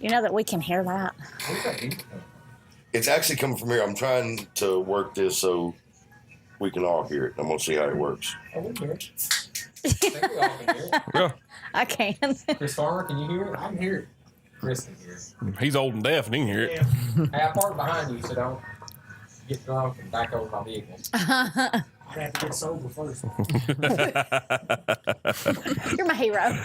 You know that we can hear that. It's actually coming from here. I'm trying to work this so we can all hear it. I'm going to see how it works. Oh, we hear it. I think we all can hear it. Yeah. I can. Chris Farmer, can you hear it? I can hear it. Chris can hear it. He's old and deaf and he can hear it. Yeah. Hey, I parked behind you, so don't get drunk and back over my vehicle. I have to get sober first. You're my hero.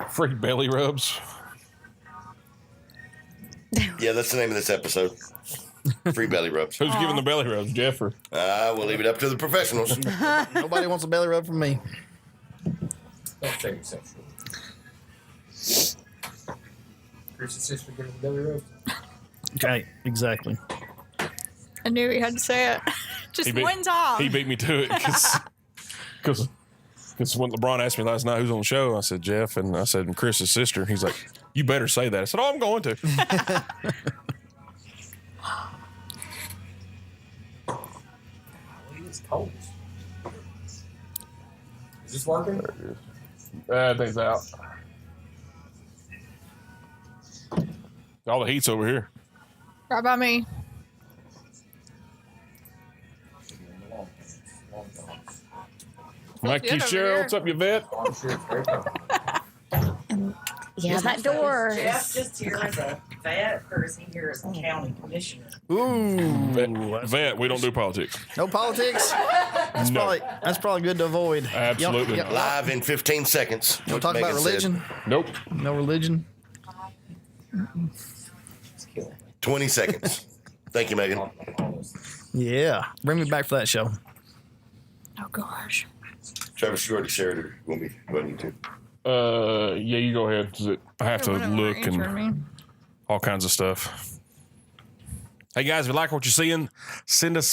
Free belly rubs. Yeah, that's the name of this episode. Free belly rubs. Who's giving the belly rubs, Jeff? Or? We'll leave it up to the professionals. Nobody wants a belly rub from me. Don't take yourself short. Chris's sister giving the belly rub. Okay, exactly. I knew he had to say it. Just one time. He beat me to it because when LeBron asked me last night who's on the show, I said Jeff, and I said Chris's sister. He's like, "You better say that." I said, "Oh, I'm going to." It's cold. Is this working? That thing's out. All the heat's over here. Right by me. Mike good over Cheryl, here. what's up, you vet? I'm sure it's very cold. Yeah, that door. Jeff just here as a vet, or is he here as a county commissioner? Ooh, Vet, we don't do politics. no politics. That's No. probably good to avoid. Absolutely Yep, not. Live in 15 seconds. Don't talk about religion. Nope. No religion. It's killing me. 20 seconds. Thank you, Megan. Yeah, bring me back for that show. Oh, gosh. Travis, you already shared it. You want me to go ahead and do? Yeah, you go ahead. 'Cause I have to look and all kinds of stuff. Hey guys, if you like what you're seeing,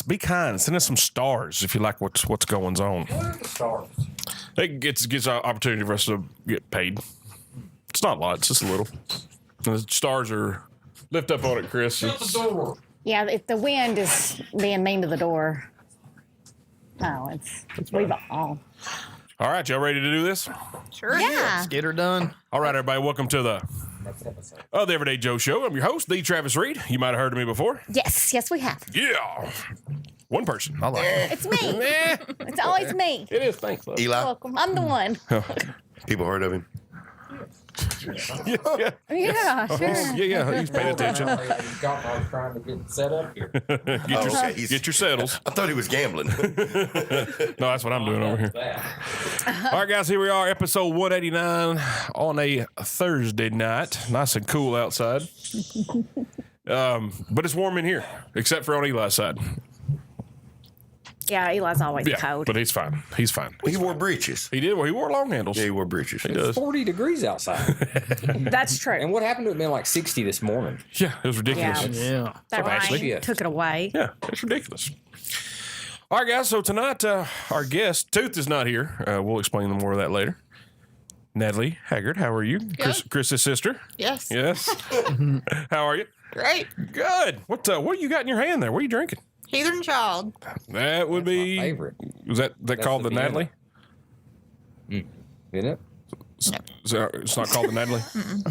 be kind. Send us some stars if you like what's going on. What are the stars? It gets an opportunity for us to get paid. It's not a lot. It's just a little. And the stars are lift up on it, Chris. Shut the door. Yeah, if the wind is being mean to the door. No, we've all. All right, y'all ready to do this? Sure. Yeah. Let's get her done. All right, everybody, welcome to the Next episode. Everyday Joe Show. I'm your host, the Travis Reed. You might have heard of me before. Yes, we have. Yeah. One person. I like it. It's me. It's always me. It is. Thanks, love. Eli, Welcome. I'm the one. people heard of him. Yeah. Yeah, sure. Yeah. He's paying attention. I was trying to get set up here. Get your settles. I thought he was gambling. No, that's what I'm doing over here. That. All right, guys, here we are, episode 189 on a Thursday night. Nice and cool outside. But it's warm in here, except for on Eli's side. Yeah, Eli's always Yeah, cold. but he's fine. He's fine. He wore breeches. He did. Well, he wore long handles. Yeah, he wore breeches. He does. 40 degrees outside. That's true. And what happened to it being like 60 this morning? Yeah, it was ridiculous. Yeah. Yeah. That Ashley. rain took it away. Yeah, it's ridiculous. All right, guys. So tonight, our guest, Tooth, is not here. We'll explain more of that later. Natalie Haggard, how are you? Chris's sister. Yes. Yes. How are you? Great. Good. What you got in your hand there? What are you drinking? Heathen Child. That would be. My favorite. Was that called the the Vienna. Natalie? Isn't it? So it's not called the Natalie?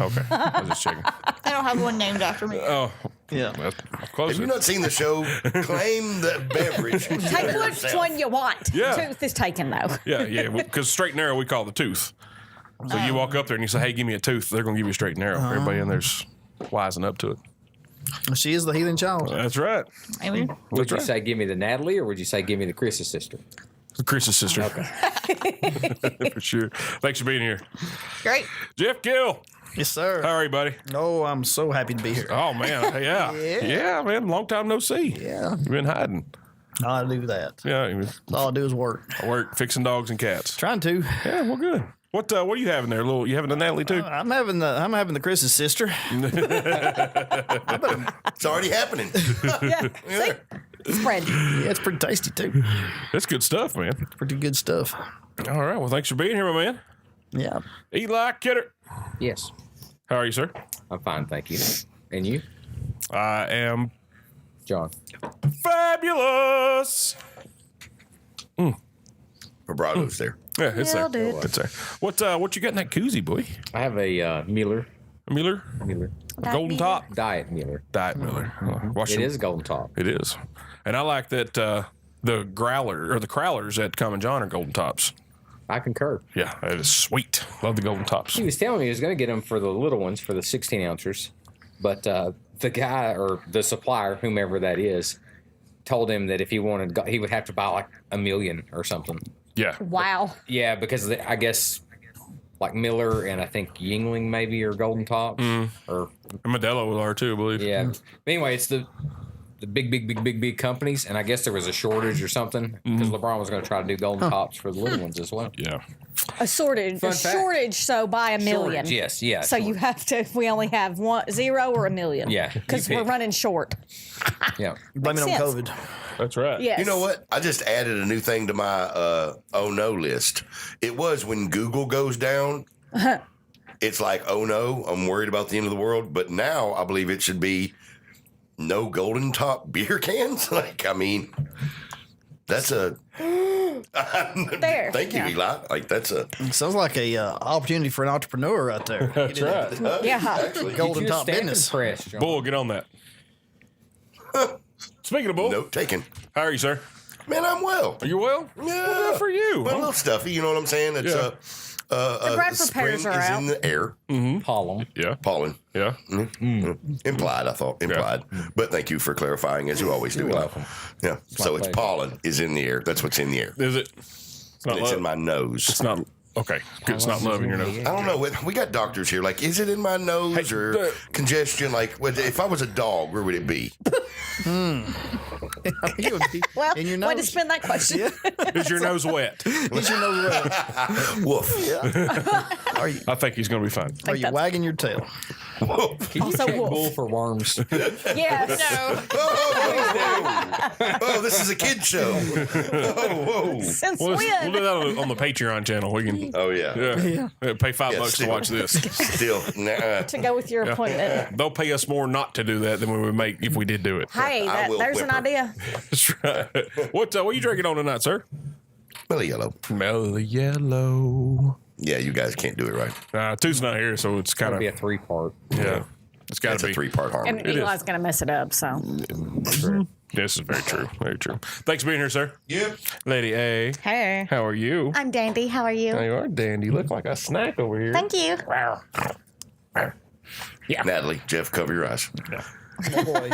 Okay. I was just checking. I don't have one named after me. Oh, Yeah. that's close. Have you not seen the show? Claim the beverage. Take which one you want. Yeah. Tooth is taken, though. Yeah. Because straight and narrow we call the tooth. So you walk up there and you say, "Hey, give me a tooth." They're gonna give you a straight and narrow. Everybody in there's wising up to it. She is the heathen child. That's right. Maybe. Would you right. say give me the Natalie or would you say give me the Chris's sister? Chris's sister. For sure. Thanks for being here. Great. Jeff Gill. Yes, sir. How are you, buddy? Oh, I'm so happy to be here. Oh, man. Yeah. Yeah, man. Long time no see. Yeah. You've been hiding. I do that. Yeah. You All I do is work. work fixing dogs and cats. Trying to. Yeah, well, good. What are you having there? You having a Natalie, too? I'm having the Chris's sister. It's already happening. Yeah. See? Spread. Yeah, it's pretty tasty too. That's good stuff, man. Pretty good stuff. All right. Well, thanks for being here, my man. Yeah. Eli Kidder. Yes. How are you, sir? I'm fine, thank you. And you? I am John. fabulous. Vibrato's there. Yeah, it's Nailed there. it. It's there. What you got in that koozie, boy? I have a Mueller. A Mueller? A golden top? Diet Mueller. Diet Mueller. It is a golden top. It is. And I like that the growler or the crowlers at Common John are golden tops. I concur. Yeah, that is sweet. Love the golden tops. He was telling me he was going to get them for the little ones, for the 16 ounces. But the guy or the supplier, whomever that is, told him that if he wanted, he would have to buy like 1 million or something. Yeah. Wow. Yeah, because I guess like Miller and I think Yingling maybe are golden tops. Or And Modelo are too, I believe. yeah. But anyway, it's the big companies, and I guess there was a shortage or something because LeBron was going to try to do golden tops for the little ones as well. Yeah. A shortage. Fun A fact. shortage. So by 1 million. Shortage, yes. So you have to. We only have 0 or 1 million. Yeah, Because you we're pick. running short. Yeah. Blame it on Sense. COVID. That's right. Yes. You know what? I just added a new thing to my oh no list. It was when Google goes down, it's like, oh no, I'm worried about the end of the world. But now I believe it should be no golden top beer cans. Like, I mean, that's a There. Thank you, Yeah. Eli. Like, that's a Sounds like a opportunity for an entrepreneur right there. That's right. Yeah. actually Golden Get you a top stamp business. press, John. Bull, get on that. Speaking of Bull, note taken. how are you, sir? Man, I'm well. Are you well? Yeah. Well, good for you. Well, a little stuffy. You know what I'm saying? It's Yeah. The breath spring repairs is are out. in the air. Pollen. Yeah. Pollen. Yeah. Implied, I thought. Implied. But thank you for clarifying, as you always do. Eli. welcome. Yeah. So it's pleasure. pollen is in the air. That's what's in the air. Is it? It's not It's love. in my nose. It's not. Okay. Good. It's not love in your nose. I don't know. We got doctors here. Like, is it in my nose Hey, or congestion? Like, if I was a dog, where would it be? It would be Well, in your way to nose. spin that question. Is your nose wet? Is your nose red? Woof. Are you, I think he's going to be fine. are you wagging your tail? Can you Also check wolf. Bull for worms? Yes. Oh, this is a kid show. Oh, whoa. Since We'll when? do that on the Patreon channel. We can. Oh, yeah. Yeah. Pay $5 to still. watch this. Still. Nah. To go with your appointment. They'll pay us more not to do that than we would make if we did do it. Hey, I will there's whip an her. idea. That's right. What are you drinking on tonight, sir? Mellow yellow. Mellow yellow. Yeah, you guys can't do it right. Two's not here, so it's kind It'll of be a 3-part. yeah. It's got That's to a be. 3-part harmony. And It Eli's is. going to mess it up, so. This is very true. Very true. Thanks for being here, sir. Yep. Lady A. Hey. How are you? I'm Dandy. How are you? There you are, dandy. You look like a snack over here. Thank you. Natalie, Jeff, cover your eyes. Oh, boy.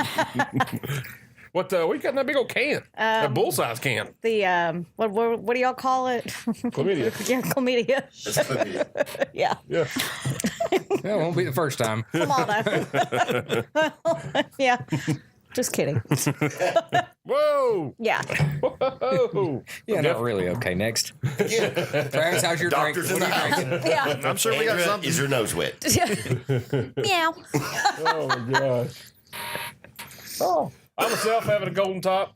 What you got in that big old can? That bull size can. The, what do y'all call it? Chlamydia. Yeah, chlamydia. Yeah. Yeah. That won't be the first time. Come on now. Yeah. Just kidding. Whoa. Yeah. Whoa. Yeah, not really. Okay, next. Travis, how's your drink? Doctors in What the are you drinking? house. Yeah. I'm sure we got Andrea, something. is your nose wet? Meow. Oh my gosh. Oh, I myself having a golden top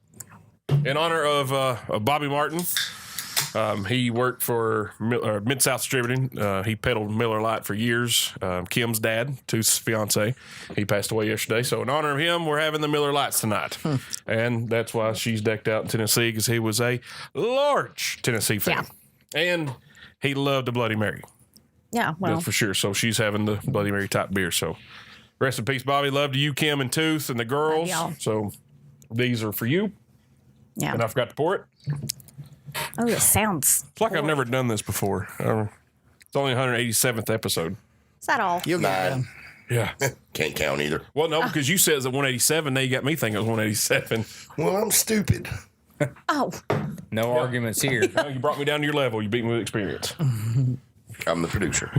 in honor of Bobby Martin. He worked for Mid-South Distributing. He peddled Miller Lite for years. Kim's dad, Tooth's fiance, he passed away yesterday. So in honor of him, we're having the Miller Lights tonight. And that's why she's decked out in Tennessee, because he was a large Tennessee fan. Yeah. And he loved the Bloody Mary. Yeah. Well, That's for sure. So she's having the Bloody Mary type beer. So rest in peace, Bobby. Love to you, Kim and Tooth and the girls. y'all. So these are for you. yeah. And I forgot to pour it. Oh, it sounds. It's like I've never done this before. It's only 187th episode. Is that all? You'll get it 9. done. Yeah. Can't count either. Well, no, because you said it's at 187. Now you got me thinking it was 187. Well, I'm stupid. Oh. No arguments here. Well, you brought me down to your level. You beat me with experience. I'm the producer.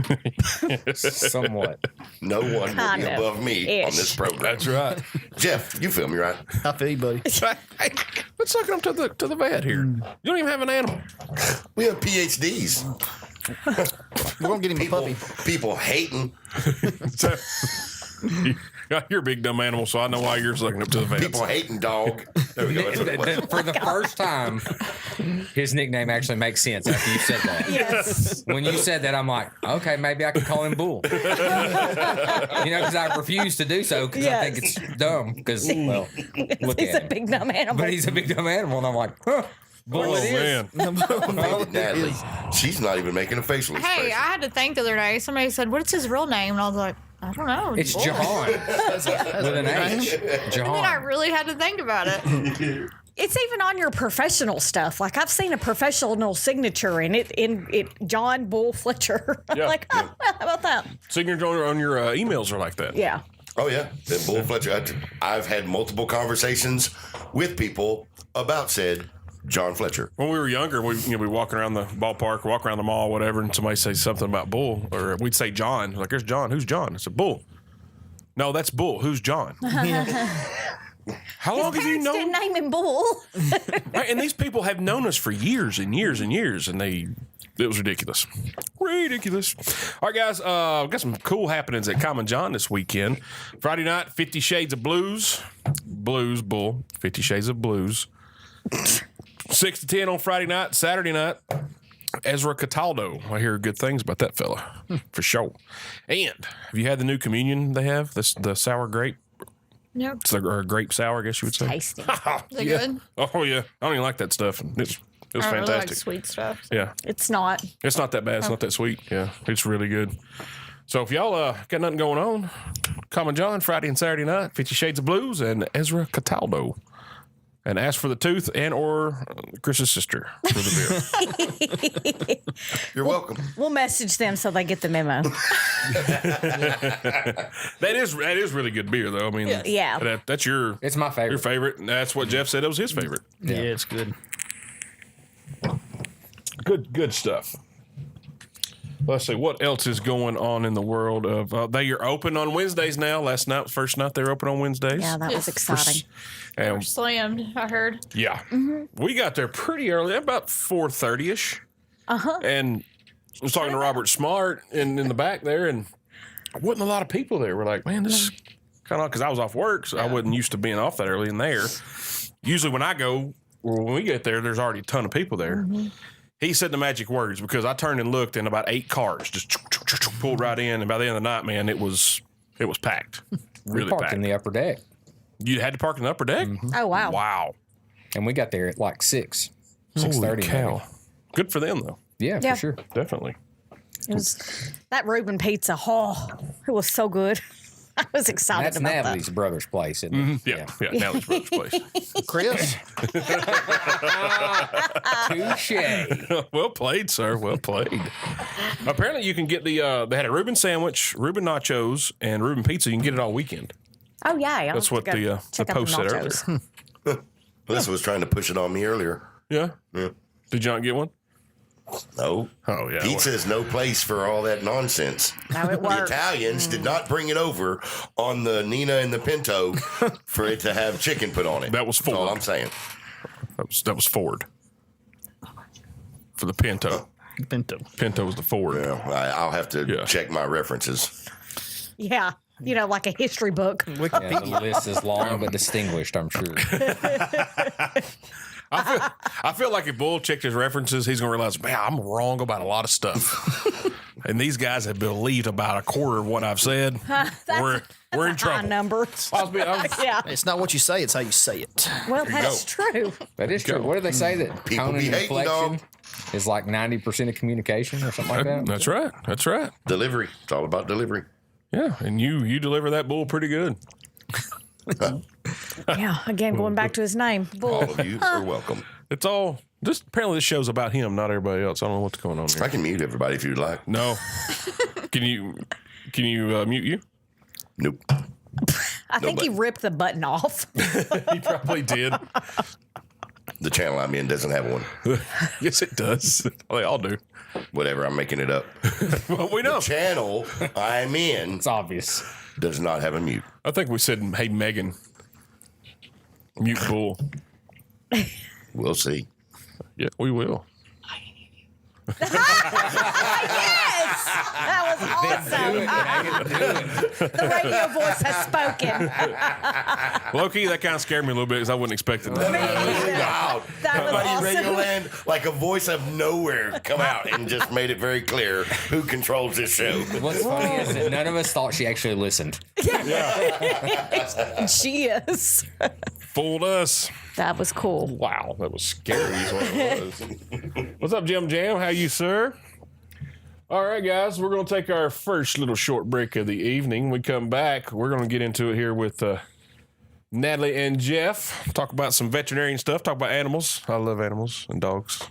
Somewhat. No one will Kind be of. above me on this program. That's right. Jeff, you feel me, right? I feel you, buddy. Hey, let's hook him to the vet here. You don't even have an animal. We have PhDs. We're going to get him a puppy. People hating. So, you're a big dumb animal, so I know why you're looking up to the vets. People hating dog. There we go. That's what it was. For the first time, his nickname actually makes sense after you said that. Yes. When you said that, I'm like, okay, maybe I could call him Bull. Because I refuse to do so because I think it's dumb. Because, well, look He's at a him. big dumb animal. But he's a big dumb animal, and I'm like, huh. Bull it is. man. Natalie, she's not even making a facial expression. Hey, I had to think the other day. Somebody said, "What's his real name?" And I was like, "I don't know." It's Bull." Jahan with an H. And then I Jahan. really had to think about it. It's even on your professional stuff. Like I've seen a professional signature in it John Bull Fletcher. Yeah, Like, yeah. how about that? Signature on your emails are like that. Yeah. Oh yeah, that Bull Fletcher. I've had multiple conversations with people about said John Fletcher. When we were younger, we walking around the ballpark, walk around the mall, whatever, and somebody say something about Bull, or we'd say John. Like, there's John. Who's John? I said, Bull. No, that's Bull. Who's John? How long have you Parents didn't known? name him Bull. Right, and these people have known us for years and years and years, and it was ridiculous. Ridiculous. All right, guys, we've got some cool happenings at Common John this weekend. Friday night, 50 Shades of Blues. Blues, Bull. 50 Shades of Blues. 6 to 10 on Friday night. Saturday night, Ezra Cataldo. I hear good things about that fella, for sure. And have you had the new communion they have? The sour grape? Yep. It's a grape sour, I guess you would say. Tasty. Is it good? Oh, yeah. I don't even like that stuff. It was I really like fantastic. sweet stuff. Yeah. It's not. It's not that bad. It's not that sweet. Yeah. It's really good. So if y'all got nothing going on, Common John, Friday and Saturday night, 50 Shades of Blues, and Ezra Cataldo. And ask for the tooth and or Chris's sister for the beer. You're welcome. We'll message them so they get the memo. That is really good beer, though. I mean, Yeah. that's your It's my favorite. favorite. And that's what Jeff said it was his favorite. Yeah, it's good. Good stuff. Let's see what else is going on in the world of. They are open on Wednesdays now. Last night, first night they were open on Wednesdays. Yeah, that was exciting. And Slammed, I heard. yeah, we got there pretty early, about 4:30 ish. And I was talking to Robert Smart in the back there, and wasn't a lot of people there. We're like, man, this is kind of because I was off work, so I wasn't used to being off that early in there. Usually when I go, or when we get there, there's already a ton of people there. He said the magic words because I turned and looked, and about 8 cars just pulled right in, and by the end of the night, man, it was packed, really We parked packed. in the upper deck, You had to park in the upper deck. Oh, wow. Wow, and we got there at like 6:30. Holy cow! Good for them though. Yeah, Yeah. for sure. Definitely. It was that Reuben pizza. Oh, it was so good. I was excited That's about Natalie's brother's place, isn't it? Yeah, Natalie's brother's place. Chris, Touche. Well played, sir. Well played. Apparently, you can get they had a Reuben sandwich, Reuben nachos, and Reuben pizza. You can get it all weekend. that. Oh, yeah. That's what the post said earlier. Melissa was trying to push it on me earlier. Yeah. Yeah. Did you not get one? No. Oh yeah. Pizza is no place for all that nonsense. No, it The worked. Italians did not bring it over on the Nina and the Pinto for it to have chicken put on it. That was That's all Ford. I'm saying. That was Ford. For the Pinto. Pinto. Pinto was the Ford. Yeah, I'll have to check my references. Yeah. You know, like a history book. Yeah, the list is long but distinguished, I'm sure. I feel like if Bull checked his references, he's gonna realize, man, I'm wrong about a lot of stuff. And these guys have believed about a quarter of what I've said. We're in High trouble. number. Yeah. It's not what you say; it's how you say it. Well, that's true. That is true. What do they say that People tone be and hating, inflection dog. is like 90% of communication or something like that? That's right. That's right. Delivery. It's all about delivery. Yeah, and you deliver that Bull pretty good. Yeah. Again, going back to his name. Bull. All of you are welcome. It's all just apparently this show's about him, not everybody else. I don't know what's going on I here. can mute everybody if you'd like. No. Can you mute you? Nope. I think he ripped the button off. He probably did. The channel I'm in doesn't have one. Yes, it does. They all do. Whatever, I'm making it up. Well, we know. The channel I'm in It's obvious. does not have a mute. I think we said, "Hey, Megan, mute Bull." We'll see. Yeah, we will. Yes. That was awesome. The radio voice has spoken. Low-key, that kind of scared me a little bit because I wasn't expecting that. Wow. That was Somebody awesome. Radioland, like a voice of nowhere, come out and just made it very clear who controls this show. What's funny is that none of us thought she actually listened. She is. Fooled us. That was cool. Wow, that was scary is what it was. What's up, Jim Jam? How you, sir? All right, guys, we're going to take our first little short break of the evening. When we come back, we're going to get into it here with Natalie and Jeff. Talk about some veterinarian stuff. Talk about animals. I love animals and dogs.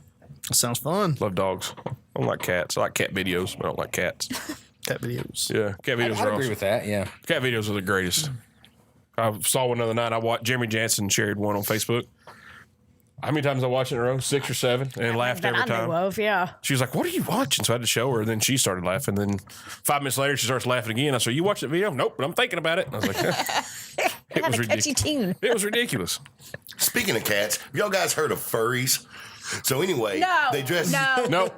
Sounds fun. Love dogs. I don't like cats. I like cat videos, but I don't like cats. Cat videos. Yeah, cat videos I are agree awesome. with that. Yeah. Cat videos are the greatest. I saw one the other night. I watched Jeremy Jansen shared one on Facebook. How many times I watched it in a row? 6 or 7, and laughed That every I time. knew of, yeah. She was like, "What are you watching?" So I had to show her. And then she started laughing. Then 5 minutes later, she starts laughing again. I said, "You watched that video?" "Nope, but I'm thinking about it." And I was like, "It was Had a catchy ridiculous." tune. It was ridiculous. Speaking of cats, have y'all guys heard of furries? So anyway, No, they dress. No.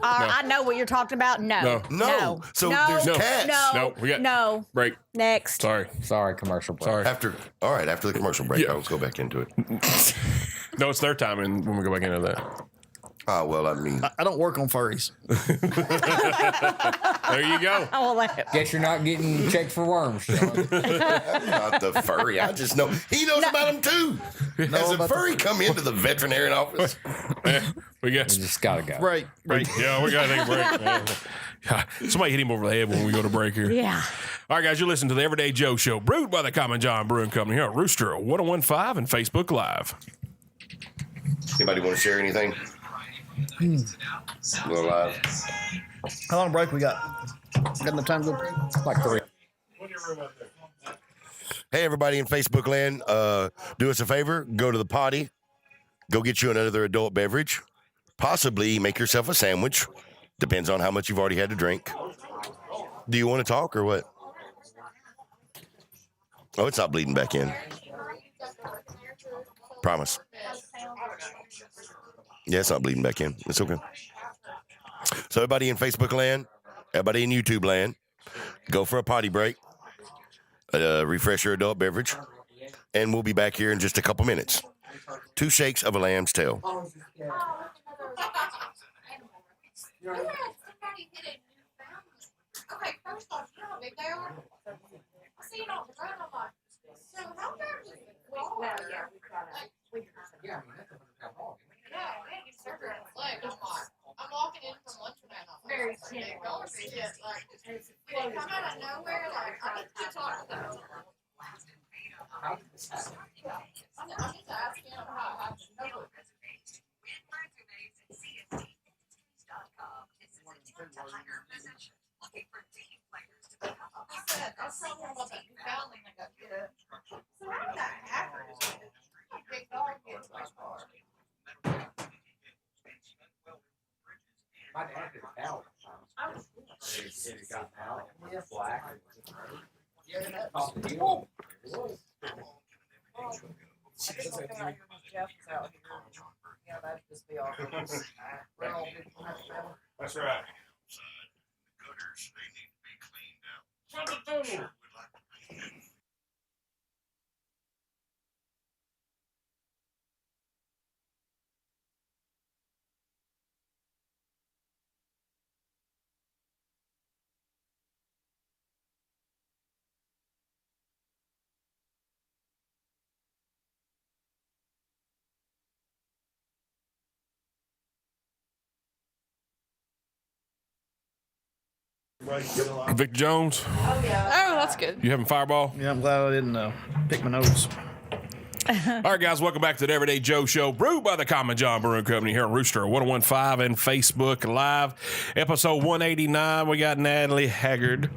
I know what you're talking about. No. No. So there's cats. No. We got No. break. Next. Sorry. Commercial break. Sorry. After the commercial break, I'll go back into it. No, it's their time, and when we go back into that, Oh well, I mean, I don't work on furries. there you go. Oh, well, that- Guess you're not getting checked for worms, Sean. I'm not the furry. I just know he knows about them too. Has a about the furry come into the veterinarian office? We got. You just gotta go. Right. Yeah, we gotta take a break. Man. Somebody hit him over the head when we go to break here. yeah. All right, guys, you're listening to the Everyday Joe Show, brewed by the Common John Brewing Company here at Rooster 1015 and Facebook Live. Anybody want to share anything? Go live. How long break we got? Got enough time to go? Like 3. Hey, everybody in Facebook land, do us a favor. Go to the potty. Go get you another adult beverage. Possibly make yourself a sandwich. Depends on how much you've already had to drink. Do you want to talk or what? Oh, it's not bleeding back in. Promise. Yeah, it's not bleeding back in. It's okay. So everybody in Facebook land, everybody in YouTube land, go for a potty break. Refresh your adult beverage. And we'll be back here in just a couple minutes. 2 shakes of a lamb's tail. Okay, first off, you know how big they are? I see it on the ground, I'm like, so how big is it? Well, yeah, yeah, man, you surgery on his leg. I'm like, I'm walking in from lunch and I'm very shit, like, they come out of nowhere, like, I need to talk to them. I'm just asking him how to know it. I said, I was telling him about that new foundling I got good. So how did that happen? A big dog gets my car. My dad did a cow. It got out. It's black. Yeah, that possible. Jeff's out here. Yeah, that'd just be all. That's right. Gutters, they need to be cleaned out. Victor Jones, Oh, that's good. you having Fireball? Yeah, I'm glad I didn't pick my nose. All right, guys, welcome back to the Everyday Joe Show, brewed by the Common John Brewing Company here on Rooster 1015 and Facebook Live. Episode 189, we got Natalie Haggard.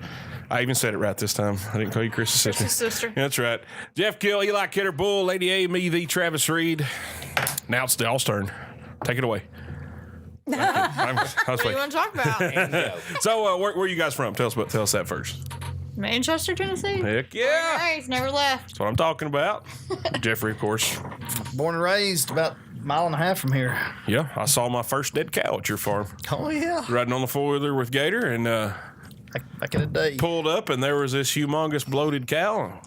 I even said it right this time. I didn't call you Chris's sister. Chris's sister. Yeah, that's right. Jeff Gill, Eli Kidder, Bull, Lady A, me, the Travis Reed. Now it's the All's turn. Take it away. I was What do you like, want to talk about? so, where are you guys from? Tell us that first. Manchester, Tennessee? Heck yeah. Nice, never left. That's what I'm talking about. Jeffrey, of course. Born and raised about a mile and a half from here. Yeah, I saw my first dead cow at your farm. Oh, yeah. Riding on the four-wheeler with Gator and Back in the day. pulled up, and there was this humongous bloated cow.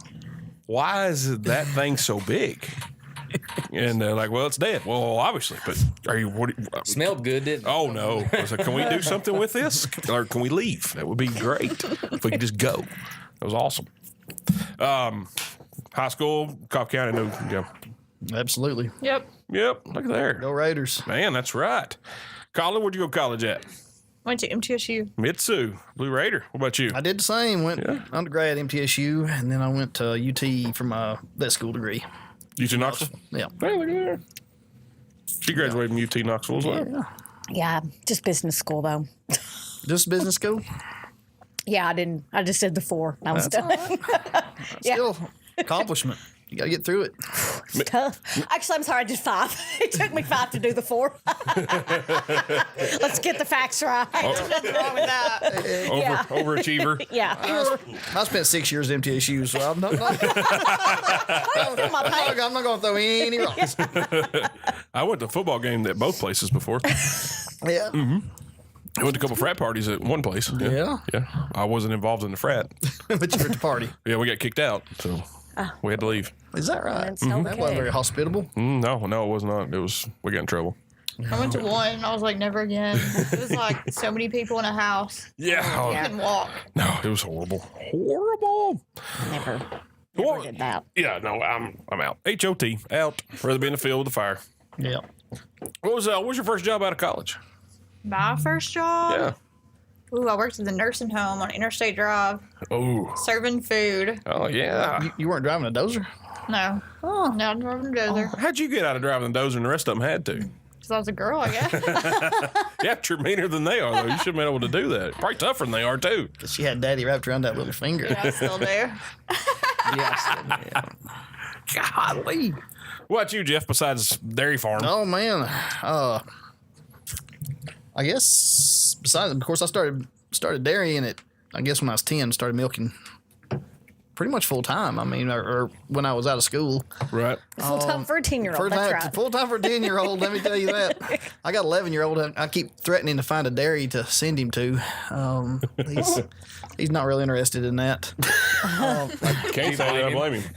Why is that thing so big? And they're like, well, it's dead. Well, obviously, but are you? Smelled good, didn't it? Oh no! I was like, can we do something with this, or can we leave? That would be great if we could just go. That was awesome. high school, Coffee County. No, yeah. Absolutely. Yep. Yep. Look there. Go Raiders. Man, that's right. Colin, where'd you go to college at? Went to MTSU. Mitsu, Blue Raider. What about you? I did the same. Went undergrad at MTSU, and then I went to UT for my vet school degree. UT Knoxville? Yeah. Hey, look at there. She graduated from UT Knoxville as well. Yeah. Yeah, just business school though. Just business school. Yeah, I didn't. I just did the 4. I was done. Yeah. Still accomplishment. You got to get through it. It's tough. Actually, I'm sorry. I did 5. It took me 5 to do the 4. Let's get the facts right. There's nothing wrong with that. Overachiever. Yeah. I spent 6 years at MTSU, so I'm not going to throw any rocks. I went to a football game at both places before. Yeah. I went to a couple frat parties at one place. Yeah. Yeah. I wasn't involved in the frat. But you were at the party. Yeah, we got kicked out, so we had to leave. Is that right? That's That okay. wasn't very hospitable. No, it was not. We got in trouble. I went to one and I was like, never again. It was like so many people in a house. Yeah. I couldn't walk. No, it was horrible. Horrible. Never Well, did that. yeah, no, I'm out. HOT, out. Rather be in the field with the fire. Yeah. What was your first job out of college? My first job? Yeah. Ooh, I worked at the nursing home on Interstate Drive, Oh. serving food. Oh, yeah. You weren't driving a dozer? No. Oh. No, I'm driving a dozer. How'd you get out of driving the dozer and the rest of them had to? Because I was a girl, I guess. Yeah, but you're meaner than they are, though. You should have been able to do that. Probably tougher than they are, too. She had daddy wrapped around that little finger. Yeah, I still do. Yeah. Golly. What about you, Jeff, besides dairy farm? Oh, man. I guess, besides, of course, I started dairying it, I guess when I was 10, started milking pretty much full time. I mean, or when I was out of school. Right. Full time for a 10-year-old. That's right. Full time for a 10-year-old, let me tell you that. I got 11-year-old. I keep threatening to find a dairy to send him to. He's not really interested in that. Can't say that I blame him.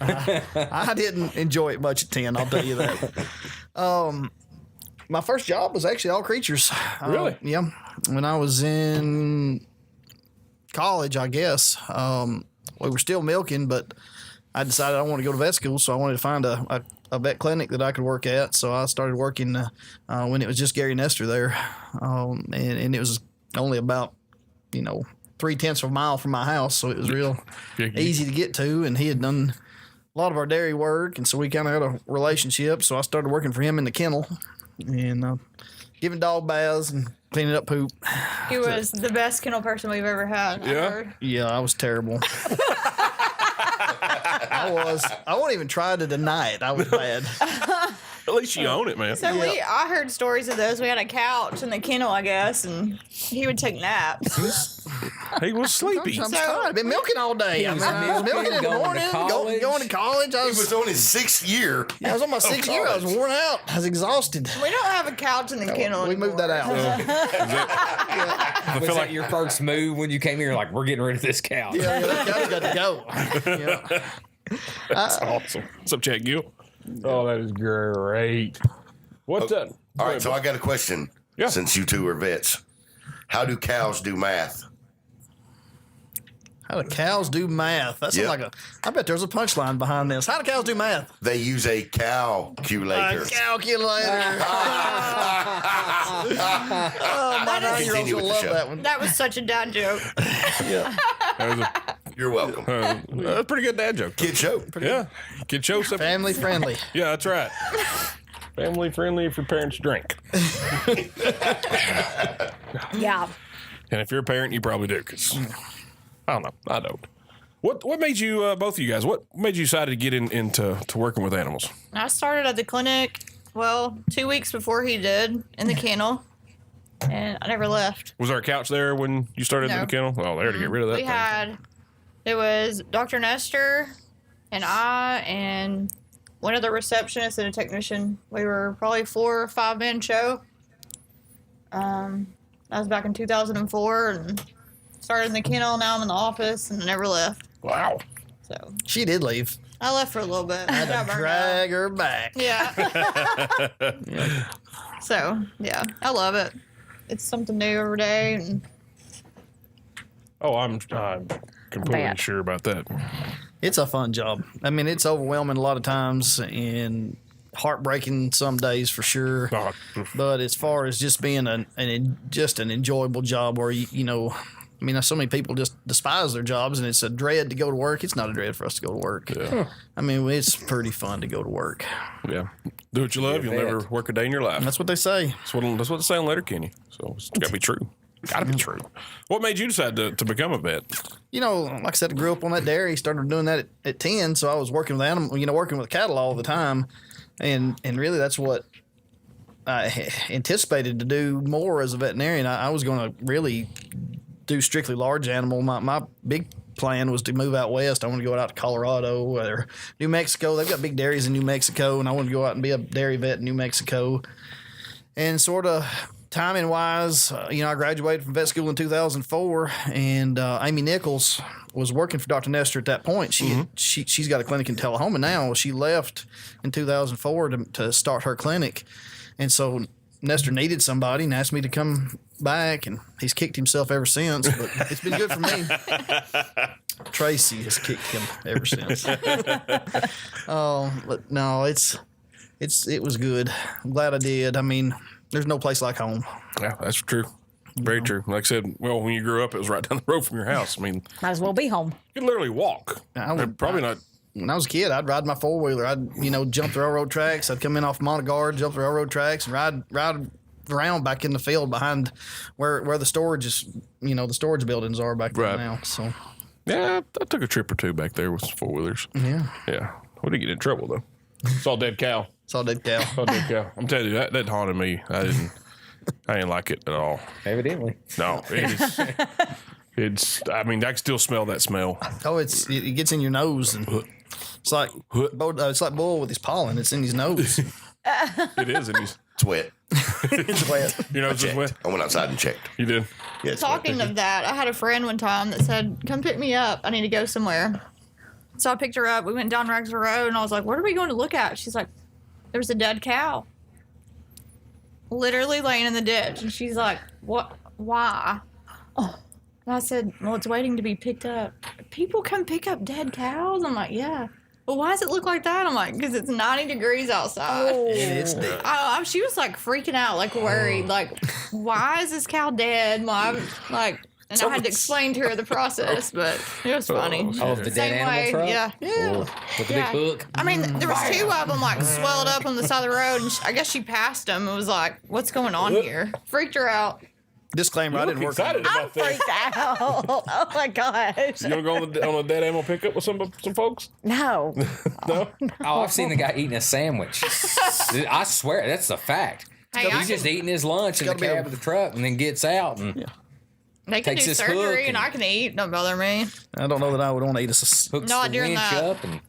I didn't enjoy it much at 10, I'll tell you that. My first job was actually All Creatures. Really? Yeah. When I was in college, I guess, we were still milking, but I decided I wanted to go to vet school, so I wanted to find a vet clinic that I could work at. So I started working when it was just Gary Nestor there, and it was only about 0.3 of a mile from my house, so it was real easy to get to. And he had done a lot of our dairy work, and so we kind of had a relationship. So I started working for him in the kennel and giving dog baths and cleaning up poop. He was the best kennel person we've ever had. I've heard. Yeah, I was terrible. I won't even try to deny it. I was bad. At least you own it, man. So I heard stories of those. We had a couch in the kennel, I guess, and he would take naps. He was sleepy. I'm tired. I've been milking all day. I was milking in the morning, going to college. He was on his 6th year. I was on my 6th year. I was worn out. I was exhausted. We don't have a couch in the kennel We moved that out. Was that your first move when you came here? Like, we're getting rid of this couch. Yeah, that guy's got to go. Yeah. That's awesome. What's up, Chad Gill? Oh, that is great. What's up? All right, so I got a question. Yeah. Since you two are vets, how do cows do math? How do cows do math? That sounds Yep. I bet there's a punchline behind this. How do cows do math? They use a calculator. Calculator. My 9-year-olds Continue will with the love show. that one. That was such a dad joke. Yeah. You're welcome. That's a pretty good dad joke. Kid show. Yeah. Kid show something. Family friendly. Yeah, that's right. Family friendly if your parents drink. Yeah. And if you're a parent, you probably do, because I don't know. I don't. What made you, both of you guys, what made you decide to get into working with animals? I started at the clinic, 2 weeks before he did, in the kennel, and I never left. Was there a couch there when you started in No. the kennel? Oh, there to get rid of that. It was Dr. Nestor and I and one other receptionist and a technician. We were probably 4 or 5 man show. That was back in 2004 and started in the kennel. Now I'm in the office and I never left. Wow. So She did leave. I left for a little bit. I had to drag her back. Yeah. So, yeah, I love it. It's something new every day. And Oh, I'm completely Bad. sure about that. It's a fun job. I mean, it's overwhelming a lot of times and heartbreaking some days for sure. Oh, But as far as just being an enjoyable job where you know, I mean, so many people just despise their jobs and it's a dread to go to work. It's not a dread for us to go to work. Yeah. I mean, it's pretty fun to go to work. Yeah. Do what you love. You'll never work a day in your life. That's what they say. That's what they say on Letterkenny. So it's got to be true. Got to be true. What made you decide to become a vet? You know, like I said, I grew up on that dairy. Started doing that at 10, so I was working with animals, you know, working with cattle all the time, and really that's what I anticipated to do more as a veterinarian. I was going to really do strictly large animal. My big plan was to move out west. I want to go out to Colorado or New Mexico. They've got big dairies in New Mexico, and I want to go out and be a dairy vet in New Mexico. And sort of timing wise, you know, I graduated from vet school in 2004, and Amy Nichols was working for Dr. Nestor at that point. She's got a clinic in Tullahoma now. She left in 2004 to start her clinic, and so Nestor needed somebody and asked me to come back, and he's kicked himself ever since. But it's been good for me. Tracy has kicked him ever since. But no, it was good. I'm glad I did. I mean, there's no place like home. Yeah, that's true. Very true. Like I said, well, when you grew up, it was right down the road from your house. I mean, Might as well be home. you could literally walk. Probably not. When I was a kid, I'd ride my 4-wheeler. I'd, you know, jump the railroad tracks. I'd come in off Montgomery, jump the railroad tracks, and ride around back in the field behind where the storage is, you know, the storage buildings are back there now. So, Yeah, I took a trip or two back there with 4-wheelers. yeah. Yeah. We didn't get in trouble, though. It's all dead cow. Saw that cow. All dead cow. I'm telling you, that haunted me. I didn't like it at all. Evidently. No, I mean, I can still smell that smell. Oh, it gets in your nose, and it's like bull with his pollen. It's in his nose. It is, and he's It's wet. It's wet. you know, it's just wet. I went outside and checked. You did. Yeah, it's wet. Talking of that, I had a friend one time that said, "Come pick me up. I need to go somewhere." So I picked her up. We went down Ragsville Road, and I was like, "What are we going to look at?" She's like, "There's a dead cow, literally laying in the ditch." And she's like, "What? Why?" Oh. And I said, "Well, it's waiting to be picked up." People come pick up dead cows? I'm like, "Yeah." Well, why does it look like that? I'm like, because it's 90 degrees outside. Oh. It's dead. She was like freaking out, like worried, like, why is this cow dead? Mom, like, and I had to explain to her the process, but it was funny. Oh, the dead Same animal way, truck? yeah. Oh, with the big hook? I mean, there was 2 of them like swelled up on the side of the road, and I guess she passed them. It was like, what's going on here? Freaked her out. Disclaimer: I didn't work. Excited I'm about that. freaked out. Oh my gosh. You want to go on a dead animal pickup with some folks? No. No. Oh, I've seen the guy eating a sandwich. I swear, that's a fact. Hey, He's just eating his lunch in the gotta be cab of the truck and then gets out and they can takes do his hook surgery, and and- I can eat. Don't bother me. I don't know that I would want to eat a. hooks Not the doing winch that. up and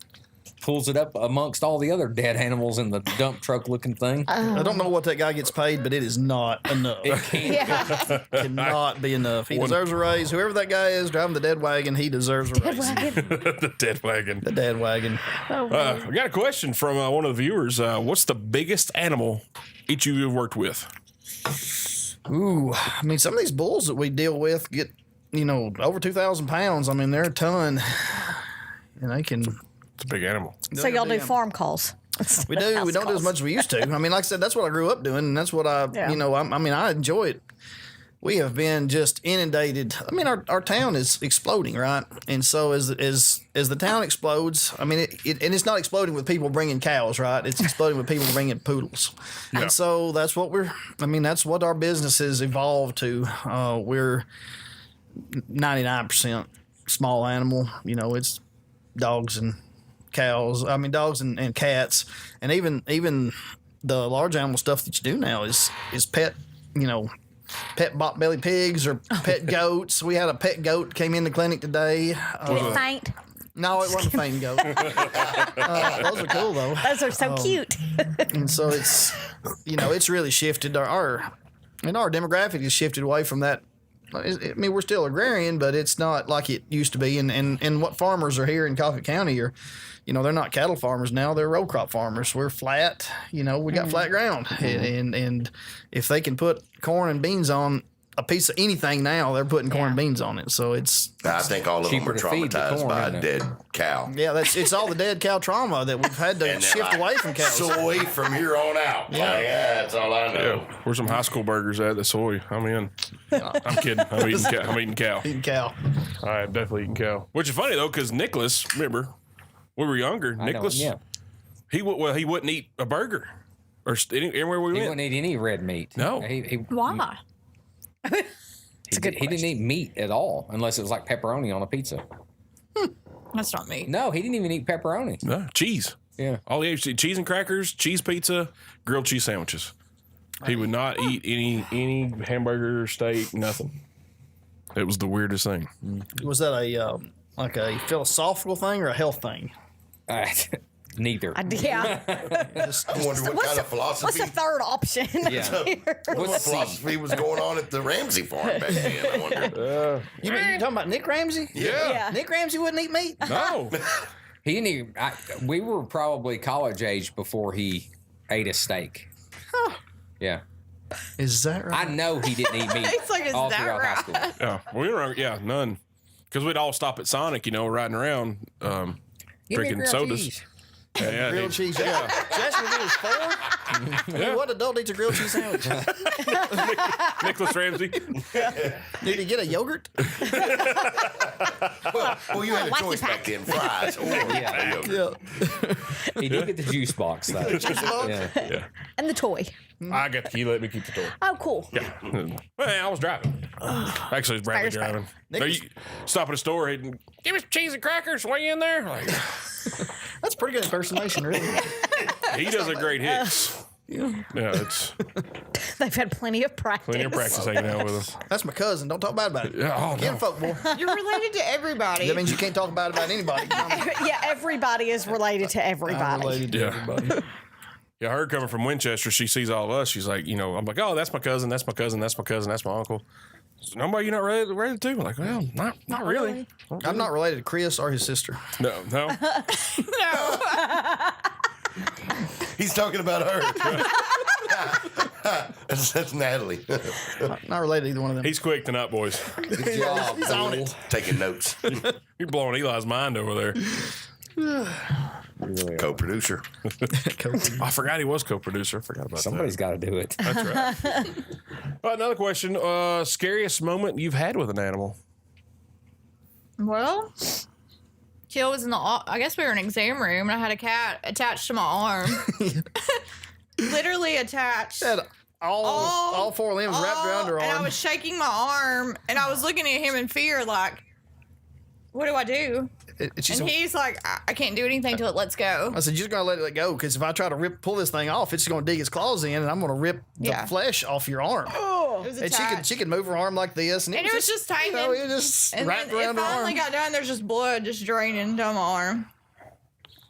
pulls it up amongst all the other dead animals in the dump truck looking thing. I don't know what that guy gets paid, but it is not enough. It can't. Yeah. Cannot be enough. He deserves a raise. Whoever that guy is driving the dead wagon, he deserves a raise. The dead wagon. The dead wagon. I got a question from one of the viewers. What's the biggest animal each of you have worked with? Ooh, I mean, some of these bulls that we deal with get, you know, over 2,000 pounds. I mean, they're a ton, and they can. It's a big animal. So y'all do farm calls. We do. We don't do as much as we used to. I mean, like I said, that's what I grew up doing, and that's what I, Yeah. you know, I mean, I enjoy it. We have been just inundated. I mean, our town is exploding, right? And so as the town explodes, I mean, and it's not exploding with people bringing cows, right? It's exploding with people bringing poodles. Yeah. And so that's what that's what our business has evolved to. We're 99% small animal. You know, it's dogs and cows. I mean, dogs and cats, and even the large animal stuff that you do now is pet. You know, pet belly pigs or pet goats. We had a pet goat came in the clinic today. Did it faint? No, it wasn't a faint goat. Those are cool though. Those are so cute. And so it's, you know, it's really shifted our demographic has shifted away from that. I mean, we're still agrarian, but it's not like it used to be. And what farmers are here in Coffee County are, you know, they're not cattle farmers now. They're row crop farmers. We're flat. You know, we got flat ground, and if they can put corn and beans on a piece of anything now, they're putting corn and beans on it. So it's I think all of them Cheaper are to feed the traumatized corn, by isn't a it? dead cow. yeah, it's all the dead cow trauma that we've had to And they're shift like, away from cows. Soy from here on out. Yeah, that's all I know. Yeah, where's some high school burgers at? The soy. I'm in. I'm kidding. I'm eating cow. I'm eating cow. Eating cow. I'm definitely eating cow. Which is funny though, because Nicholas, remember, we were younger. Nicholas, yeah. he wouldn't eat a burger or anywhere we He went. wouldn't eat any red meat. No. Why? He didn't eat meat at all unless it was like pepperoni on a pizza. That's not me. No, he didn't even eat pepperoni. No, cheese. Yeah. All he ate was cheese and crackers, cheese pizza, grilled cheese sandwiches. He would not eat any hamburger, steak, nothing. It was the weirdest thing. Was that a like a philosophical thing or a health thing? Neither. Yeah. I wonder what kind of philosophy. What's the third option? Yeah. here? What philosophy was going on at the Ramsey farm back then? I wonder. You talking about Nick Ramsey? Yeah. Nick Ramsey wouldn't eat meat? No. He didn't even. We were probably college age before he ate a steak. Yeah. Is that right? I know he didn't eat meat It's like, is all that throughout high right? school. Yeah. We were, none. Because we'd all stop at Sonic, riding around, Give me a drinking grilled sodas. cheese. Yeah, Grilled cheese. Yeah. That's what it was for? Yeah. What adult eats a grilled cheese sandwich? Nicholas Ramsey. Did he get a yogurt? Well, you had a Wacky choice pack. back then: fries or Yeah. Yeah. He did get the juice box though. Yeah. Yeah. And the toy. I got the key. Let me keep the door. Oh, cool. Yeah. Well, I was driving. Actually, it's Bradley Fire driving. So you stop at a store and give us cheese and crackers. Why you in there? Like, That's a pretty good impersonation, really. he does a great hits. Yeah, it's They've had plenty of practice. plenty of practice hanging out with him. That's my cousin. Don't talk bad about it. Yeah, oh, no. Kinfolk, boy. You're related to everybody. That means you can't talk bad about anybody. Yeah, everybody is related to I'm everybody. related to Yeah. everybody. Yeah, her coming from Winchester, she sees all of us. She's like, I'm like, oh, that's my cousin, that's my cousin, that's my cousin, that's my uncle. So, nobody you're not related to? I'm like, well, not really. I'm not related to Chris or his sister. No. No. He's talking about her. That's Natalie. Not related to either one of them. He's quick tonight, boys. Good job. He's on fool. it. Taking notes. You're blowing Eli's mind over there. Co-producer. I forgot he was co-producer. I forgot about Somebody's got to do it. that. That's right. Another question. Scariest moment you've had with an animal? Well, Jill was in the. I guess we were in an exam room, and I had a cat attached to my arm. Literally attached. Had all four limbs wrapped around her And I arm. was shaking my arm, and I was looking at him in fear, like, "What do I do?" And he's like, I can't do anything till it lets go. I said, you're just going to let it go, because if I try to pull this thing off, it's just going to dig its claws in, and I'm going to rip the flesh off your arm. It was And attached. she could move her arm like this, and And it was just hanging. You know, it just And wrapped then around it her finally arm. got done. There's just blood just draining down my arm.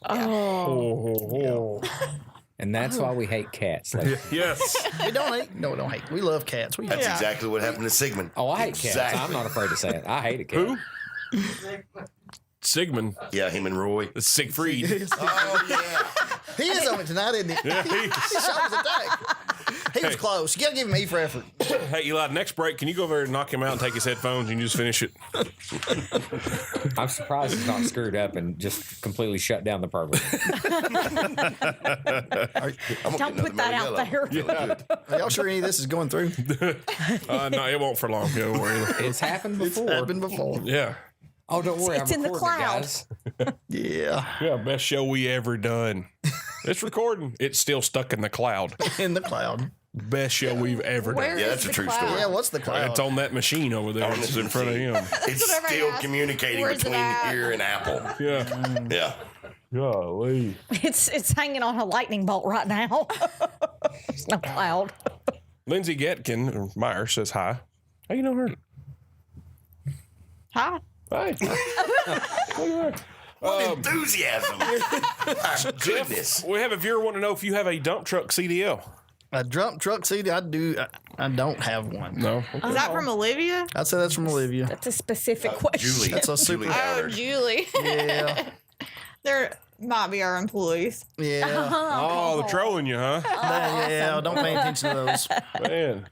Oh. And that's why we hate cats. Like, Yes. We don't hate. No, we don't hate. We love cats. We That's Yeah. exactly what happened to Sigmund. oh, I hate cats. Exactly. I'm not afraid to say it. I hate a cat. Who? Sigmund. Yeah, him and Roy. It's Siegfried. Oh yeah. He is on it tonight, isn't he? Yeah, He shot his attack. He was close. You got to give him E for effort. Hey, Eli, next break, can you go over there and knock him out and take his headphones and you just finish it? I'm surprised it's not screwed up and just completely shut down the program. I'm Don't put that out there. Are y'all sure any of this is going through? No, it won't for long. Don't worry. It's happened before. Happened before. Yeah. Oh, don't worry. It's I'm in the recording it, cloud. guys. Yeah. Yeah, best show we ever done. It's recording. It's still stuck in the cloud. In the cloud. Best show we've ever Where done. Yeah, is that's a the true cloud? story. Yeah, what's the cloud? It's on that machine over there. On It's the in front of him. It's what everybody still asks. communicating Where's it between at? here and Apple. Yeah. Yeah. Golly. It's hanging on a lightning bolt right now. There's no cloud. Lindsay Getkin, or Meyer, says hi. How you know her? Hi. Hi. What enthusiasm! My goodness. We have a viewer want to know if you have a dump truck CDL. A dump truck CD? I do. I don't have one. No. Is that from Olivia? I'd say that's from Olivia. That's a specific question. Julie. That's a super- Julie Oh, Downer. Julie. Yeah. There might be our employees. Yeah. Oh, they're trolling you, huh? Yeah. Don't pay attention to those. Man.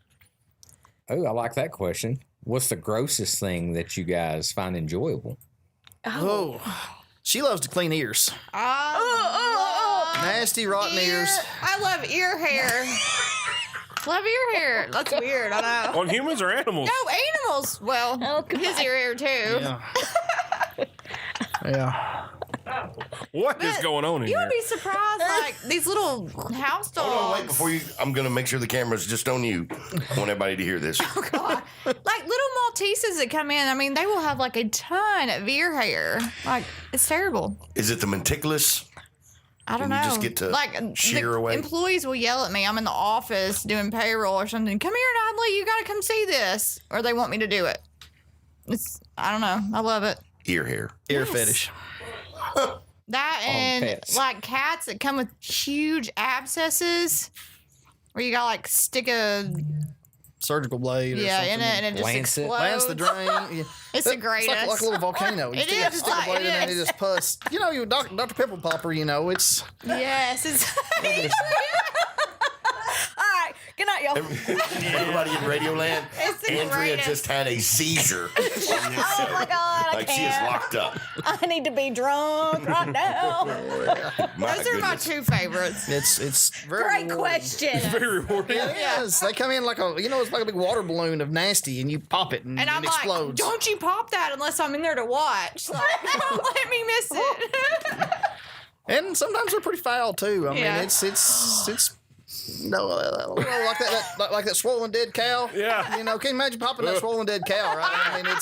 Oh, I like that question. What's the grossest thing that you guys find enjoyable? Oh. She loves to clean ears. Nasty, rotten ears. I love ear hair. Love ear hair. That's weird. I know. On humans or animals? No, animals. Well, his ear hair too. Yeah. Yeah. What is going on in You here? would be surprised, like these little house dogs. Hold on, wait, before you, I'm going to make sure the camera's just on you. I want everybody to hear this. God. Like little Malteses that come in, I mean, they will have like a ton of ear hair. Like, it's terrible. Is it the meticulous? I don't Can know. you just get to shear the away? Employees will yell at me. I'm in the office doing payroll or something. Come here, Natalie. You got to come see this. Or they want me to do it. I don't know. I love it. Ear hair. Ear fetish. That and pets. like cats that come with huge abscesses where you got like stick a Surgical blade. Or in something. it and it just Lance it. explodes. Lance the drain. Yeah. It's the greatest. It's like a little volcano. You It stick, is, stick a blade in there and it it is. just puss. You know, you Dr. Pimple Popper, you know, it's... Yes, it's All right. Good night, y'all. Everybody in Radioland, It's the Andrea greatest. just had a seizure. Oh my God, I Like she is can't. locked up. I need to be drunk right now. My those are my goodness. two favorites. It's very Great rewarding. question. Very rewarding. It is. They come in like a, you know, it's like a big water balloon of nasty, and you pop it, and And I'm it explodes. like, don't you pop that unless I'm in there to watch. Like, don't let me miss it. And sometimes they're pretty foul too. I Yeah. mean, it's no, like that swollen dead cow. Yeah. You know, can you imagine popping that swollen dead cow? Right? I mean,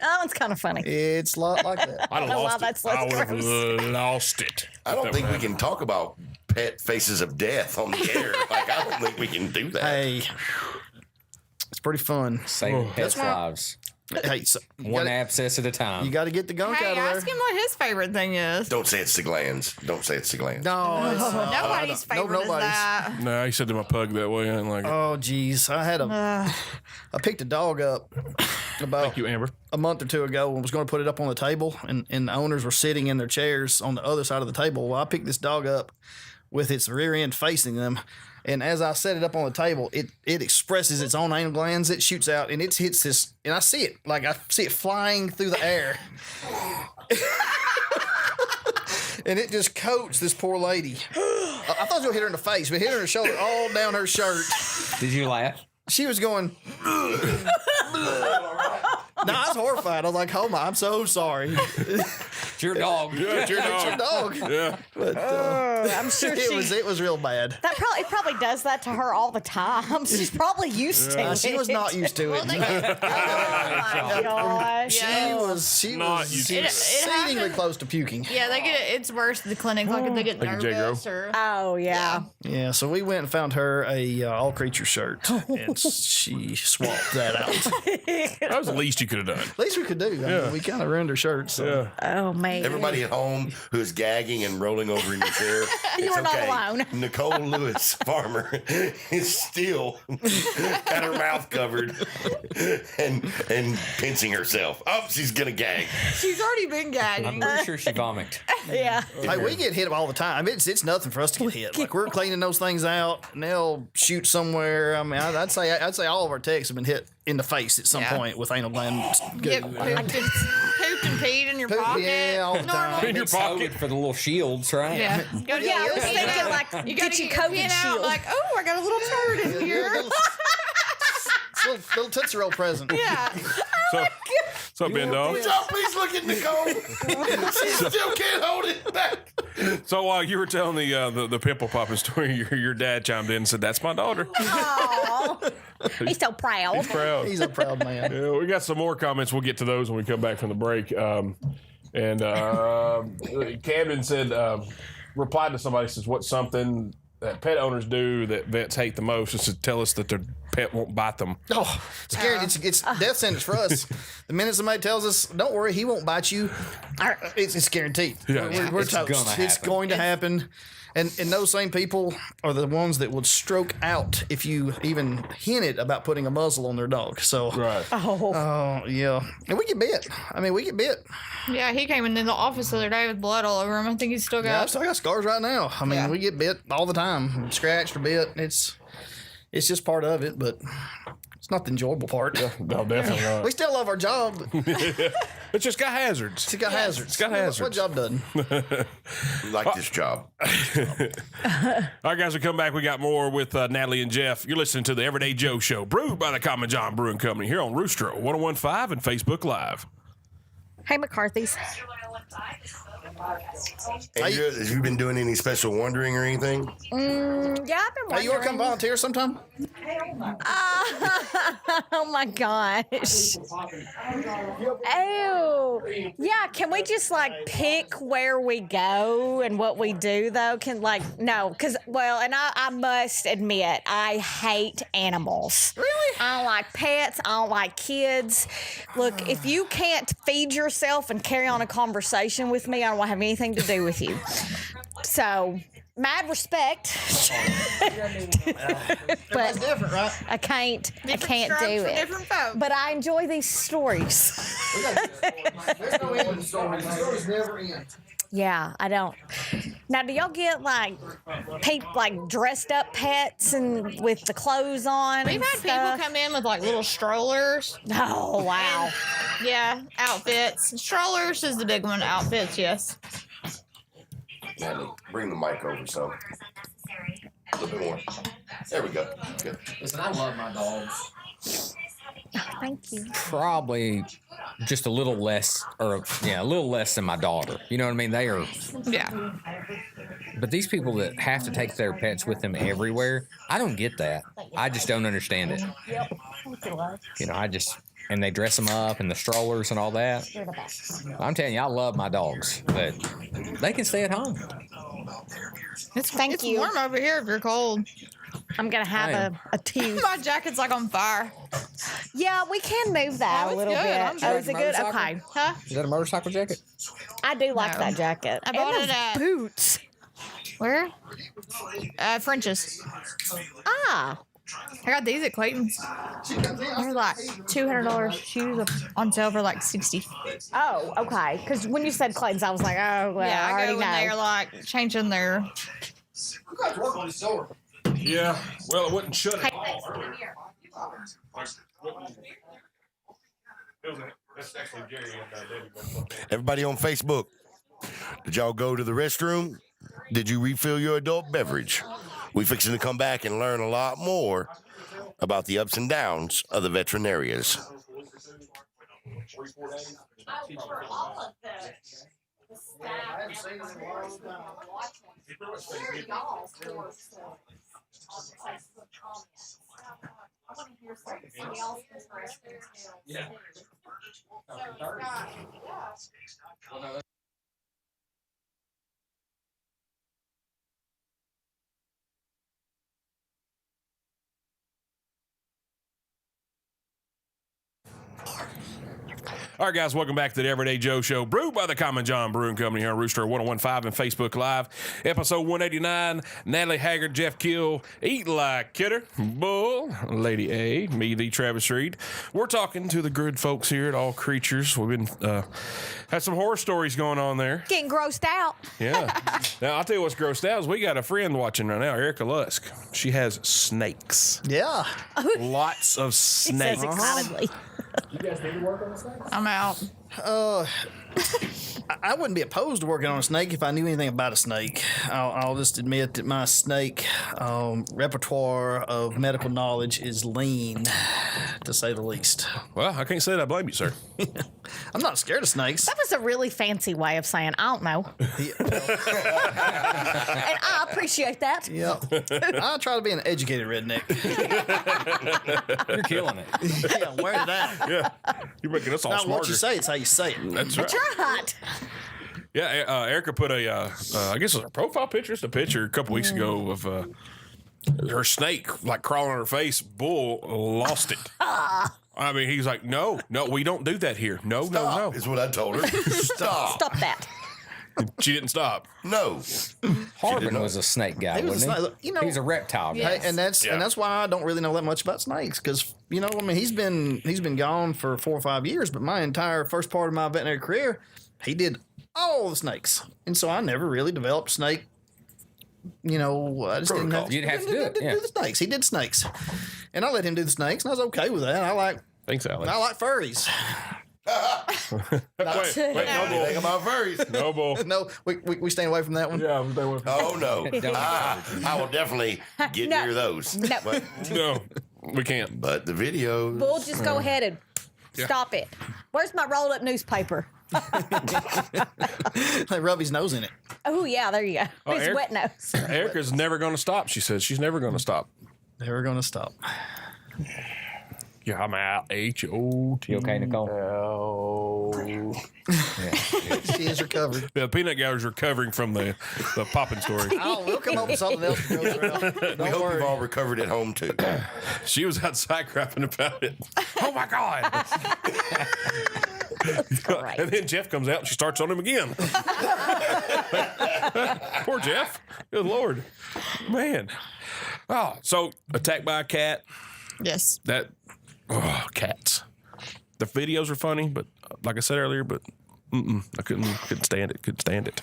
That one's kind of funny. it's a lot like that. I'd have Oh, wow, lost that's it. I less would have gross. lost it. I don't That think would we can talk about pet faces of death on the air. Like, I don't think we can do that. Hey, it's pretty fun. Saving pets' why- lives. Hey, so One abscess at a time. you got to get the gunk Hey, out of ask there. him what his favorite thing is. Don't say it's the glands. Don't say it's the glands. No, it's, Nobody's favorite is that. No, he said to my pug that way. I didn't like it. Oh, geez, I picked a dog up about Thank you, Amber. a month or two ago and was going to put it up on the table, and the owners were sitting in their chairs on the other side of the table. Well, I picked this dog up with its rear end facing them, and as I set it up on the table, it expresses its own anal glands. It shoots out, and it hits this, and I see it, like I see it flying through the air. And it just coats this poor lady. I thought it was going to hit her in the face, but it hit her in the shoulder, all down her shirt. Did you laugh? She was going. No, I was horrified. I was like, "Oh my, I'm so sorry." It's your dog. Yeah, it's your It's your dog. dog. Yeah. But I'm sure it was real bad. it probably does that to her all the time. She's probably used to it. She was not used to it. Oh my gosh. She was Not used to it. exceedingly happens- close to puking. Yeah, they get it's worse at the clinic. Like if they get Thank you, Jay nervous or Oh yeah. Yeah, so we went and found her a All Creatures shirt, and she swapped that out. That was the least you could have done. At least we could do. I mean, we kind of ruined her shirt. So. Yeah. Oh man. Everybody at home who's gagging and rolling over in your chair, it's are not okay. alone. Nicole Lewis Farmer is still got her mouth covered and pinching herself. Oh, she's gonna gag. she's already been I'm gagging. pretty sure she vomited. Yeah. Hey, we get hit all the time. It's nothing for us to get hit. Like we're cleaning those things out, and they'll shoot somewhere. I mean, I'd say all of our techs have been hit in the face at some Yeah. point with anal gland. Get pooped and peed in your Poop, pocket. yeah, all the time. Normal. In your It's pocket. coded for the little shields, right? Yeah. Go to Yeah, I your was pee thinking out. like You get gotta your get your COVID pee out. shield. Like, oh, I got a little turd in here. Little Tootsie Roll present. Yeah. So Ben Dog. Would y'all please look at Nicole? She still can't hold it back. So while you were telling the pimple popping story, your dad chimed in and said, "That's my daughter." Aw. He's so proud. Proud. He's a proud man. Yeah, we got some more comments. We'll get to those when we come back from the break. Camden said, replied to somebody, says, "What's something that pet owners do that vets hate the most is to tell us that their pet won't bite them." Oh, it's scary. It's death sentence for us. The minute somebody tells us, "Don't worry, he won't bite you," it's guaranteed. Yeah. We're It's toast. gonna It's happen. going to happen. And those same people are the ones that would stroke out if you even hinted about putting a muzzle on their dog. So, Right. oh yeah, and we get bit. I mean, we get bit. Yeah, he came into the office the other day with blood all over him. I think he's still Yeah, got. I've still got scars right now. I mean, Yeah. we get bit all the time, scratched or bit. It's just part of it, but not the enjoyable part. No, definitely not. We still love our job. It's just got hazards. It's got hazards. It's got hazards. What job done? Like this job. All right, guys, we come back. We got more with Natalie and Jeff. You're listening to the Everyday Joe Show, brewed by the Common John Brewing Company here on Rooster 1015 and Facebook Live. Hey, McCarthy's. And have you been doing any special wondering or anything? Yeah, I've been wondering. Hey, you want to come volunteer sometime? Oh my gosh. Oh, yeah. Can we just like pick where we go and what we do though? No, because and I must admit I hate animals. Really? I don't like pets. I don't like kids. Look, if you can't feed yourself and carry on a conversation with me, I don't want to have anything to do with you. So, mad respect. But different, right? I can't do strokes for it. different folks. But I enjoy these stories. There's no end to the story. The stories never end. Yeah, I don't. Now, do y'all get like dressed up pets and with the clothes on? We've and had stuff? people come in with like little strollers. Oh wow! Yeah, outfits. Strollers is the big one. Outfits, yes. Natalie, bring the mic over so. A little bit more. There we go. Good. Listen, I love my dogs. Thank you. Probably just a little less, a little less than my daughter. You know what I mean? They are. Yeah. But these people that have to take their pets with them everywhere, I don't get that. I just don't understand it. And they dress them up in the strollers and all that. I'm telling you, I love my dogs, but they can stay at home. It's Thank you. warm over here if you're cold. I'm gonna have a tea. My jacket's like on fire. Yeah, we can move that Oh, a little it's good. I'm bit. sure Oh, it's is it good? motorcycle. Okay. Huh? Is that a motorcycle jacket? I do like No. that jacket. I bought and it those at- boots. Where? French's. Ah. I got these at Clayton's. They're like $200 shoes on sale for like $60. Oh, okay. Because when you said Clayton's, I was like, oh, well, Yeah, I I already go when they're know. like changing their. You guys work on the store. Yeah. Well, it wouldn't shut it. Everybody on Facebook, did y'all go to the restroom? Did you refill your adult beverage? We fixing to come back and learn a lot more about the ups and downs of the veterinarians. For all of the staff members who are watching, share y'all's thoughts on the Facebook comments. I want to hear somebody else's impressions too. Yeah. So, yeah. All right, guys, welcome back to the Everyday Joe Show, brewed by the Common John Brewing Company here on Rooster 1015 and Facebook Live. Episode 189, Natalie Haggard, Jeff Kill, Eat Like Kidder, Bull, Lady A, me, the Travis Reed. We're talking to the good folks here at All Creatures. We've been, had some horror stories going on there. Getting grossed out. Yeah. Now, I'll tell you what's grossed out is we got a friend watching right now, Erica Lusk. She has snakes. Yeah. Lots of He snakes. says excitedly. You guys need to work on this thing? I'm out. I wouldn't be opposed to working on a snake if I knew anything about a snake. I'll just admit that my snake repertoire of medical knowledge is lean, to say the least. Well, I can't say that I blame you, sir. I'm not scared of snakes. That was a really fancy way of saying, I don't know. And I appreciate that. Yeah. I try to be an educated redneck. You're killing it. Yeah, wear it out. Yeah. You're making us all Not smarter. what you say, it's how you say it. That's right. Right. Yeah, Erica put a, I guess it was her profile picture, just a picture a couple weeks ago of her snake like crawling on her face. Bull lost it. I mean, he's like, no, we don't do that here. No, no. Is what I told her. Stop. Stop that. She didn't stop. No. Harbin was a snake guy, He was a wasn't he? snake- you know- He's a reptile guy. Yeah. Hey, and that's why I don't really know that much about snakes, because he's been gone for 4 or 5 years, but my entire first part of my veterinary career, he did all the snakes, and so I never really developed snake. I just didn't have You'd have to do it, yeah. the snakes. He did snakes, And I let him do the snakes, and I was okay with that. I like Thanks, Alex. furries. Wait, no Anything bull. about furries? No bull. No, we staying away from that one. Yeah, I'm staying with Oh no, I will definitely get No. near those. No. No, we can't. But the videos. Bull, just go ahead and stop it. Where's my rolled up newspaper? They rub his nose in it. Oh, yeah, there you go. Oh, His Eric- wet nose. Erica's never going to stop. She says she's never going to stop. Never gonna stop. Yeah, I'm out. H-O-T. You okay, Nicole? L. She is recovered. Yeah, the peanut gallery's recovering from the popping story. Oh, we'll come up with something else to go around. We Don't hope worry. you've all recovered at home too. She was outside crapping about it. Oh my God. Great. And then Jeff comes out and she starts on him again. Poor Jeff. Good Lord. Man. Oh, so attacked by a cat. Yes. Cats. The videos are funny, but like I said earlier, but I couldn't stand it. Couldn't stand it.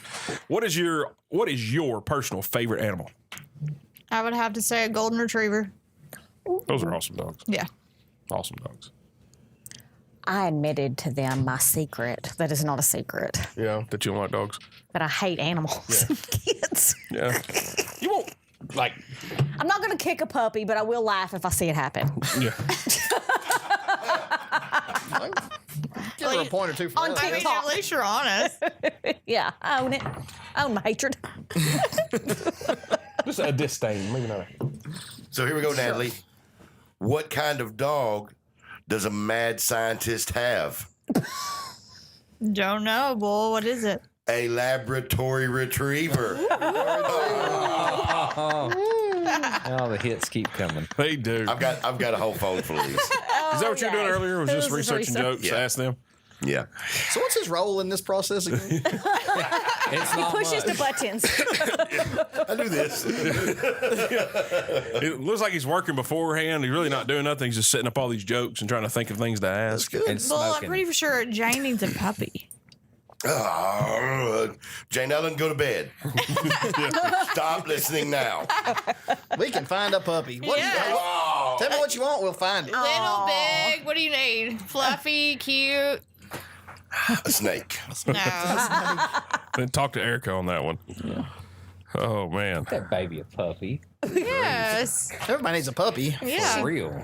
What is your personal favorite animal? I would have to say a golden retriever. Those are awesome dogs. Yeah. Awesome dogs. I admitted to them my secret. That is not a secret. Yeah, that you don't like dogs. That I hate animals and kids. Yeah. You won't like. I'm not going to kick a puppy, but I will laugh if I see it happen. Yeah. Give her a point or two for On that. I mean, TikTok. at least you're honest. Yeah, I own it. I own my hatred. Just a disdain, maybe not. So here we go, Natalie. What kind of dog does a mad scientist have? Don't know, bull. What is it? A laboratory retriever. Oh, the hits keep coming. They do. I've got a whole phone full of these. Is that what you were doing yes. earlier? Was just This is researching research. jokes? Yeah. Ask them. Yeah. So what's his role in this process again? It's He not pushes the much. buttons. I do this. It looks like he's working beforehand. He's really not doing nothing. He's just setting up all these jokes and trying to think of things to ask. Good. And Bull, I'm smoking. pretty sure Jane needs a puppy. Jane Ellen, go to bed. Stop listening now. We can find a puppy. What do you Yes. Oh, Tell me what you want, we'll find it. Little, big. What do you need? Fluffy, cute. a snake. No. Then talk to Erica on that one. Oh man. That baby a puppy. Yes. Everybody needs a puppy. Yeah. For real.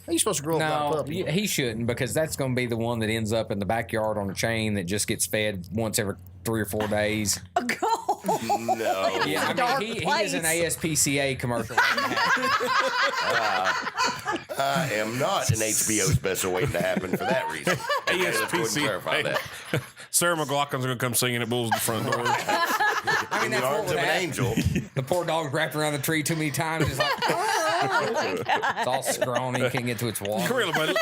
You're supposed to grow up like a No, puppy. he shouldn't, because that's going to be the one that ends up in the backyard on a chain that just gets fed once every 3 or 4 days. No. Yeah, I dark mean, he is an place. ASPCA commercial. I am not an HBO special waiting to happen for that reason. Okay, let's go ahead and clarify that. Sarah McLaughlin's gonna come singing at Bulls at the front door. I In mean, the that's what arms would of an happen. angel. The poor dog wrapped around the tree too many times. It's like, it's all scrawny, can't get to its water. Come here, little buddy.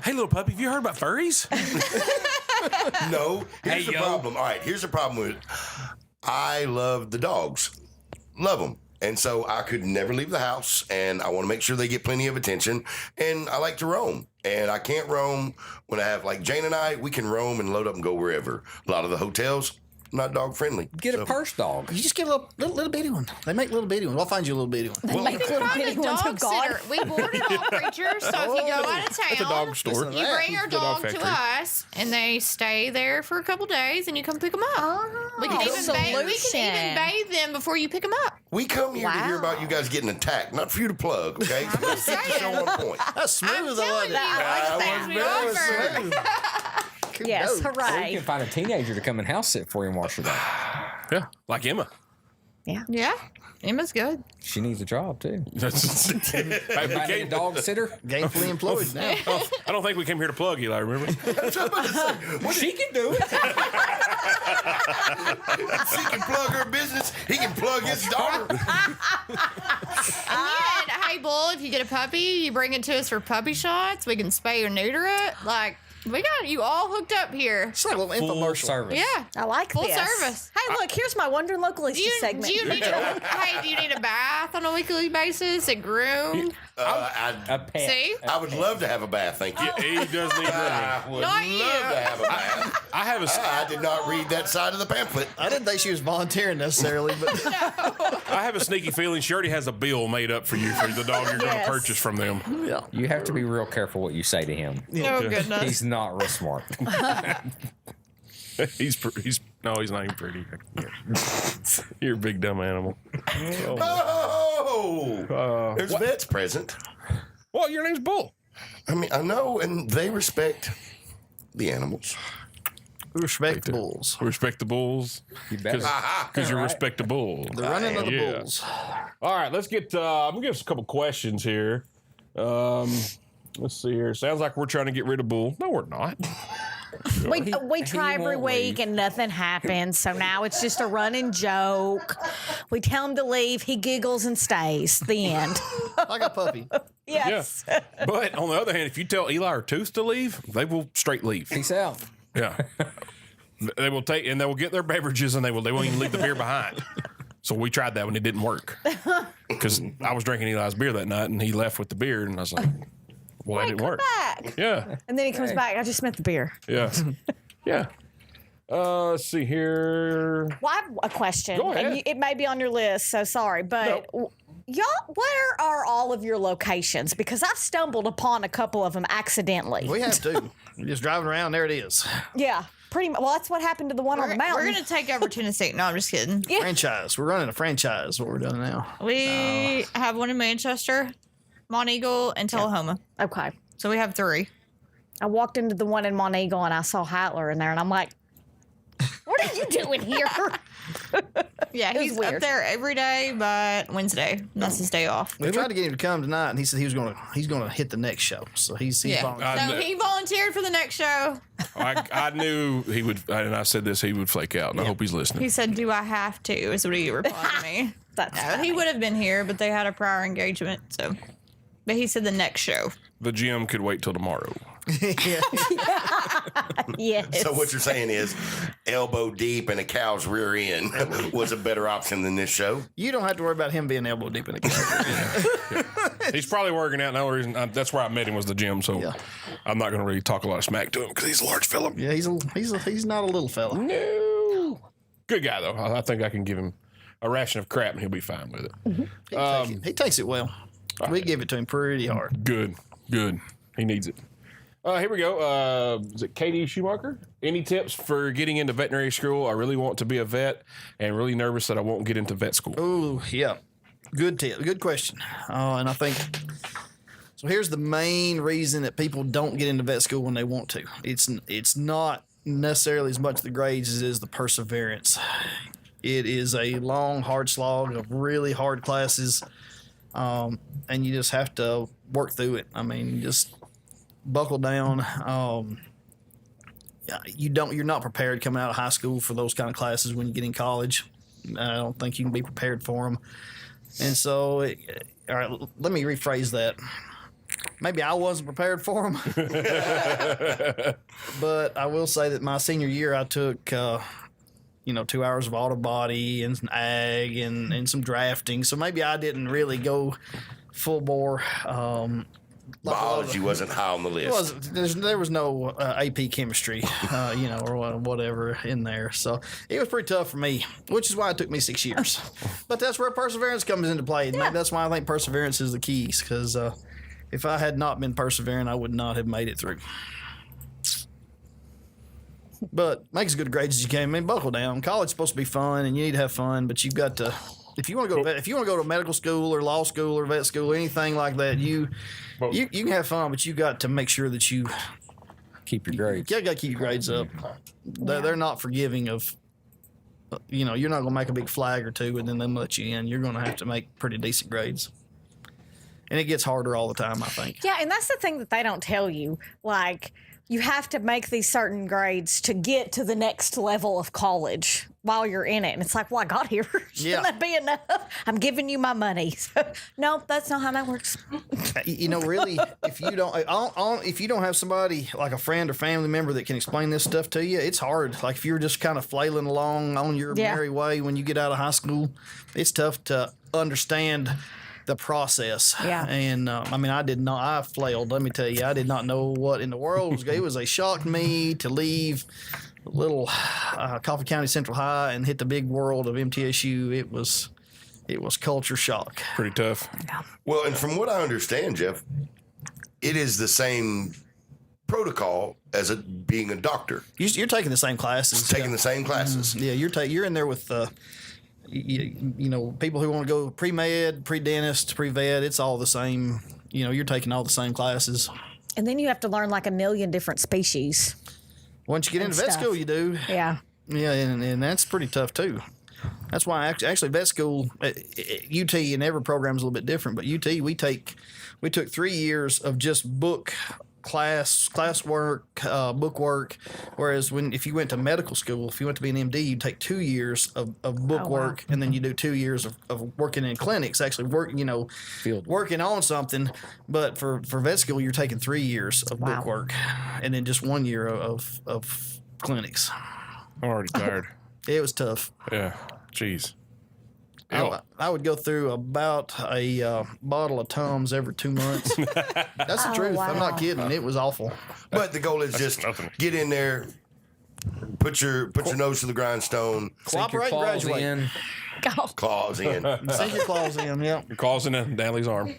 Hey, little puppy. Have you heard about furries? No. Here's Hey, the yo. problem. All right, here's the problem with it. I love the dogs. Love them. And so I could never leave the house, and I want to make sure they get plenty of attention. And I like to roam. And I can't roam when I have, like Jane and I, we can roam and load up and go wherever. A lot of the hotels, not dog friendly. Get a purse dog. You just get a little bitty one. They make little bitty ones. I'll find you a little bitty one. They make little Find bitty a ones. Oh, dog God. sitter. We boarded All Creatures, so if you go out of town, It's a dog store. you bring your It's a dog dog to factory. us, and they stay there for a couple days, and you come pick them up. we can good even solution. bathe them before you pick them up. We come here to hear Wow. about you guys getting attacked, not for you to plug, okay? So let's get this saying. on one point. That's smooth. I'm I love telling you, it. what the things we offer. Yes, Kudos. Or you hooray. can find a teenager to come and house sit for you and wash your dog. Yeah, like Emma. Yeah, Emma's good. She needs a job too. Hey, we Find a came- dog sitter. Gainfully employed now. I don't think we came here to plug Eli. Remember? She can do it. She can plug her business. He can plug his daughter. And hey, Bull, if you get a puppy, you bring it to us for puppy shots. We can spay or neuter it. Like, we got you all hooked up here. It's like a little Full infomercial. service. Yeah. I like Full this. service. Hey, look, here's my Wondering Localista segment. Do you need a bath on a weekly basis? A groom? A pet. See? I would love to have a bath. Thank you. He does need I would Not love you. to have a bath. I have a. I did not read that side of the pamphlet. I didn't think she was volunteering necessarily, but I have a sneaky feeling she already has a bill made up for you for the dog you're going to Yes. purchase from them. yeah. You have to be real careful what you say to him. Oh, goodness. He's not real smart. He's no, he's not even pretty. You're a big dumb animal. Oh, there's vets present. Well, your name's Bull. I mean, I know, and they respect the animals. We respect the bulls. Respect the bulls You better. because you're respectable. The running of the Yeah. bulls. All right, let's get. I'm gonna give us a couple questions here. Let's see here. Sounds like we're trying to get rid of Bull. No, we're not. We try he every won't week leave. and nothing happens. So now it's just a running joke. We tell him to leave. He giggles and stays. The end. Like a puppy. Yes. Yeah. But on the other hand, if you tell Eli or Tooth to leave, they will straight leave. Peace out. Yeah. They will take and they will get their beverages and they won't even leave the beer behind. So we tried that when it didn't work. Because I was drinking Eli's beer that night and he left with the beer and I was like, well, that didn't work. Back. Yeah. And then he comes back. I just meant the beer. Yeah. Yeah. Let's see here. Well, I have a question. Go ahead. And it may be on your list, so sorry. But y'all, where are all of your locations? Because I stumbled upon a couple of them accidentally. We have to. You're just driving around, there it is. Yeah. Pretty much. Well, that's what happened to the one on the We're mountain. going to take over Tennessee. No, I'm just kidding. Franchise. We're running a franchise, what we're doing now. We have one in Manchester, Monteagle, and Tullahoma. Okay. So we have 3. I walked into the one in Monteagle and I saw Heitler in there, and I'm like, what are you doing here? Yeah, It was he's weird. up there every day but Wednesday. That's his day off. We tried to get him to come tonight, and he said he's gonna hit the next show. So he's Yeah. volunteering. I So kn- he volunteered for the next show. I knew he would, and I said this, he would flake out, and I hope he's listening. He said, "Do I have to?" Is what he replied to me. That's No, he would have been here, but they had a prior engagement. So, but he said the next show. The gym could wait till tomorrow. yes. So what you're saying is, elbow deep in a cow's rear end was a better option than this show. You don't have to worry about him being elbow deep in the camera. He's probably working out. And the only reason that's where I met him was the gym. So Yeah. I'm not going to really talk a lot of smack to him because he's a large fella. Yeah, he's not a little fella. No. Good guy though. I think I can give him a ration of crap and he'll be fine with it. He takes it well. We give it to him pretty hard. Good. He needs it. Here we go. Is it Katie Schumacher? Any tips for getting into veterinary school? I really want to be a vet and really nervous that I won't get into vet school. Oh, yeah. Good tip. Good question. And I think so. Here's the main reason that people don't get into vet school when they want to. It's not necessarily as much the grades as it is the perseverance. It is a long, hard slog of really hard classes, and you just have to work through it. I mean, just buckle down. You're not prepared coming out of high school for those kind of classes when you get in college. I don't think you can be prepared for them. And so, all right, let me rephrase that. Maybe I wasn't prepared for them, but I will say that my senior year I took, 2 hours of auto body and some ag and some drafting. So maybe I didn't really go full bore. Biology wasn't high on the list. There was no AP chemistry, or whatever in there. So it was pretty tough for me, which is why it took me 6 years. But that's where perseverance comes into play. And that's why I think perseverance is the keys, because if I had not been persevering, I would not have made it through. But make as good grades as you can. I mean, buckle down. College is supposed to be fun, and you need to have fun, but you've got to. If you want to go to medical school or law school or vet school, anything like that, you can have fun, but you got to make sure that you Keep your grades. got to keep your grades up. They're not forgiving of. You're not going to make a big flag or two and then they let you in. You're going to have to make pretty decent grades, and it gets harder all the time, I think. Yeah, and that's the thing that they don't tell you. Like, you have to make these certain grades to get to the next level of college while you're in it. And it's like, well, I got here. Shouldn't that be enough? I'm giving you my money. No, that's not how that works. Really, if you don't have somebody like a friend or family member that can explain this stuff to you, it's hard. Like if you're just kind of flailing along on your merry way when you get out of high school, it's tough to understand the process. Yeah. And I mean, I flailed. Let me tell you, I did not know what in the world was. It was a shock to me to leave little Coffee County Central High and hit the big world of MTSU. It was culture shock. Pretty tough. Well, and from what I understand, Jeff, it is the same protocol as being a doctor. You're taking the same classes. Taking the same classes. Yeah, you're in there with you know, people who want to go pre-med, pre-dentist, pre-vet. It's all the same. You know, you're taking all the same classes. And then you have to learn like a million different species. Once you get into vet stuff. school, you do. Yeah. Yeah, and that's pretty tough too. That's why actually vet school at UT and every program's a little bit different. But UT we took 3 years of just class work, book work. Whereas if you went to medical school, if you went to be an MD, you'd take 2 years of book work, and then you do 2 years of working in clinics, actually working on something. But for vet school, you're taking 3 years of book work, and then just 1 year of clinics. I'm already tired. It was tough. Yeah. Jeez. I would go through about a bottle of Tums every 2 months. That's the truth. Wow. I'm not kidding. It was awful. But the goal is just get in there, put your nose to the grindstone, Cooperate and graduate. In. claws in. Sink your claws in, yeah. Your claws in Natalie's arm.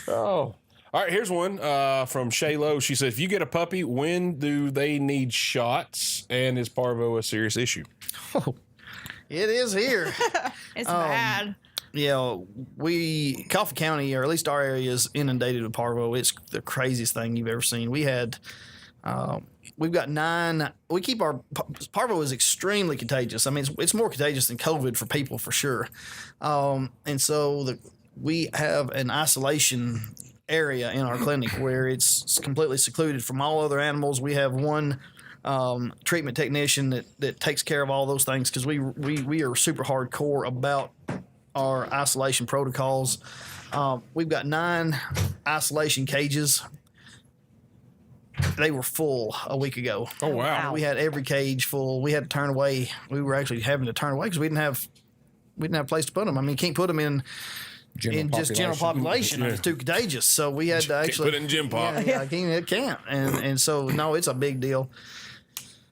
Oh. All right, here's one from Shaylo. She said, if you get a puppy, when do they need shots? And is parvo a serious issue? Oh, it is here. It's bad. Yeah, Coffee County, or at least our area, is inundated with parvo. It's the craziest thing you've ever seen. We've got 9. We keep parvo is extremely contagious. I mean, it's more contagious than COVID for people for sure. And so we have an isolation area in our clinic where it's completely secluded from all other animals. We have one treatment technician that takes care of all those things because we are super hardcore about our isolation protocols. We've got 9 isolation cages. They were full a week ago. Oh, wow. We had every cage full. We had to turn away. We were actually having to turn away because we didn't have a place to put them. I mean, you can't put them in general population. It's too contagious. So we had to actually put it in gym pop. Yeah, it can't. And so no, it's a big deal.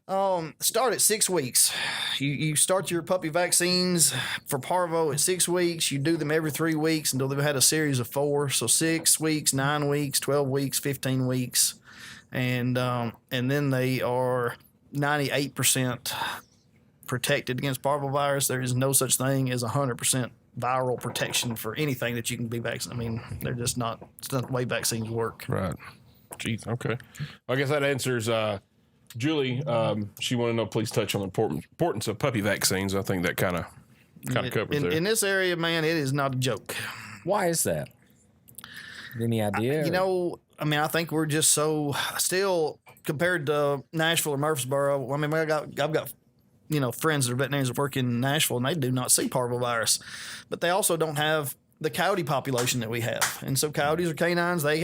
Start at 6 weeks. You start your puppy vaccines for parvo at 6 weeks. You do them every 3 weeks until they've had a series of 4. So 6 weeks, 9 weeks, 12 weeks, 15 weeks, and then they are 98% protected against parvovirus. There is no such thing as 100% viral protection for anything that you can be vaccinated. I mean, they're just not. It's not the way vaccines work. Right. Jeez. Okay. I guess that answers. Julie, she wanted to know. Please touch on the importance of puppy vaccines. I think that kind of covers it. In this area, man, it is not a joke. Why is that? Any idea? I mean, I think we're just so still compared to Nashville or Murfreesboro. I mean, I've got friends that are veterinarians that work in Nashville, and they do not see parvovirus, but they also don't have the coyote population that we have. And so coyotes are canines. They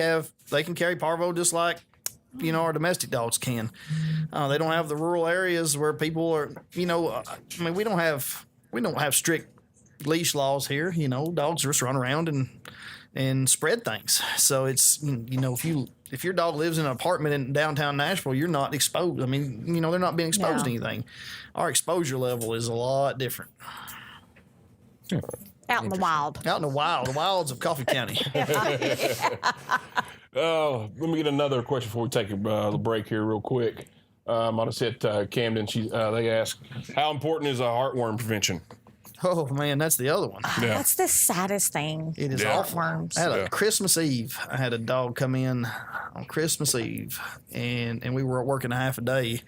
can carry parvo just like, our domestic dogs can. They don't have the rural areas where people are, I mean, we don't have strict leash laws here. Dogs just run around and spread things. So it's, if your dog lives in an apartment in downtown Nashville, you're not exposed. I mean, they're not being exposed to anything. Our exposure level is a lot different. Out in the wild. Out in the wilds of Coffee County. Let me get another question before we take a break here real quick. On a set, Camden, they ask, how important is heartworm prevention? Oh, man, that's the other one. Yeah. That's the saddest thing. It is awful. Heartworms. I had a Christmas Eve. I had a dog come in on Christmas Eve, and we were working a half a day,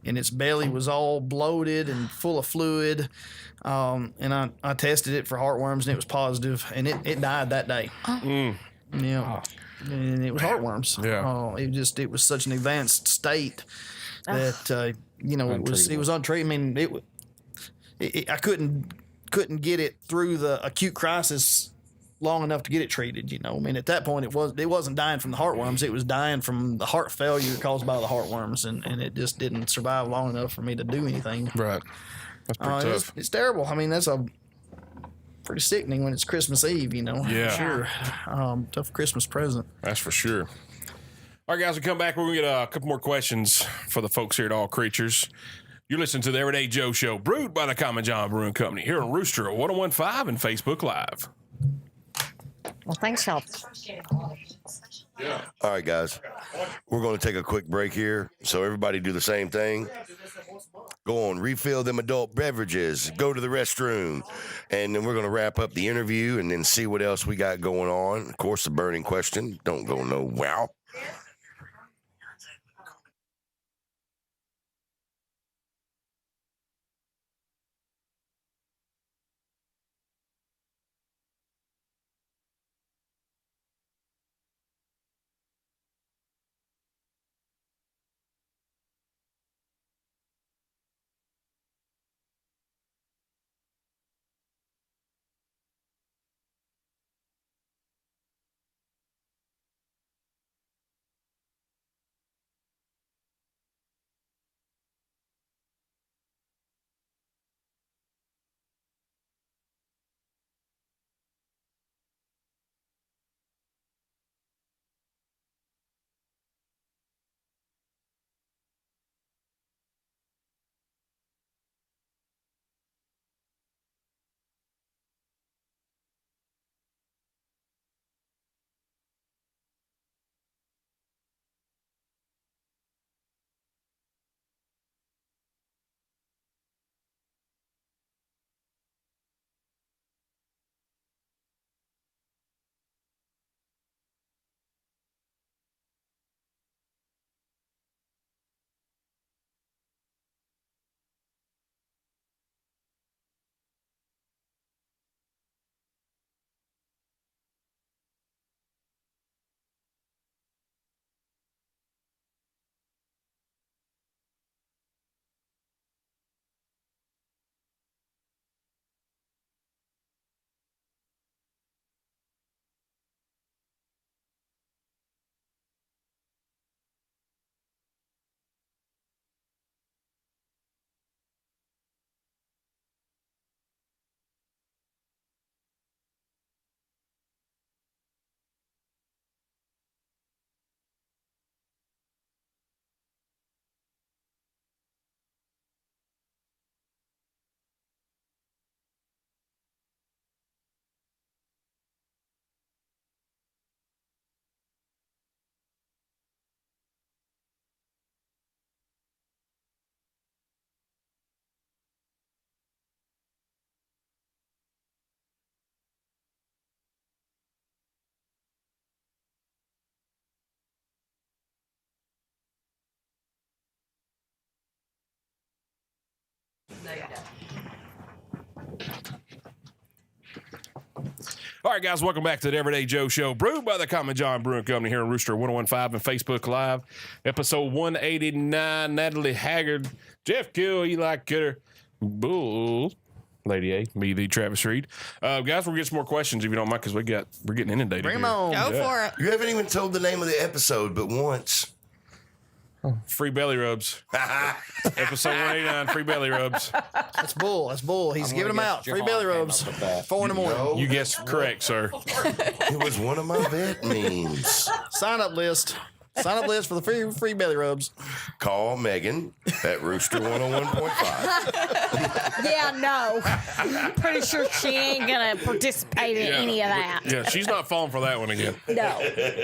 and its belly was all bloated and full of fluid. And I tested it for heartworms, and it was positive, and it died that day. Yeah. And it was heartworms. Yeah. It was such an advanced state that it was untreated. I mean, I couldn't get it through the acute crisis long enough to get it treated. I mean, at that point, it wasn't dying from the heartworms. It was dying from the heart failure caused by the heartworms, and it just didn't survive long enough for me to do anything. Right. That's pretty tough. It's terrible. I mean, that's pretty sickening when it's Christmas Eve, you know. Yeah. Sure. Tough Christmas present. That's for sure. All right, guys, we come back. We're going to get a couple more questions for the folks here at All Creatures. You're listening to the Everyday Joe Show, brewed by the Common John Brewing Company here on Rooster 1015 and Facebook Live. Well, thanks, y'all. All right, guys. We're going to take a quick break here. So everybody do the same thing. Go on, refill them adult beverages, go to the restroom, and then we're going to wrap up the interview and then see what else we got going on. Of course, the burning question. Don't go nowhere. All right, guys, welcome back to the Everyday Joe Show, brewed by the Common John Brewing Company here on Rooster 1015 and Facebook Live. Episode 189, Natalie Haggard, Jeff Gill, Eli Kidder, Bull, Lady A, me, the Travis Reed. Guys, we'll get some more questions if you don't mind, because we're getting inundated. Bring them here. on. Go for it. You haven't even told the name of the episode, but once. Free belly rubs. Episode 189, free belly rubs. That's bull. That's bull. He's giving them out. Free belly rubs. 4 in the morning. No, You guessed correct, sir. it was one of my vet memes. Sign up list. Sign up list for the free belly rubs. Call Megan at Rooster 101.5. Yeah, no. Pretty sure she ain't gonna participate in any of that. Yeah, she's not falling for that one again. No.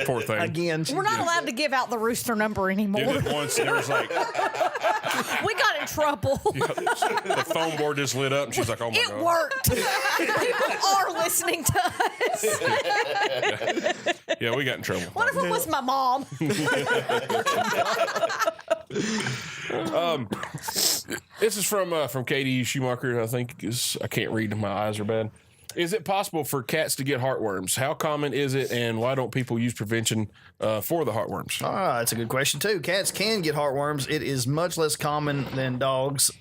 Poor thing. Again. We're not allowed to give out the rooster number anymore. Did it once, and there was like, We got in trouble. the phone board just lit up, and she's like, oh my It God. worked. People are listening to us. Yeah, we got in trouble. What if it was my mom? This is from Katie Schumacher, I think. I can't read, my eyes are bad. Is it possible for cats to get heartworms? How common is it, and why don't people use prevention for the heartworms? That's a good question, too. Cats can get heartworms. It is much less common than dogs.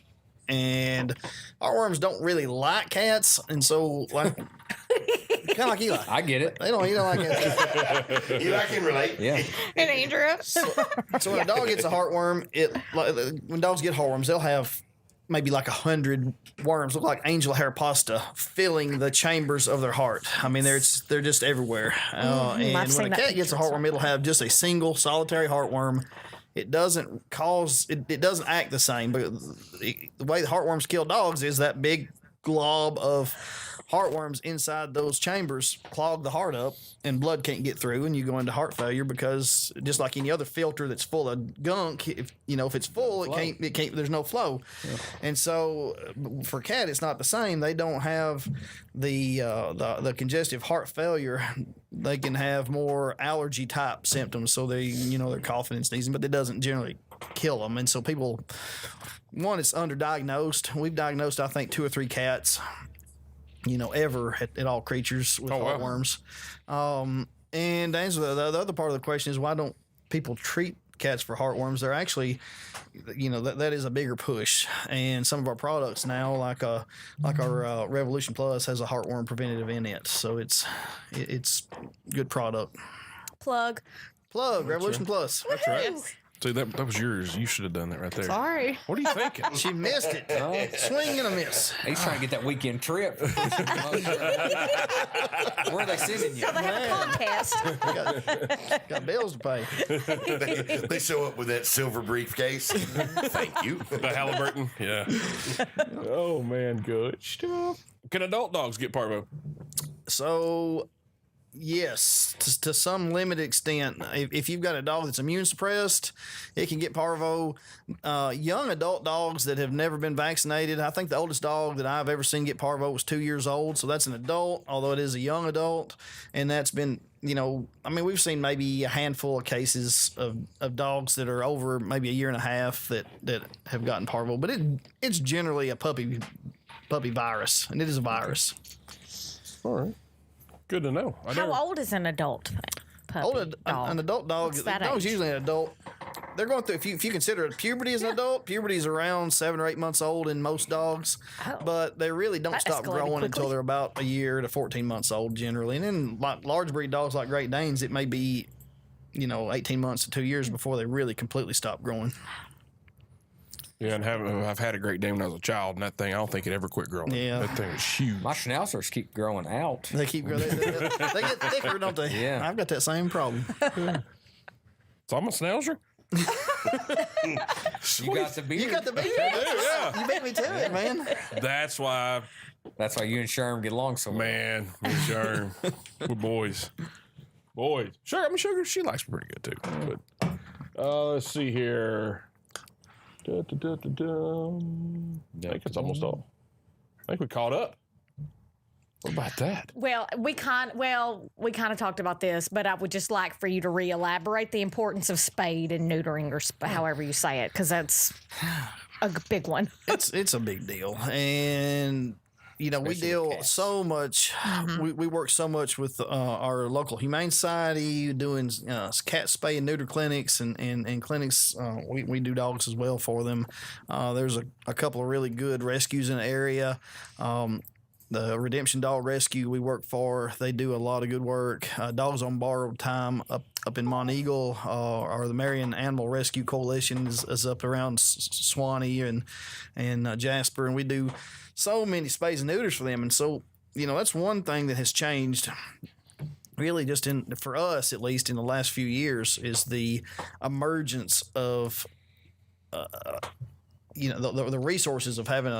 And heartworms don't really like cats. And so, like, kind of like Eli. I get it. He don't like cats. Eli can relate. Yeah. And Andrew. So when a dog gets a heartworm, when dogs get heartworms, they'll have maybe like 100 worms, look like angel hair pasta, filling the chambers of their heart. I mean, they're just everywhere. And when a cat gets a heartworm, it'll have just a single solitary heartworm. It doesn't it doesn't act the same, but the way the heartworms kill dogs is that big glob of heartworms inside those chambers clog the heart up, and blood can't get through, and you go into heart failure because just like any other filter that's full of gunk, if it's full, it can't. There's no flow, and so for cat, it's not the same. They don't have the congestive heart failure. They can have more allergy type symptoms, so they're coughing and sneezing, but it doesn't generally kill them. And so people, one, it's underdiagnosed. We've diagnosed, I think, 2 or 3 cats, ever at All Creatures with heartworms. And to answer the other part of the question is, why don't people treat cats for heartworms? They're actually, that is a bigger push. And some of our products now, like our Revolution Plus, has a heartworm preventative in it. So it's good product. Plug Revolution Plus. That's right. See, that was yours. You should have done that right there. Sorry. What are you thinking? She missed it. Swing and a miss. He's trying to get that weekend trip. Where are they sending you? So they have a podcast. Got bills to pay. They show up with that silver briefcase. Thank you. The Halliburton. Yeah. Oh, man. Good stuff. Can adult dogs get parvo? So, yes, to some limited extent. If you've got a dog that's immune suppressed, it can get parvo. Young adult dogs that have never been vaccinated, I think the oldest dog that I've ever seen get parvo was 2 years old. So that's an adult, although it is a young adult. And that's been, we've seen maybe a handful of cases of dogs that are over maybe a year and a half that have gotten parvo. But it's generally a puppy virus, and it is a virus. All right. Good to know. How old is an adult puppy dog? An adult dog, the dog's usually an adult. They're going through, if you consider puberty as an adult, puberty is around 7 or 8 months old in most dogs. But they really don't stop growing until they're about a year to 14 months old generally. And then like large breed dogs like Great Danes, it may be, 18 months to 2 years before they really completely stop growing. Yeah, and I've had a Great Dane when I was a child, and that thing, I don't think it ever quit growing. Yeah. That thing is huge. My schnauzers keep growing out. They keep growing. They get thicker, don't they? Yeah. I've got that same problem. So I'm a schnauzer? You got the beard. You got the beard. Yeah. You beat me to it, man. That's why you and Sherm get along so well. Man, me and Sherm, we're boys. Sugar, she likes me pretty good too. But let's see here. I think it's almost all. I think we caught up. What about that? Well, we kind of talked about this, but I would just like for you to re-elaborate the importance of spade and neutering, or however you say it, because that's a big one. It's a big deal, and we deal so much. We work so much with our local humane society, doing cat spay and neuter clinics and clinics. We do dogs as well for them. There's a couple of really good rescues in the area. The Redemption Dog Rescue we work for, they do a lot of good work. Dogs on Borrowed Time up in Mont Eagle, or the Marion Animal Rescue Coalition is up around Swanee and Jasper, and we do so many spays and neuters for them. And so, that's one thing that has changed really just for us, at least in the last few years, is the emergence of the resources of having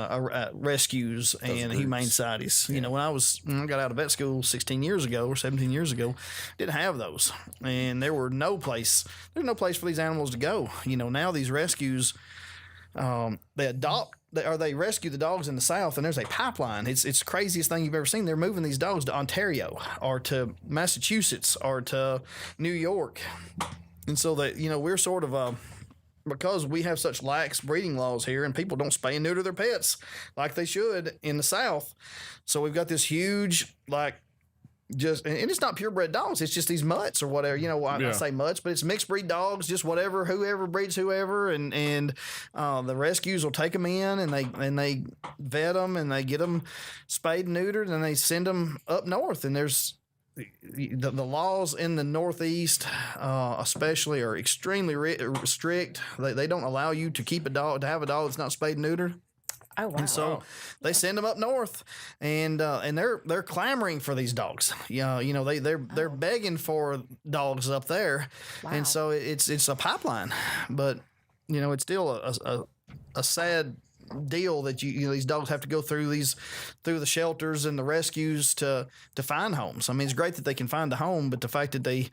rescues and humane societies. When I got out of vet school 16 years ago or 17 years ago, didn't have those, and there's no place for these animals to go. Now these rescues, they rescue the dogs in the South, and there's a pipeline. It's the craziest thing you've ever seen. They're moving these dogs to Ontario or to Massachusetts or to New York, and so that we're sort of because we have such lax breeding laws here, and people don't spay and neuter their pets like they should in the South. So we've got this huge and it's not purebred dogs. It's just these mutts or whatever. I say mutts, but it's mixed breed dogs, just whoever breeds whoever. And the rescues will take them in, and they vet them, and they get them spayed and neutered, and they send them up north. And there's the laws in the Northeast, especially, are extremely strict. They don't allow you to have a dog that's not spayed and neutered. Oh wow! And so they send them up north, and they're clamoring for these dogs. They're begging for dogs up there, and so it's a pipeline. But it's still a sad deal that these dogs have to go through the shelters and the rescues to find homes. I mean, it's great that they can find a home, but the fact that they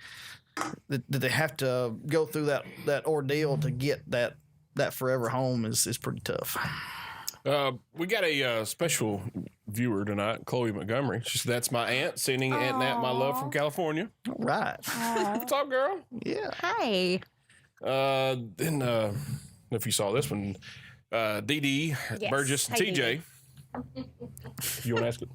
have to go through that ordeal to get that forever home is pretty tough. We got a special viewer tonight, Chloe Montgomery. She said, "That's my aunt, sending Aunt Nat my love from California." All right. What's up, girl? Yeah. Hey. Then if you saw this one, DD, Yes. Burgess, and Hey, TJ. You want to ask it?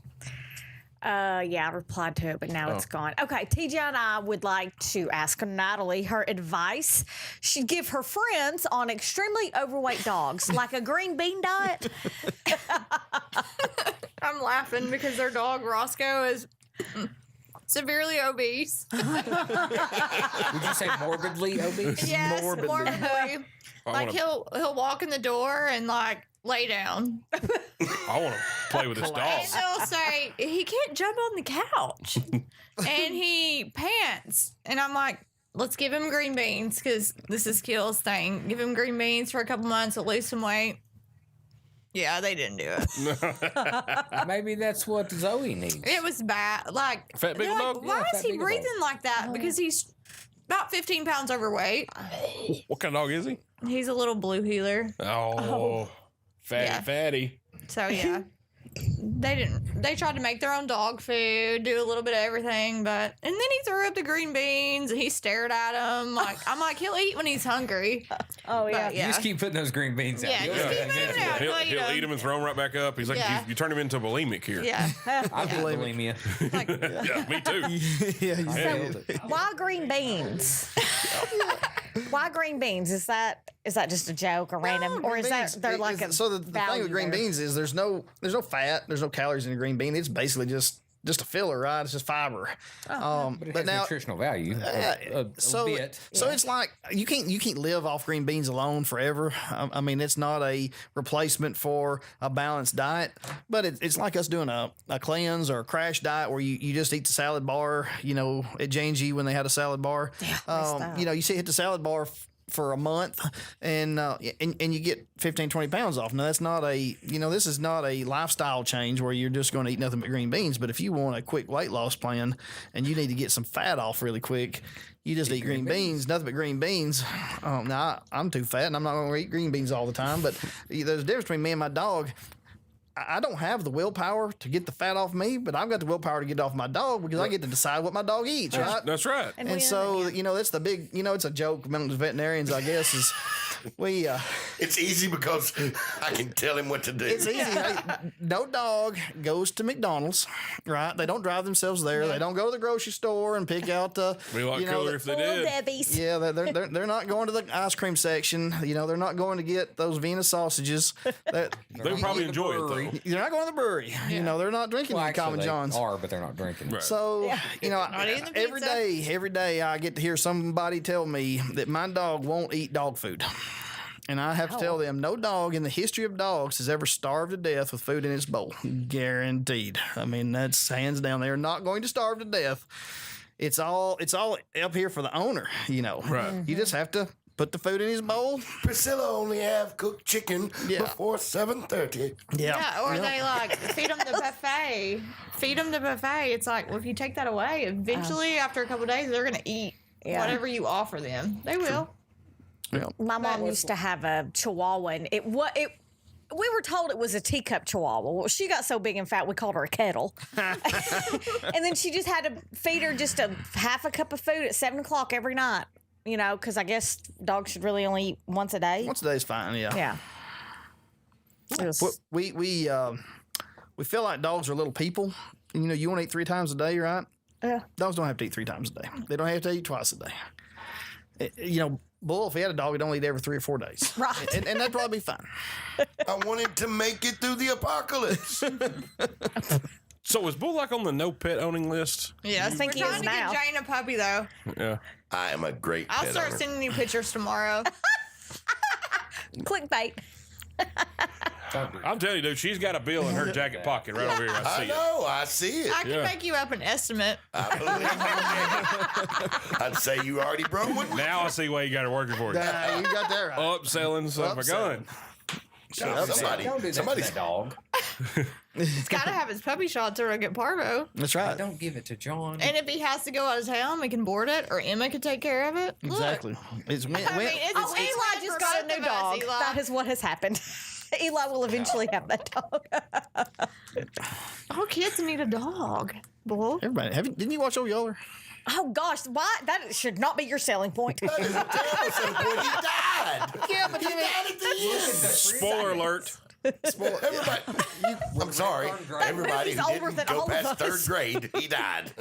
Yeah, I replied to it, but now it's gone. Okay, TJ and I would like to ask Natalie her advice she'd give her friends on extremely overweight dogs, like a green bean diet. I'm laughing because their dog Roscoe is severely obese. Would you say morbidly obese? Yes, morbidly. Like wanna- he'll walk in the door and like lay down. I want to play with this dog. And they'll say he can't jump on the couch, and he pants. And I'm like, let's give him green beans because this is Kill's thing. Give him green beans for a couple months, he'll lose some weight. Yeah, they didn't do it. Maybe that's what Zoe needs. It was bad. Like, Fat they're Biggle like, Dog? why Yeah, is Fat he Biggle breathing Dog. like that? Because he's about 15 pounds overweight. What kind of dog is he? He's a little blue healer. Oh, Yeah. fatty. So yeah. They tried to make their own dog food, do a little bit of everything, and then he threw up the green beans and he stared at them. I'm like, he'll eat when he's hungry. Oh, yeah. But, You just keep putting those green beans out. Yeah, You'll just get keep that moving out. eventually. Well, He'll eat them and throw them right back up. He's like, Yeah. you turn him into bulimic here. Yeah. I get bulimia. Like, Yeah, me too. Yeah. You Yeah. Why green beans? Why green beans? Is that just a joke or random, or is that they're like a so the thing value with green there? beans is there's no fat, there's no calories in a green bean. It's basically just a filler, right? It's just fiber. But it has nutritional value. A bit. So it's like you can't live off green beans alone forever. I mean, it's not a replacement for a balanced diet, but it's like us doing a cleanse or a crash diet where you just eat the salad bar. At J&G when they had a salad bar, you hit the salad bar for a month and you get 15, 20 pounds off. Now that's not this is not a lifestyle change where you're just going to eat nothing but green beans. But if you want a quick weight loss plan and you need to get some fat off really quick, you just eat green beans, nothing but green beans. Now I'm too fat and I'm not going to eat green beans all the time. But there's a difference between me and my dog. I don't have the willpower to get the fat off me, but I've got the willpower to get it off my dog because I get to decide what my dog eats, right? That's right. And so, that's the big, it's a joke among the veterinarians, I guess, is we. It's easy because I can tell him what to do. It's easy. No dog goes to McDonald's, right? They don't drive themselves there. They don't go to the grocery store and pick out the. Be a lot cooler if they did. Debbie's. Yeah, they're not going to the ice cream section. They're not going to get those Vienna sausages. They would probably enjoy it, though. They're not going to the brewery. They're not drinking Well, Common actually, John's. they are, but they're not drinking. Right. So, eating the every day I get to hear somebody tell me that my dog won't eat dog food. And I have to tell them, no dog in the history of dogs has ever starved to death with food in its bowl. Guaranteed. I mean, that's hands down. They're not going to starve to death. It's all up here for the owner, Right. You just have to put the food in his bowl. Priscilla only have cooked chicken before 7:30. Yeah, or they like feed them the buffet. It's like, well, if you take that away, eventually after a couple of days, they're going to eat whatever you offer them. They will. My mom used to have a Chihuahua, and we were told it was a teacup Chihuahua. Well, she got so big and fat, we called her a kettle. And then she just had to feed her just a half a cup of food at 7:00 every night. Because I guess dogs should really only eat once a day. Once a day is fine, yeah. Yeah. It was- We feel like dogs are little people. You want to eat 3 times a day, right? Yeah. Dogs don't have to eat 3 times a day. They don't have to eat twice a day. Bull, if he had a dog, he'd only eat every 3 or 4 days. Right. And that'd probably be fine. I wanted to make it through the apocalypse. So is Bull like on the no pet owning list? Yeah, I think we're he trying is to now. get Jane a puppy though. Yeah. I am a great I'll pet start owner. sending you pictures tomorrow. Clickbait. I'm telling you, dude, she's got a bill in her jacket pocket right over here. I see it. know. I see it. I can make you up an estimate. I believe you. I'd say you already broke one. Now I see why you got her working for you. Nah, you got that right. Upselling son of a gun. Don't do that to that dog. He's got to have his puppy shots or get parvo. That's right. Don't give it to John. And if he has to go out of town, we can board it, or Emma can take care of it. Look. Exactly. It's I mean, it's Eli just got a new dog. That is what has happened. Eli will eventually have that dog. All kids need a dog. Bull. Everybody, didn't you watch Old Yeller? Oh gosh, why? That should not be your selling point. That is a terrible selling point. He died. Yeah, but He died at the end. Spoiler alert. Everybody, I'm sorry. Everybody who older didn't than go all of past us. 3rd grade, he died.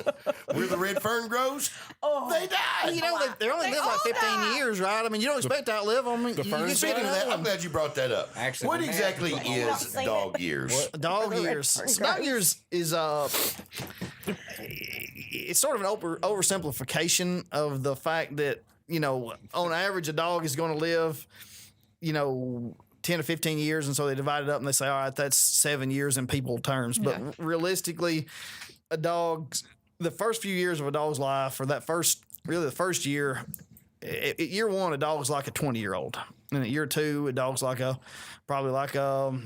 Where the red fern grows, they died. You know, they only live like 15 years, right? I mean, you don't expect to outlive them. You ferns get Speaking of that, I'm them. glad you brought that up. Actually, what when they exactly actually- is dog years? Dog years. Dog years is it's sort of an oversimplification of the fact that, you know, on average a dog is going to live, you know, 10 to 15 years, and so they divide it up and they say, all right, that's 7 years in people terms. But realistically, a dog's the first few years of a dog's life, or the first year, at year 1, a dog's like a 20-year-old, and at year 2, a dog's like probably like a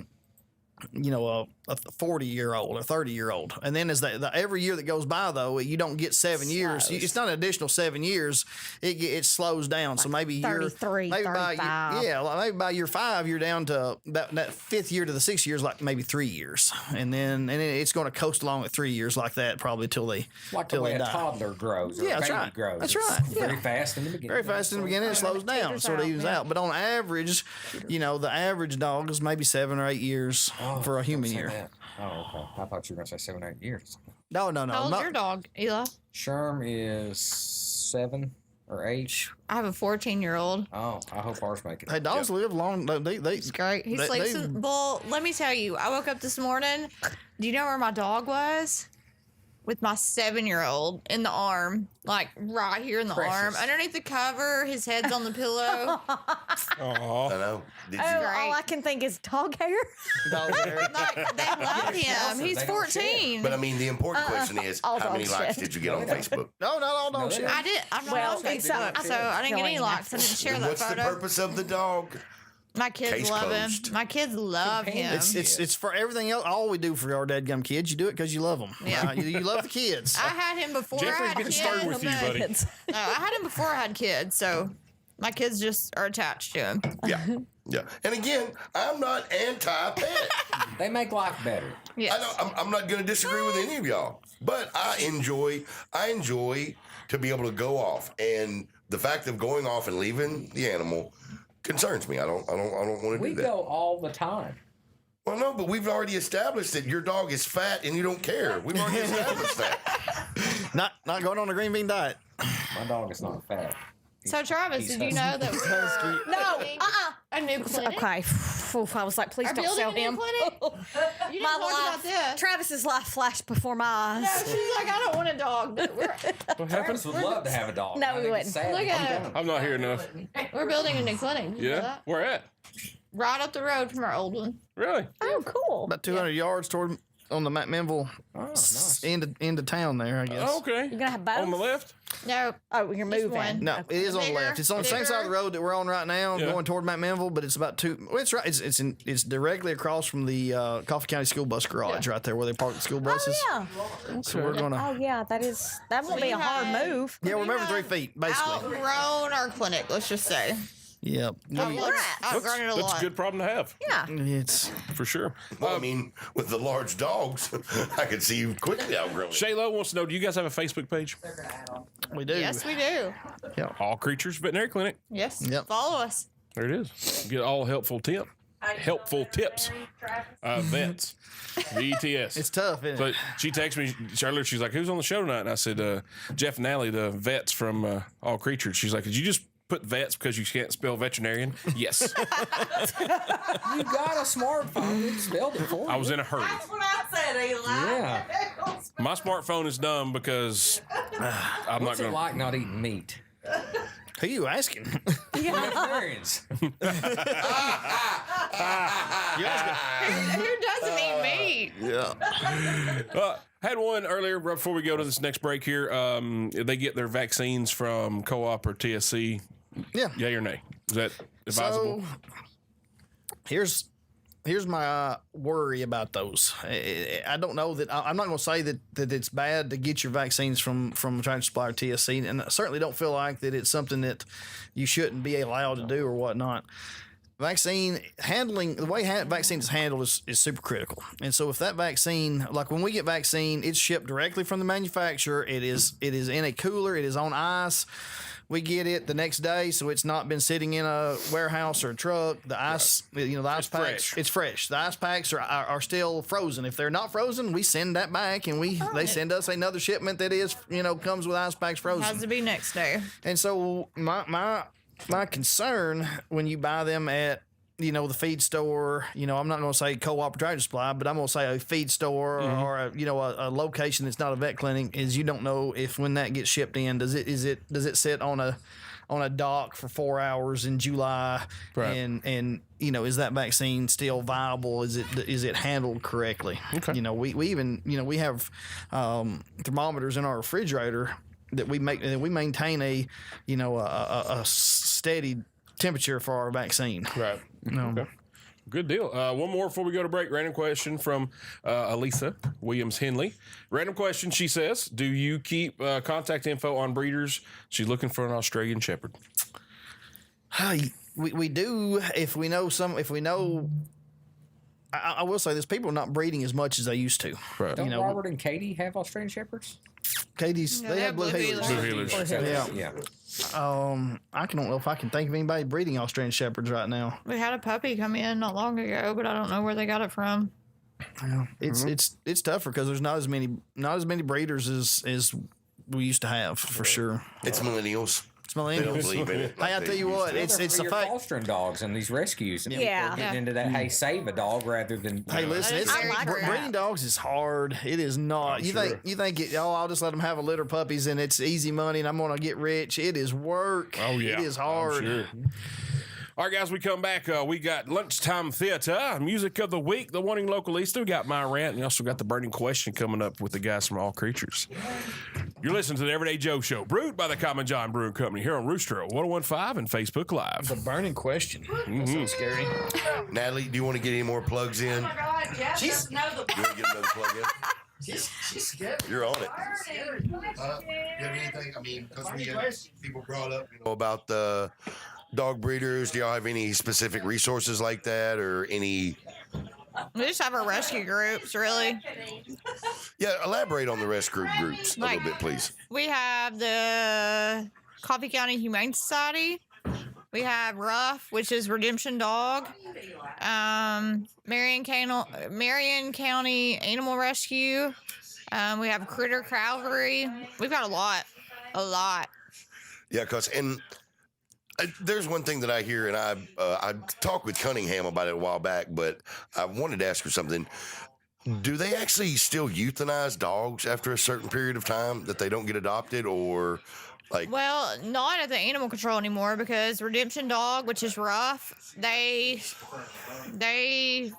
40-year-old or 30-year-old. And then as every year that goes by, though, you don't get 7 years. It's not an additional 7 years. It slows down. So maybe 33, maybe 35. maybe by year 5, you're down to that 5th year to the 6th year is like maybe 3 years. And then it's going to coast along at 3 years like that probably till they Like till the way they a die. toddler grows or Yeah, a that's baby right. grows. That's It's right. Very Yeah. fast in the beginning. Very fast in the beginning, it slows down, Teeters sort of out, evens yeah. out. But on average, you know, the average dog is maybe 7 or 8 years for a human Don't say year. that. Oh, okay. I thought you were going to say 7 or 8 years. No. How old's your dog, Eli? Sherm is 7 or 8. I have a 14-year-old. Oh, I hope ours make it. Hey, dogs live long. They Great. He sleeps in. Well, let me tell you, I woke up this morning. Do you know where my dog was? With my 7-year-old in the arm, like right here in the arm, underneath the cover. His head's on the pillow. I know. Did you? All I can think is dog hair. Dog hair. Like, they love him. He's They don't share. 14. But I mean, the important question is, all how many dogs likes shed. did you get on Facebook? No, not all dogs. they share. I did. I'm not Well, on Facebook, it's so I didn't get any killing likes. I didn't share And that what's the photo. purpose of the dog? My kids Case love closed. him. My kids love him. It's for everything else. All we do for our dadgum kids, you do it because you love them. Yeah. You love the kids. I had him before Jeffrey's I had getting kids. started with you, buddy. No, I had him before I had kids, so my kids just are attached to him. Yeah. Yeah. And again, I'm not anti-pet. They make life better. Yes. I know I'm not going to disagree with any of y'all, but I enjoy to be able to go off, and the fact of going off and leaving the animal concerns me. I don't want to We do that. go all the time. Well, no, but we've already established that your dog is fat and you don't care. We've already established that. Not going on a green bean diet. My dog is not fat. So Travis, did you know that we're building a new clinic? Okay. Oof, I was like, please Are don't building sell a new him. clinic? You didn't My talk about life, this. Travis's life flashed before my No, eyes. she's like, I don't want a dog. What happened? Travis would love to have a dog. No, I we think it's wouldn't. sad Look that at you it. don't. I'm not here enough. We're building a new clinic. Did you know Yeah? that? Where at? Right up the road from our old one. Really? Oh, cool. About 200 yards toward on the Manville Oh, nice. end of town there, I guess. Oh, okay. You're gonna have both? On the left? No. Oh, you're Just moving. one. No, it is on the Bigger, left. It's on the same side of the road that we're on right now, Yeah. going toward Manville. But it's about 2. Well, it's right. It's directly across from the Coffee County School Bus Garage, right there where they park the school buses. Yeah. So we're gonna. Oh, yeah. That won't be a hard move. Yeah, we're moving 3 feet basically. Outgrown our clinic, let's just say. Yep. Outgrown it a That's lot. a good problem to have, Yeah. It's for sure. Well, I mean, with the large dogs, I could see you quickly outgrowing it. Shayla wants to know, do you guys have a Facebook page? we do. Yes, we do. All Creatures Veterinary Clinic. Yes. Yep. Follow us. There it is. Get all helpful tips. Vets. VETS. It's tough, isn't it? But she texted me earlier. She's like, "Who's on the show tonight?" And I said, "Jeff and Natalie, the vets from All Creatures." She's like, "Did you just put vets because you can't spell veterinarian?" Yes. You got a smartphone. You spelled it for I was in a hurry. That's what I said, Eli. Yeah. My smartphone is dumb because I'm What's not it going. like not eating meat? Who you asking? Veterinarians. Who doesn't eat meat? Yeah. Had one earlier right before we go to this next break here. They get their vaccines from Co-op or TSC. Yeah. Yay or nay? Is that advisable? So here's my worry about those. I don't know that I'm not going to say that it's bad to get your vaccines from Tractor Supply or TSC, and I certainly don't feel like that it's something that you shouldn't be allowed to do or whatnot. Vaccine handling, the way vaccine is handled is super critical. And so if that vaccine, like when we get vaccine, it's shipped directly from the manufacturer. It is in a cooler. It is on ice. We get it the next day, so it's not been sitting in a warehouse or a truck. The ice, the ice packs, it's fresh. The ice packs are still frozen. If they're not frozen, we send that back, and they send us another shipment that is, comes with ice packs frozen. Has to be next day. And so my concern when you buy them at the feed store, I'm not going to say Co-op or Tractor Supply, but I'm going to say a feed store or a location that's not a vet clinic, is you don't know if when that gets shipped in, does it sit on a dock for 4 hours in July, right. and is that vaccine still viable? Is it handled correctly? Okay. We even we have thermometers in our refrigerator that we maintain a steady temperature for our vaccine. Right. Okay. Good deal. One more before we go to break. Random question from Elisa Williams Henley. Random question. She says, "Do you keep contact info on breeders?" She's looking for an Australian Shepherd. We do if we know some. If we know, I will say this: people are not breeding as much as they used to. Right. Don't Robert and Katie have Australian Shepherds? Katie's they have blue heelers. Blue heelers. Yeah. I don't know if I can think of anybody breeding Australian Shepherds right now. We had a puppy come in not long ago, but I don't know where they got it from. Yeah, it's tougher because there's not as many breeders as we used to have for sure. It's millennials. It's They don't millennials. believe in it. Hey, I tell you what, it's a fact. Fostering dogs and these rescues. And Yeah. people are getting into that. Hey, save a dog rather than. Hey, listen, That is very true. breeding dogs is hard. It is not. You think I'll just let them have a litter of puppies and it's easy money and I'm gonna get rich. It is work. Oh yeah, it is hard. I'm sure. All right, guys, we come back. We got Lunchtime Theater, Music of the Week, The Wanting Localista. We got My Rant, and we also got the Burning Question coming up with the guys from All Creatures. You're listening to the Everyday Joe Show, brewed by the Common John Brewing Company here on Rooster 1015 and Facebook Live. The burning question. That's so scary. Natalie, do you want to get any more plugs in? Oh my God, Jeff doesn't know the You want to get another plug in? She's scared. You're on it. You have anything? I mean, because we had people brought up, About the dog breeders, do y'all have any specific resources like that or any? We just have our rescue groups, really. Yeah, elaborate on the rescue groups a little bit, please. We have the Coffee County Humane Society. We have Rough, which is Redemption Dog. Marion County Animal Rescue. We have Critter Cavalry. We've got a lot. Yeah, there's one thing that I hear, and I talked with Cunningham about it a while back, but I wanted to ask her something. Do they actually still euthanize dogs after a certain period of time that they don't get adopted, or like? Well, not at the animal control anymore because Redemption Dog, which is Rough, they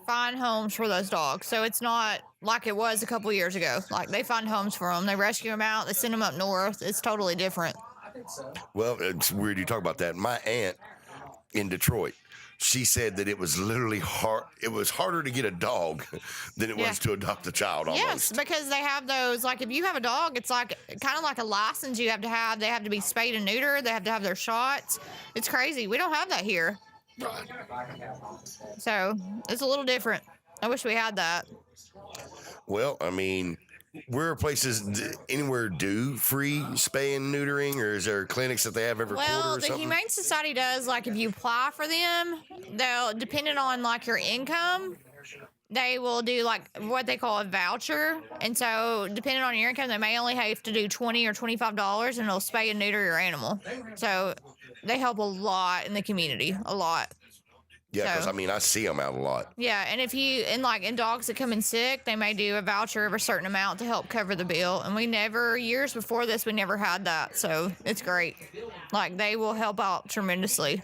find homes for those dogs. So it's not like it was a couple years ago. Like they find homes for them, they rescue them out, they send them up north. It's totally different. Well, it's weird you talk about that. My aunt in Detroit, she said that it was literally hard. It was harder to get a dog than it was to adopt a child. Almost. Yes, because they have those. Like if you have a dog, it's like kind of like a license you have to have. They have to be spayed and neutered. They have to have their shots. It's crazy. We don't have that here. Right. So it's a little different. I wish we had that. Well, I mean, where are places anywhere do free spay and neutering, or is there clinics that they have every quarter or the something? Humane Society does, like if you apply for them, they'll, depending on like your income, they will do like what they call a voucher. And so depending on your income, they may only have to do $20 or $25 and it'll spay and neuter your animal. So they help a lot in the community, a lot. Yeah, because I mean, I see them out a lot. Yeah, and if you, and like in dogs that come in sick, they may do a voucher of a certain amount to help cover the bill. And years before this, we never had that. So it's great. Like, they will help out tremendously.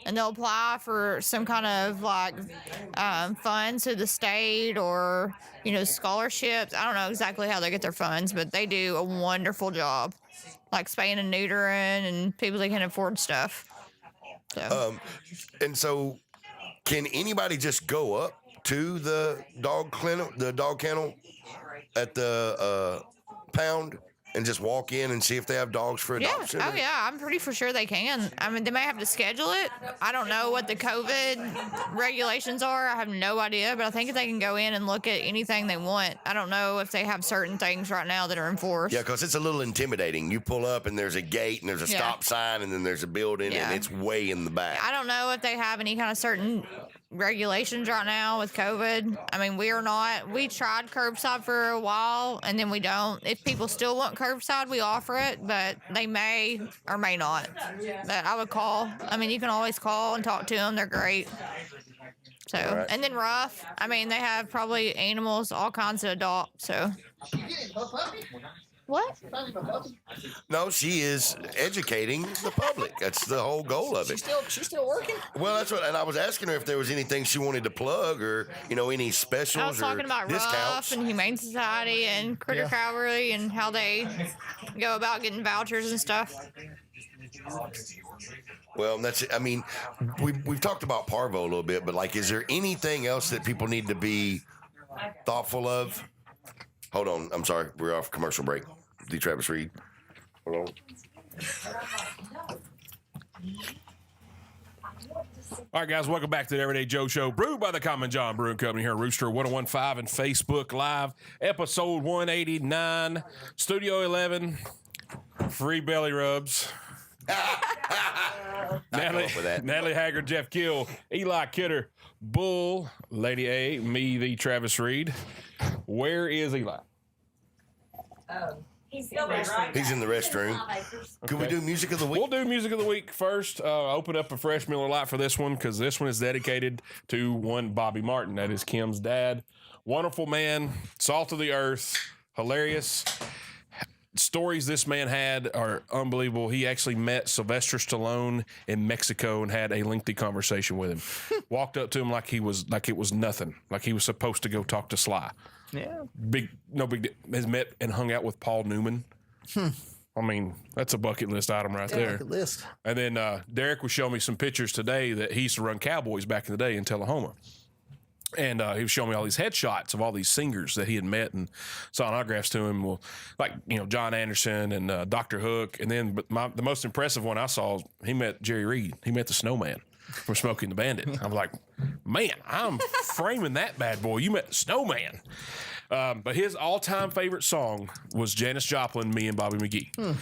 And they'll apply for some kind of, like, funds to the state or, scholarships. I don't know exactly how they get their funds, but they do a wonderful job. Like, spaying and neutering and people that can afford stuff. So. And so, can anybody just go up to the dog kennel at the pound and just walk in and see if they have dogs for adoption? Yeah. Oh, yeah. I'm pretty for sure they can. I mean, they may have to schedule it. I don't know what the COVID regulations are. I have no idea, but I think they can go in and look at anything they want. I don't know if they have certain things right now that are enforced. Yeah, because it's a little intimidating. You pull up and there's a gate and there's a stop sign and then there's a building and it's way in the back. I don't know if they have any kind of certain regulations right now with COVID. I mean, we tried curbside for a while and then we don't. If people still want curbside, we offer it, but they may or may not. But I would call. I mean, you can always call and talk to them. They're great. So, and then Rough, I mean, they have probably animals, all kinds to adopt. So. What? No, she is educating the public. That's the whole goal of it. She's still working? Well, that's what, and I was asking her if there was anything she wanted to plug or, any specials I was talking about discounts. Rough and Humane Society and Critter Cavalry and how they go about getting vouchers and stuff. Well, that's it. I mean, we've talked about Parvo a little bit, but is there anything else that people need to be thoughtful of? Hold on. I'm sorry. We're off commercial break. The Travis Reed. Hold on. All right, guys, welcome back to the Everyday Joe Show, brewed by the Common John Brewing Company here at Rooster 1015 and Facebook Live, episode 189, Studio 11, free belly rubs. Natalie Haggard, Jeff Gill, Eli Kidder, Bull, Lady A, me, the Travis Reed. Where is Eli? He's in the restroom. Can we do music of the week? We'll do music of the week first. Open up a fresh Miller Lite for this one because this one is dedicated to one Bobby Martin. That is Kim's dad. Wonderful man, salt of the earth, hilarious. Stories this man had are unbelievable. He actually met Sylvester Stallone in Mexico and had a lengthy conversation with him. Walked up to him like it was nothing, like he was supposed to go talk to Sly. Yeah. No big deal. Has met and hung out with Paul Newman. I mean, that's a bucket list item right there. Bucket list. And then Derek was showing me some pictures today that he used to run Cowboys back in the day in Tullahoma. And he was showing me all these headshots of all these singers that he had met and signed autographs to him. Well, John Anderson and Dr. Hook. And then the most impressive one I saw, he met Jerry Reed. He met the Snowman from Smokey and the Bandit. I'm like, man, I'm framing that bad boy. You met the Snowman. But his all-time favorite song was Janis Joplin, Me and Bobby McGee.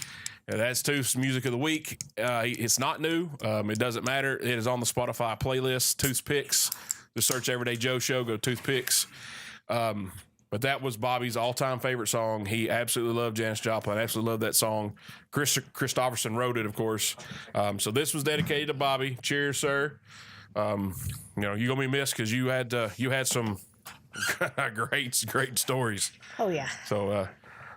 That's Tooth's Music of the Week. It's not new. It doesn't matter. It is on the Spotify playlist, Tooth's Picks. Just search Everyday Joe Show, go Toothpicks. But that was Bobby's all-time favorite song. He absolutely loved Janis Joplin. Absolutely loved that song. Chris Christopherson wrote it, of course. So this was dedicated to Bobby. Cheers, sir. You're gonna be missed because you had some great stories. Oh yeah.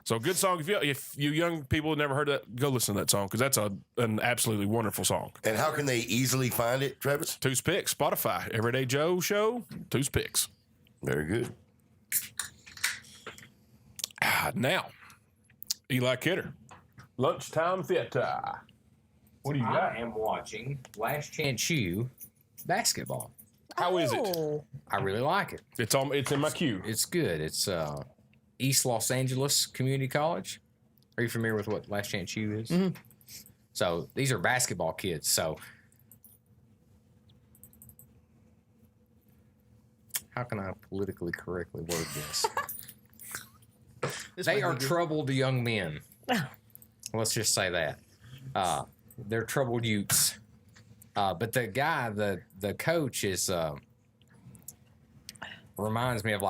So good song. If you young people have never heard that, go listen to that song because that's an absolutely wonderful song. And how can they easily find it, Travis? Two's Picks, Spotify, Everyday Joe Show, Two's Picks. Very good. Now, Eli Kidder, Lunchtime Theater. What do you got? I am watching Last Chance U basketball. How is it? I really like it. It's in my queue. It's good. It's East Los Angeles Community College. Are you familiar with what Last Chance U is? Mm-hmm. So these are basketball kids. So how can I politically correctly word this? They are troubled young men. Let's just say that. They're troubled youths. But the guy, the coach is reminds me of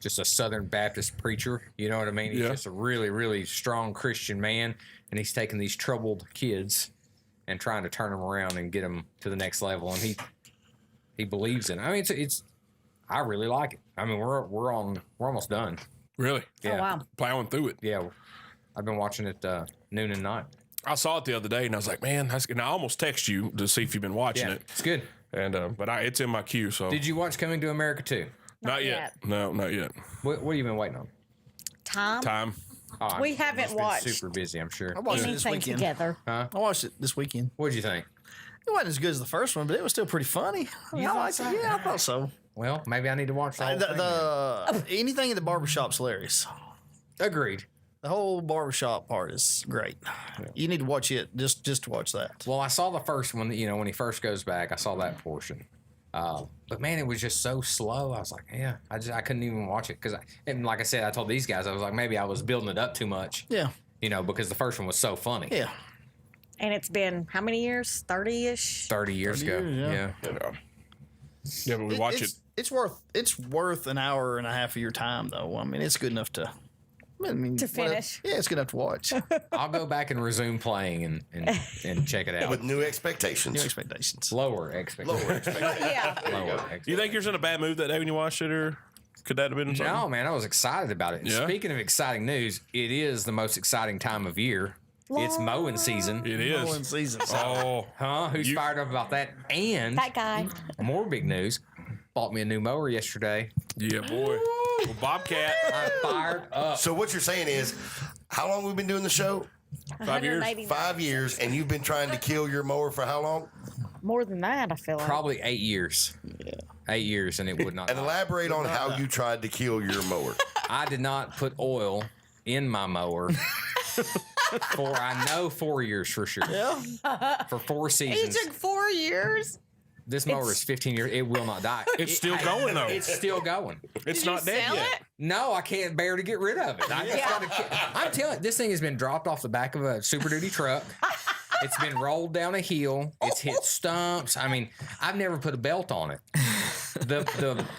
just a Southern Baptist preacher. You know what I mean? He's just a really, really strong Christian man, and he's taking these troubled kids and trying to turn them around and get them to the next level. And he believes in it. I mean, it's I really like it. I mean, we're almost done. Really? Yeah. Oh, wow. Plowing through it. Yeah. I've been watching it noon and night. I saw it the other day, and I was like, man, and I almost text you to see if you've been watching it. It's good. And but it's in my queue. So Did you watch Coming to America too? Not yet. No, not yet. What have you been waiting on? Time. Oh, We haven't been watched super busy, I'm sure. I watched it this anything weekend. together. I watched it this weekend. What'd you think? It wasn't as good as the first one, but it was still pretty funny. I mean, I liked it. Yeah, I thought so. Well, maybe I need to watch the whole thing. Anything in the barbershop's hilarious. Agreed. The whole barbershop part is great. You need to watch it just to watch that. Well, I saw the first one, when he first goes back, I saw that portion. But man, it was just so slow. I was like, yeah, I couldn't even watch it because, and like I said, I told these guys, I was like, maybe I was building it up too much. Yeah. Because the first one was so funny. Yeah. And it's been how many years? 30-ish? 30 years ago. years, Yeah, but we watch it. It's worth an hour and a half of your time, though. I mean, it's good enough to. To finish. Yeah, it's good enough to watch. I'll go back and resume playing and check it out. With new expectations. New expectations. Lower expectations. Lower expectations. Yeah. Lower expectations. You think you're in a bad mood that day when you watched it, or could that have been something? No, man, I was excited about it. And Yeah? Speaking of exciting news, it is the most exciting time of year. It's mowing season. It is. Mowing season. Oh, Huh? Who's fired up about that? And That guy. more big news. Bought me a new mower yesterday. yeah, boy. Well, Bobcat. I'm fired up. So what you're saying is, how long we've been doing the show? 5 years. 189. 5 years, and you've been trying to kill your mower for how long? More than that, I feel like. Probably 8 years. Yeah. 8 years, and it would not. And elaborate on how you tried to kill your mower. I did not put oil in my mower for, I know, 4 years for sure. Yeah. For 4 He seasons. took 4 years. This mower is 15 years. It will not die. It's still going, though. It's still going. It's Did you not dead sell yet. it? No, I can't bear to get rid of it. I just gotta, I'm telling you, this thing has been dropped off the back of a Super Duty truck. It's been rolled down a hill. It's hit stumps. I mean, I've never put a belt on it.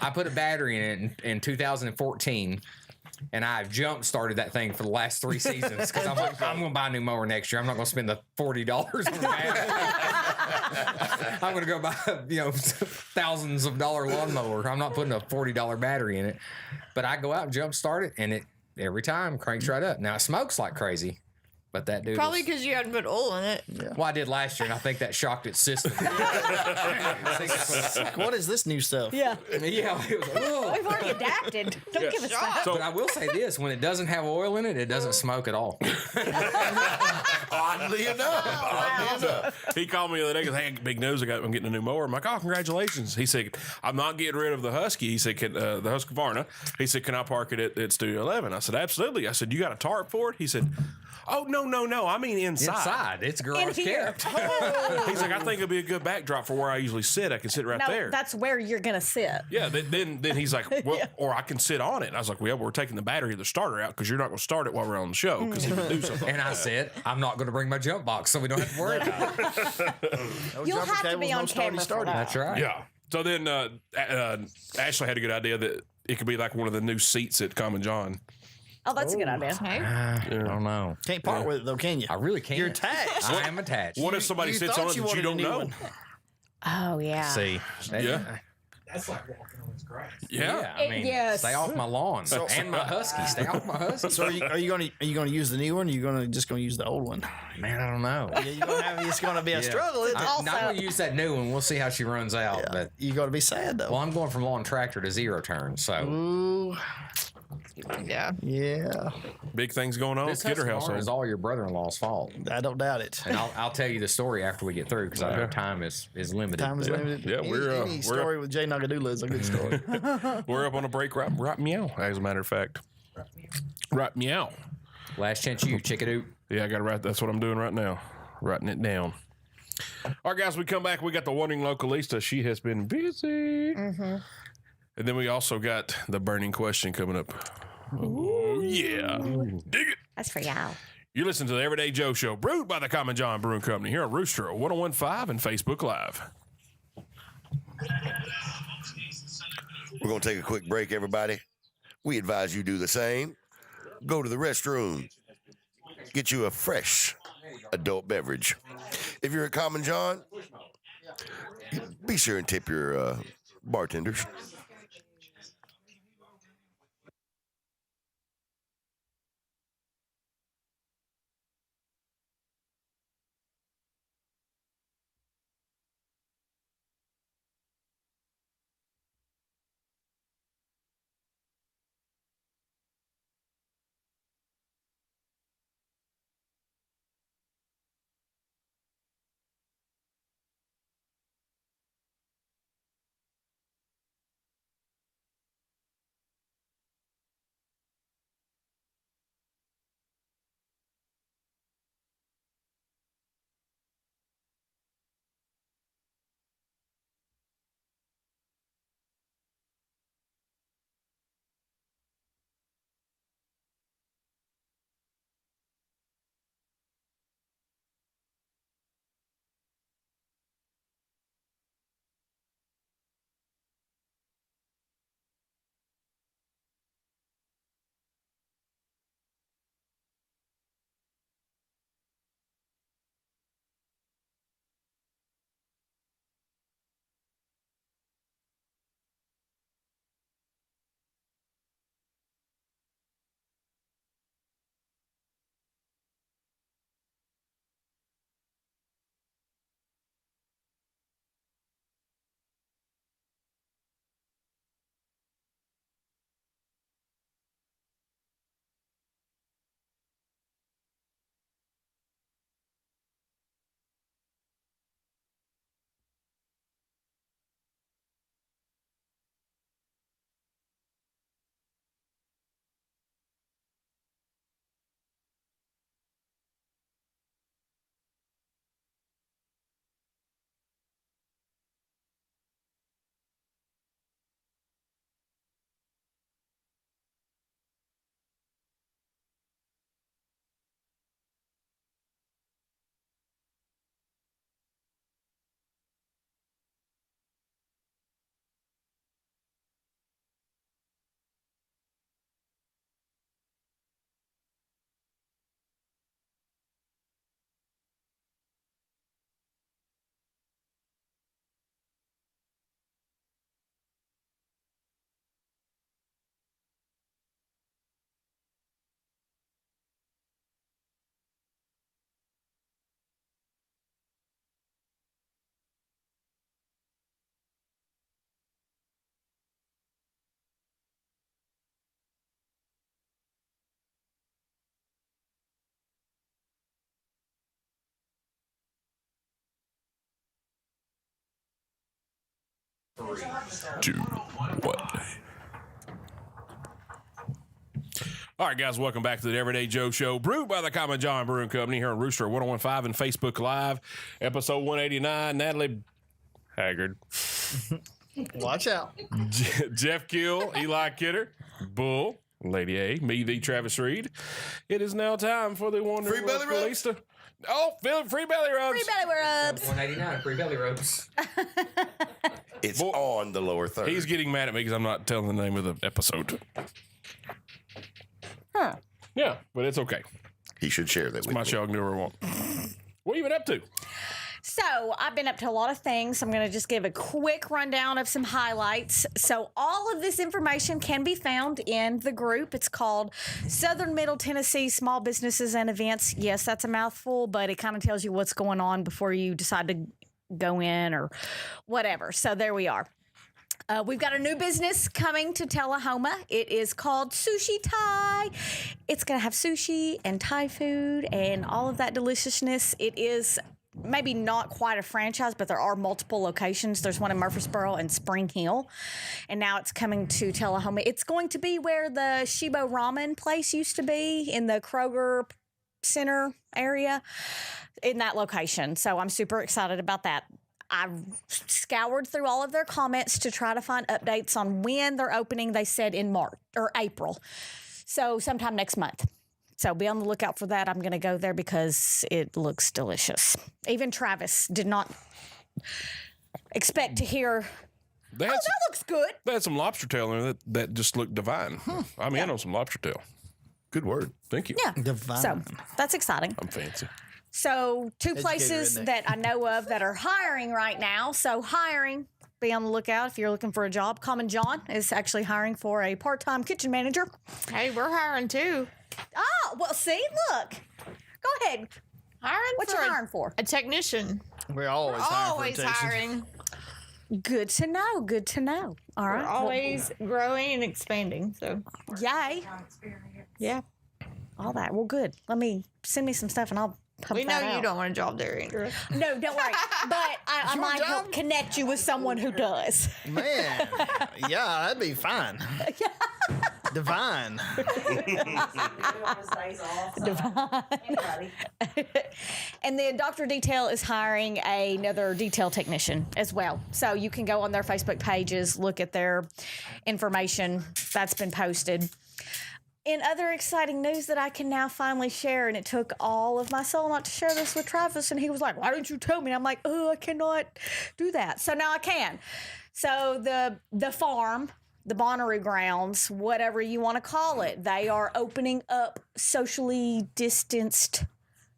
I put a battery in it in 2014. And I jump started that thing for the last 3 seasons because I'm like, I'm going to buy a new mower next year. I'm not going to spend the $40 on a battery. I'm going to go buy, thousands of dollar lawnmower. I'm not putting a $40 battery in it. But I go out and jump start it, and it every time cranks right up. Now it smokes like crazy, but that dude Probably because you hadn't put oil in it. well, I did last year, and I think that shocked its system. What is this new stuff? Yeah. Yeah, it was, "Ugh." We've already adapted. Don't give us that. But I will say this: when it doesn't have oil in it, it doesn't smoke at all. Oddly enough. He called me the other day because, hey, big news, I'm getting a new mower. I'm like, oh, congratulations. He said, I'm not getting rid of the Husky. He said, the Husqvarna. He said, can I park it at Studio 11? I said, absolutely. I said, you got a tarp for it? He said, oh, no. I mean inside. It's garage In here. kept. He's like, I think it'd be a good backdrop for where I usually sit. I can sit right No, there. that's where you're going to sit. Yeah, then he's like, well, or I can sit on it. And I was like, well, we're taking the battery of the starter out because you're not going to start it while we're on the show because he would do something. And I said, I'm not going to bring my jump box, so we don't have to worry about it. You'll have to be on camera for that. That's right. Yeah. So then Ashley had a good idea that it could be like one of the new seats at Common John. Oh, that's a good idea. I don't know. Can't part with it though, can you? I really can't. You're attached. I am attached. What if somebody You sits thought on it you that you wanted a don't new know? one. Oh, yeah. See? Yeah. That's like walking on his grass. Yeah. I mean, Yes. stay off my lawn and my husky. Stay off my husky. So are you going to use the new one? Or are you going to use the old one? Man, I don't know. Yeah, it's going to be a struggle. Isn't it? I'm not going to use that new one. We'll see how she runs out. But You got to be sad though. well, I'm going from lawn tractor to zero turn. So Ooh, Yeah. yeah, Big things going on. this Kidder Husqvarna household. is all your brother-in-law's fault. I don't doubt it. And I'll tell you the story after we get through because I know time is limited. Time is limited. Yeah, any story with Jay Nagadoula is a good story. We're up on a break right meow, as a matter of fact. Right meow. Last chance you, chickadoo. Yeah, I got to write. That's what I'm doing right now. Writing it down. All right, guys, we come back. We got the Wandering Localista. She has been busy. Mm-hmm. And then we also got the burning question coming up. Oh, yeah. Dig it. That's for y'all. You listen to the Everyday Joe Show, brewed by the Common John Brewing Company here on Rooster 1015 and Facebook Live. We're going to take a quick break, everybody. We advise you do the same. Go to the restroom. Get you a fresh adult beverage. If you're at Common John, be sure and tip your bartenders. 2, 1. All right, guys, welcome back to the Everyday Joe Show, brewed by the Common John Brewing Company here on Rooster 1015 and Facebook Live, episode 189. Natalie Haggard. Watch out. Jeff Kill, Eli Kidder, Bull, Lady A, me, the Travis Reed. It is now time for the Wonder Free belly rubs. Oh, free belly rubs. Free belly rubs. 189 free belly rubs. It's on the lower third. He's getting mad at me because I'm not telling the name of the episode. Huh. Yeah, but it's okay. He should share that It's with my me. show. I can do whatever I want. What have you been up to? So I've been up to a lot of things. I'm going to just give a quick rundown of some highlights. So all of this information can be found in the group. It's called Southern Middle Tennessee Small Businesses and Events. Yes, that's a mouthful, but it kind of tells you what's going on before you decide to go in or whatever. So there we are. We've got a new business coming to Tullahoma. It is called Sushi Thai. It's going to have sushi and Thai food and all of that deliciousness. It is maybe not quite a franchise, but there are multiple locations. There's one in Murfreesboro and Spring Hill, and now it's coming to Tullahoma. It's going to be where the Shibo Ramen place used to be in the Kroger Center area in that location. So I'm super excited about that. I've scoured through all of their comments to try to find updates on when they're opening. They said in March or April. So sometime next month. So be on the lookout for that. I'm going to go there because it looks delicious. Even Travis did not expect to hear, that looks good. They had some lobster tail in it that just looked divine. I'm in on some lobster tail. Good word. Thank you. Yeah. Divine. So that's exciting. I'm fancy. So two places redneck. that I know of that are hiring right now. So hiring, be on the lookout if you're looking for a job. Common John is actually hiring for a part-time kitchen manager. Hey, we're hiring too. Oh, well, see, look. Go ahead. Hiring What for you hiring for? a technician. We're always Always hiring. hiring. Good to know. Good to know. All We're right. always growing and expanding. So Yay. yeah, All that. Well, good. Send me some stuff and I'll pump we know that you out. don't want a job there, Andrew. No, don't worry. But I You want might a help job? connect you with someone who does. Man, yeah, that'd be fine. Divine. And then Dr. Detail is hiring another detail technician as well. So you can go on their Facebook pages, look at their information that's been posted. In other exciting news that I can now finally share, and it took all of my soul not to share this with Travis, and he was like, why didn't you tell me? And I'm like, oh, I cannot do that. So now I can. So the farm, the Bonnaroo grounds, whatever you want to call it, they are opening up socially distanced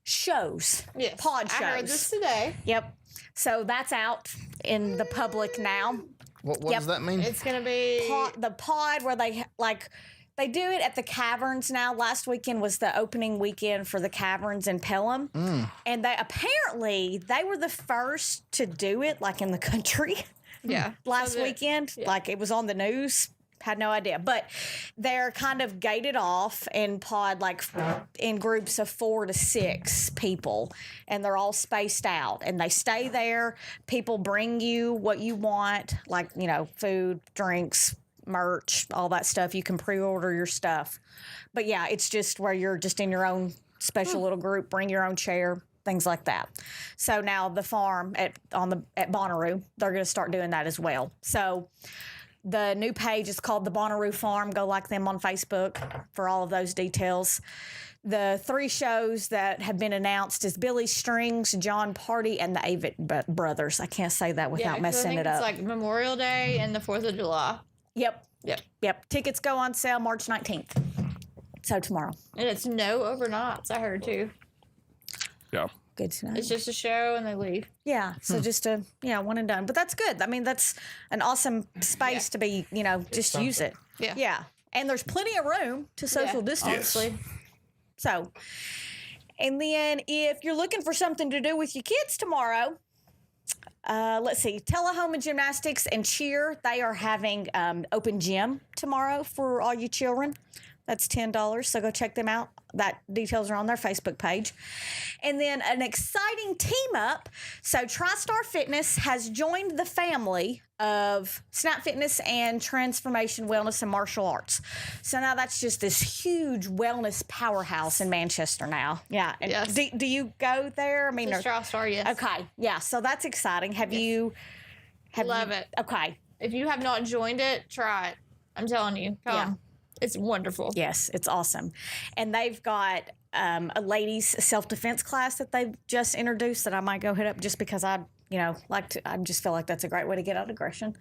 shows, Yes, pod shows. I heard this today. Yep. So that's out in the public now. What Yep. does that mean? It's gonna be The pod where they do it at the caverns now. Last weekend was the opening weekend for the caverns in Pelham. And they were the first to do it like in the country yeah last So the- weekend. yeah. Like it was on the news. Had no idea. But they're kind of gated off in pod, like in groups of 4 to 6 people. And they're all spaced out. And they stay there. People bring you what you want, like, food, drinks, merch, all that stuff. You can pre-order your stuff. But yeah, it's just where you're just in your own special little group, bring your own chair, things like that. So now the farm at Bonnaroo, they're going to start doing that as well. So the new page is called the Bonnaroo Farm. Go like them on Facebook for all of those details. The 3 shows that have been announced is Billy Strings, John Party, and the Avett Brothers. I can't say that without 'cause messing I think it up. It's like Memorial Day and the 4th of July. Yep. Tickets go on sale March 19th. So tomorrow. And it's no overnights, I heard too. Yeah. Good to know. It's just a show and they leave. Yeah. So just one and done. But that's good. I mean, that's an awesome space to be, just use it. Yeah. Yeah. And there's plenty of room to social distance. Honestly. So, and then if you're looking for something to do with your kids tomorrow, let's see, Tullahoma Gymnastics and Cheer, they are having open gym tomorrow for all you children. That's $10, so go check them out. that details are on their Facebook page. And then an exciting team up. So TriStar Fitness has joined the family of Snap Fitness and Transformation Wellness and Martial Arts. So now that's just this huge wellness powerhouse in Manchester now. Yeah. And Yes. do you go there? I mean, It's TriStar, yes. okay. Yeah. So that's exciting. Have you? Love it. Okay. If you have not joined it, try it. I'm telling you. Come. Yeah. It's wonderful. Yes, it's awesome. And they've got a ladies self-defense class that they've just introduced that I might go hit up just because I just feel like that's a great way to get out aggression.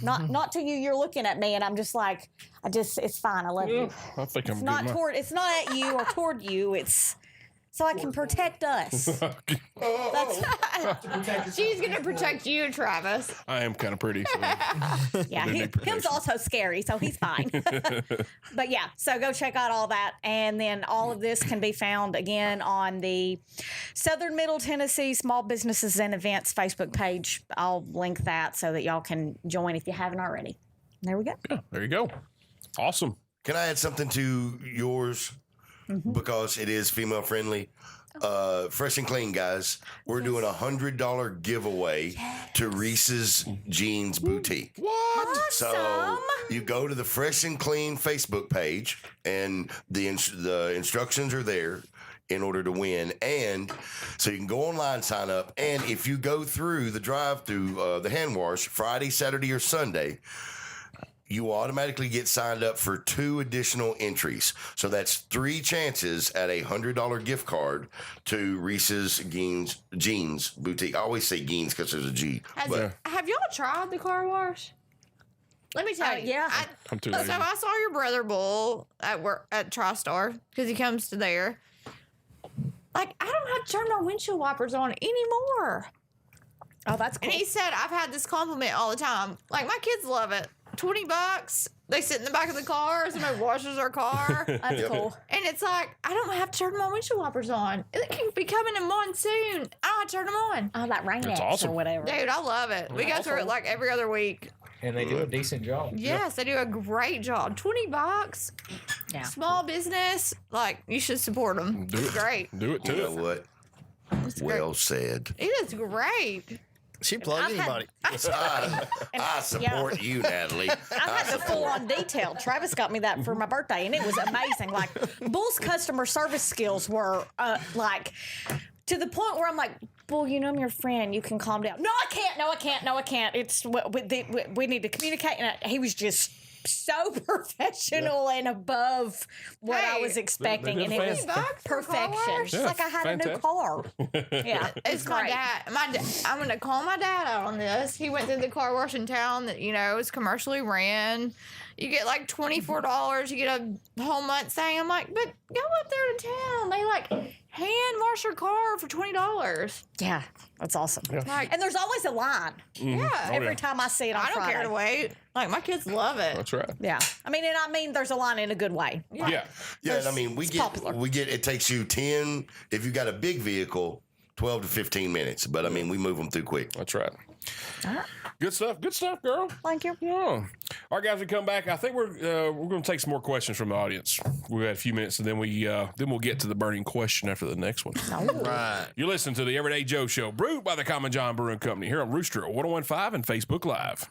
Not to you, you're looking at me and I'm just like, it's fine. I love you. I think It's not at you or toward you. It's so I can protect us. She's going to protect you, Travis. I am kind of pretty. So. Yeah, They need him's protection. also scary, so he's fine. But yeah, so go check out all that. And then all of this can be found again on the Southern Middle Tennessee Small Businesses and Events Facebook page. I'll link that so that y'all can join if you haven't already. There we go. Yeah, there you go. Awesome. Can I add something to yours? Because it is female friendly. Fresh and Clean, guys. We're doing $100 giveaway to Reese's Jeans Boutique. What? So you go to the Fresh and Clean Facebook page, and the instructions are there in order to win. And so you can go online, sign up, and if you go through the drive-through, the hand wash, Friday, Saturday, or Sunday, you automatically get signed up for 2 additional entries. So that's 3 chances at a $100 gift card to Reese's Jeans Boutique. I always say Jeans because there's a G. Have y'all tried the car wash? Let me tell you. Yeah. I'm too So lazy. I saw your brother Bull at work at TriStar because he comes to there. Like, I don't have to turn my windshield wipers on anymore. Oh, that's cool. And he said, I've had this compliment all the time. Like, my kids love it. $20. They sit in the back of the car. Somebody washes their car. That's cool. And it's like, I don't have to turn my windshield wipers on. It can be coming in monsoon. I don't have to turn them on. Oh, that rain That's X awesome. or whatever. Dude, I love it. We go through it like every other week. And they do a decent job. Yes, they do a great job. $20. Yeah. Small business. Like, you should support them. Do It's it. great. Do it You know too. what? It's Well said. It is great. She plug I've had- anybody. I support you, Natalie. I had the full on detail. Travis got me that for my birthday, and it was amazing. Like, Bull's customer service skills were like to the point where I'm like, Bull, you know I'm your friend. You can calm down. No, I can't. No, I can't. No, I can't. It's we need to communicate. And he was just so professional and above what I Hey, was expecting, they and did it was $20 for a car perfection. wash? It's Yeah, like I had a new fantastic. car. Yeah, It's my great. dad. I'm going to call my dad out on this. He went to the car wash in town that, is commercially ran. You get like $24. You get a whole month thing. I'm like, but go up there to town. They like hand wash your car for $20. Yeah, that's awesome. Like, And there's always a line yeah. every time I see it on I don't Friday. care to wait. Like, my kids love it. That's right. Yeah, I mean, there's a line in a good way. Yeah. Yeah, and I mean, It's popular. it takes you 10, if you got a big vehicle, 12 to 15 minutes. But I mean, we move them through quick. That's right. All right. Good stuff. Good stuff, girl. Thank you. Yeah. All right, guys, we come back. I think we're going to take some more questions from the audience. We've had a few minutes, and then we'll get to the burning question after the next one. Right. You're listening to the Everyday Joe Show, brewed by the Common John Brewing Company here on Rooster 1015 and Facebook Live.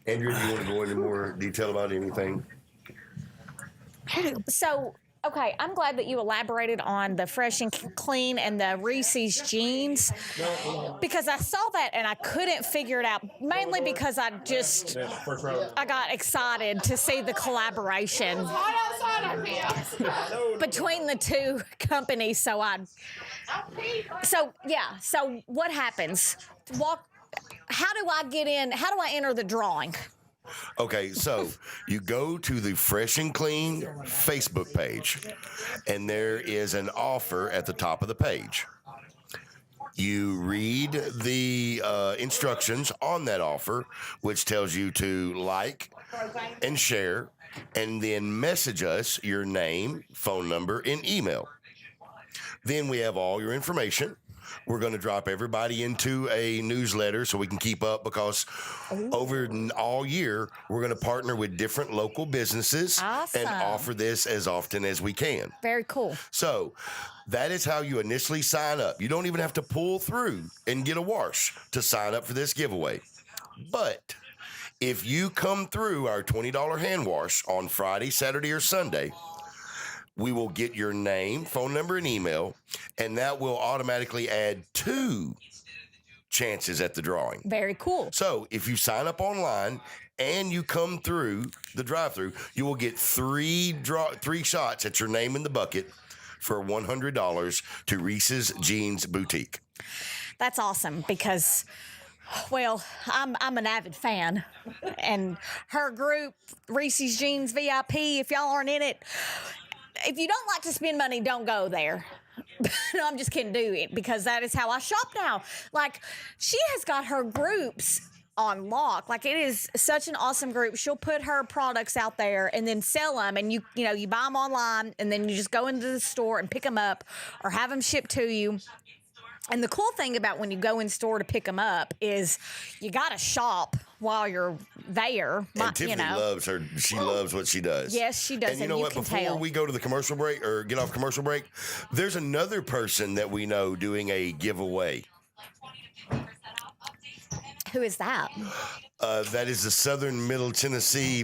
Andrew, do you want to go into more detail about anything? So, okay, I'm glad that you elaborated on the Fresh and Clean and the Reese's Jeans because I saw that and I couldn't figure it out, mainly because I got excited to see the collaboration between the two companies. So what happens? How do I get in? How do I enter the drawing? Okay, so you go to the Fresh and Clean Facebook page, and there is an offer at the top of the page. You read the instructions on that offer, which tells you to like and share, and then message us your name, phone number, and email. Then we have all your information. we're going to drop everybody into a newsletter so we can keep up, because over all year, we're going to partner with different local businesses and offer this as often as we can. Very cool. So that is how you initially sign up. You don't even have to pull through and get a wash to sign up for this giveaway. But if you come through our $20 hand wash on Friday, Saturday, or Sunday, we will get your name, phone number, and email, and that will automatically add 2 chances at the drawing. Very cool. So if you sign up online and you come through the drive-thru, you will get 3 shots at your name in the bucket for $100 to Reese's Jeans Boutique. That's awesome because, well, I'm an avid fan, and her group, Reese's Jeans VIP, if y'all aren't in it, if you don't like to spend money, don't go there. No, I'm just kidding. Do it, because that is how I shop now. Like, she has got her groups on lock. Like, it is such an awesome group. She'll put her products out there and then sell them, and you buy them online, and then you just go into the store and pick them up or have them shipped to you. And the cool thing about when you go in store to pick them up is you got to shop while you're there. And Tiffany loves her. She loves what she does. Yes, she does. And you know what? Before we go to the commercial break or get off commercial break, there's another person that we know doing a giveaway. Who is that? That is the Southern Middle Tennessee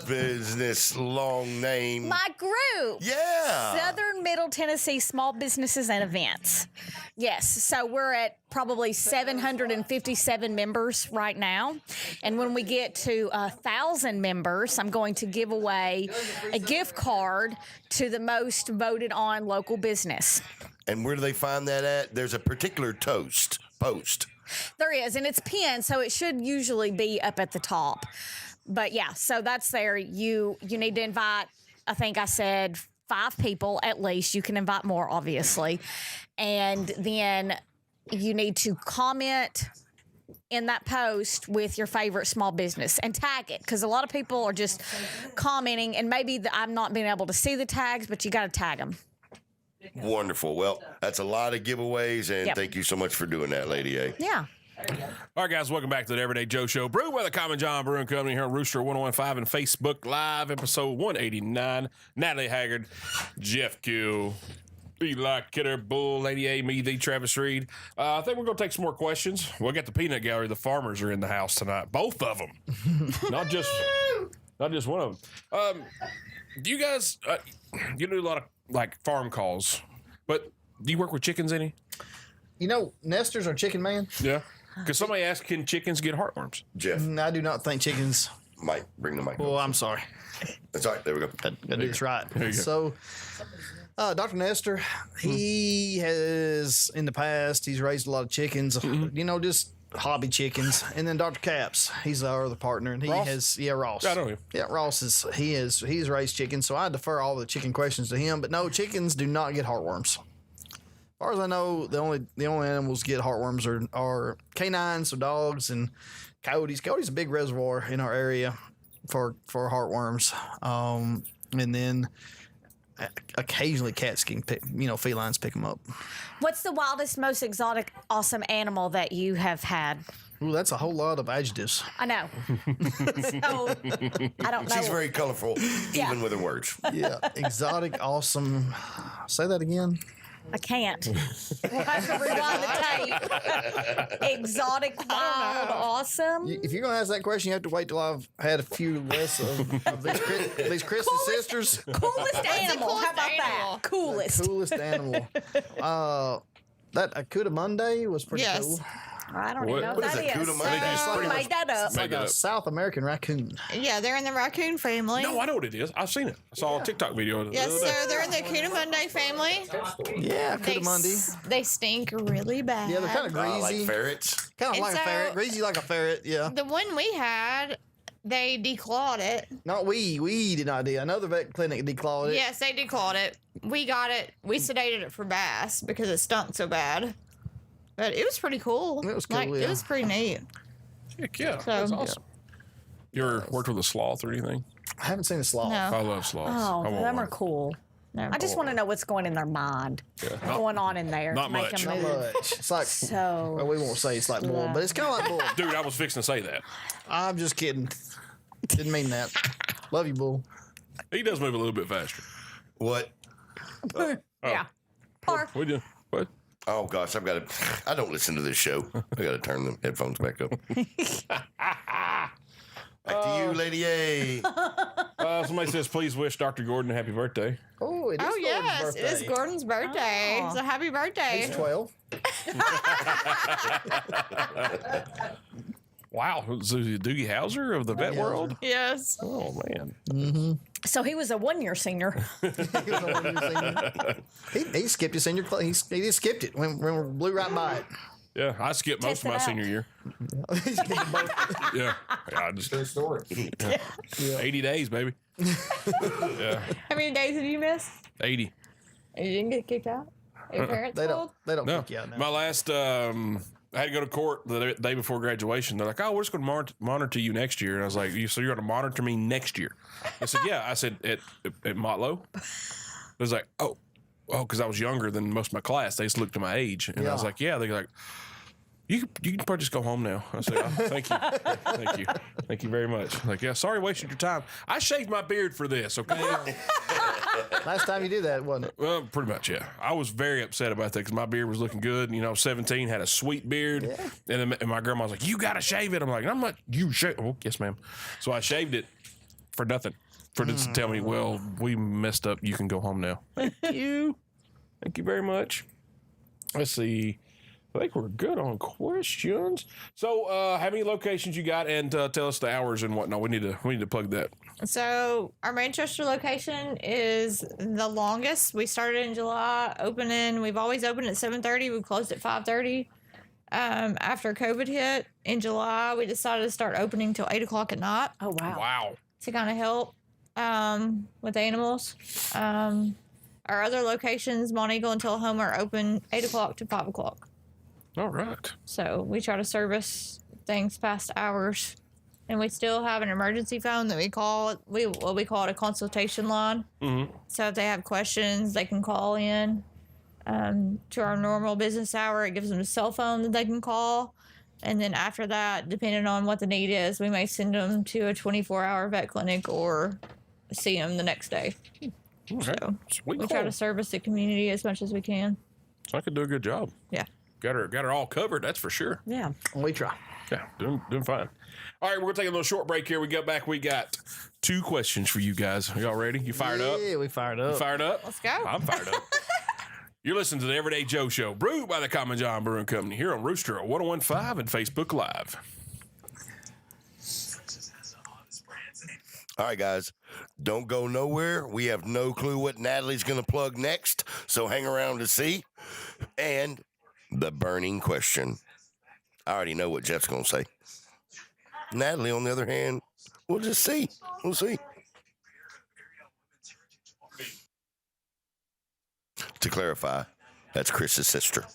business, long name. My group. Yeah. Southern Middle Tennessee Small Businesses and Events. Yes. So we're at probably 757 members right now. And when we get to 1,000 members, I'm going to give away a gift card to the most voted on local business. And where do they find that at? There's a particular post. There is, and it's pinned, so it should usually be up at the top. But yeah, so that's there. You need to invite, I think I said 5 people at least. You can invite more, obviously. And then you need to comment in that post with your favorite small business and tag it, because a lot of people are just commenting, and maybe I'm not being able to see the tags, but you got to tag them. Wonderful. Well, that's a lot of giveaways, and thank you so much for doing that, Lady A. Yeah. All right, guys, welcome back to the Everyday Joe Show. Brewed by the Common John Brewing Company here on Rooster 101.5 and Facebook Live, episode 189. Natalie Haggard, Jeff Q, Eli Kidder, Bull, Lady A, me, the Travis Reed. I think we're going to take some more questions. We'll get the peanut gallery. The farmers are in the house tonight. Both of them. Not just one of them. You guys, you do a lot of farm calls, but do you work with chickens any? Nestor's our chicken man. Yeah. Because somebody asked, can chickens get heartworms? Jeff. I do not think chickens. Mike, bring the mic. Well, I'm sorry. That's all right. There we go. Gotta do this right. So, Dr. Nestor, he has, in the past, he's raised a lot of chickens, just hobby chickens. And then Dr. Capps, he's our other partner, and he Ross? Ross. I know him. Yeah, Ross he's raised chickens, so I defer all the chicken questions to him. But no, chickens do not get heartworms. As far as I know, the only animals get heartworms are canines, so dogs and coyotes. Coyotes a big reservoir in our area for heartworms, and then occasionally cats can felines pick them up. What's the wildest, most exotic, awesome animal that you have had? Ooh, that's a whole lot of adjectives. I know. So, I don't know. She's very colorful, even with her words. Yeah, exotic, awesome. Say that again. I can't. We'll have to rewind the tape. Exotic, wild, awesome. If you're going to ask that question, you have to wait till I've had a few less of these Christmas sisters. Coolest animal. How about that? Coolest Animal. That Akuta Monday was pretty cool. I don't even know what that is. Made that up. It's like a South American raccoon. Yeah, they're in the raccoon family. No, I know what it is. I've seen it. I saw a TikTok video. Yes, so they're in the Cootamunday family. Yeah, Cootamundy. They stink really bad. Yeah, they're kind of greasy. Like ferrets. Kind of And like a ferret. Greasy like a ferret, yeah. The one we had, they declawed it. Not we did not do. I know the vet clinic declawed it. Yes, they declawed it. We got it. We sedated it for bass because it stunk so bad. But it was pretty cool. It was cool, It was pretty neat. Heck yeah. So, That's awesome. You ever worked with a sloth or anything? I haven't seen a sloth. No. I love sloths. Oh, I want them one. are cool. No. I just want to know what's going in their mind, going on in there not to make much. them Not move. much. It's like, So well, we won't say it's like boiled, but it's kind of like boiled. Dude, I was fixing to say that. I'm just kidding. Didn't mean that. Love you, Bull. He does move a little bit faster. What? yeah. Or We do. What? Oh gosh, I don't listen to this show. I got to turn the headphones back up. Back to you, Lady A. Somebody says, please wish Dr. Gordon a happy birthday. Oh, it is Oh Gordon's yes, birthday. it is Gordon's birthday. Oh. So happy birthday! He's 12. Wow. So Doogie Howser of the vet Yeah. world? Yes. Oh, man. so he was a 1 year senior. He was a 1 year senior. He skipped his senior class. He just skipped it. When we blew right by it. Yeah, I skipped most of my Test it out. senior year. He skipped both. Yeah. I just True story. 80 days, baby. Yeah, How many days did you miss? 80. You didn't get kicked out? Your parents They told? don't No, kick you out now. my last, I had to go to court the day before graduation. They're like, oh, we're just going to monitor you next year. And I was like, so you're going to monitor me next year? I said, yeah. I said, at Motlow? It was like, oh, because I was younger than most of my class. They just looked at my age. And I was Yeah. like, yeah. They're like, you can probably just go home now. I said, oh, thank you. Thank you. Thank you very much. Like, yeah, sorry wasted your time. I shaved my beard for this, okay? Last time you did that, wasn't it? Well, pretty much, yeah. I was very upset about that because my beard was looking good. You know, I was 17, had a sweet beard. Yeah. And my grandma was like, you got to shave it. I'm like, I'm not, you shave. Oh, yes, ma'am. So I shaved it for nothing. For them to tell me, well, we messed up. You can go home now. Thank you. Thank you very much. Let's see. I think we're good on questions. So, how many locations you got, and tell us the hours and whatnot. We need to plug that. So our Manchester location is the longest. We started in July, opening. We've always opened at 7:30. We closed at 5:30. After COVID hit in July, we decided to start opening till 8:00 at night Oh wow. Wow. to kind of help with animals. Our other locations, Mont Eagle and Tullahoma, are open 8:00 to 5:00. All right. So we try to service things past hours. And we still have an emergency phone that we call it. We call it a consultation line. Mm-hmm. So if they have questions, they can call in to our normal business hour. It gives them a cell phone that they can call. And then after that, depending on what the need is, we may send them to a 24-hour vet clinic or see them the next day. Okay. So Sweet. we try to service the community as much as we can. So I could do a good job. Yeah. Got her all covered. That's for sure. Yeah. We try. Yeah, doing fine. All right, we're gonna take a little short break here. We got back. We got 2 questions for you guys. Are y'all ready? You fired up? Yeah, we fired up. You fired up? Let's go. I'm fired up. You're listening to the Everyday Joe Show, brewed by the Common John Brewing Company here on Rooster 1015 and Facebook Live. All right, guys, don't go nowhere. We have no clue what Natalie's going to plug next, so hang around to see. And the burning question. I already know what Jeff's going to say. Natalie, on the other hand, we'll just see. We'll see. To clarify, that's Chris's sister.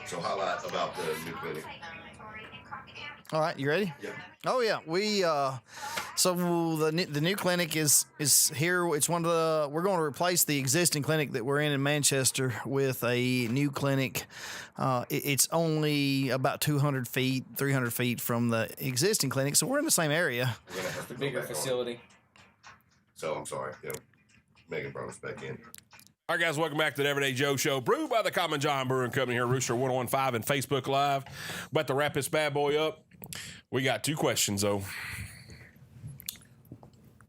So highlight about the new clinic. All right, you ready? Yep. Oh yeah, we so the new clinic is here. It's one of the we're going to replace the existing clinic that we're in Manchester with a new clinic. It's only about 200 feet, 300 feet from the existing clinic, so we're in the same area. We're gonna have to go Bigger back on. facility. So I'm sorry. Yeah. Megan brought us back in. All right, guys, welcome back to the Everyday Joe Show, brewed by the Common John Brewing Company here, Rooster 1015 and Facebook Live. About to wrap this bad boy up. We got 2 questions, though.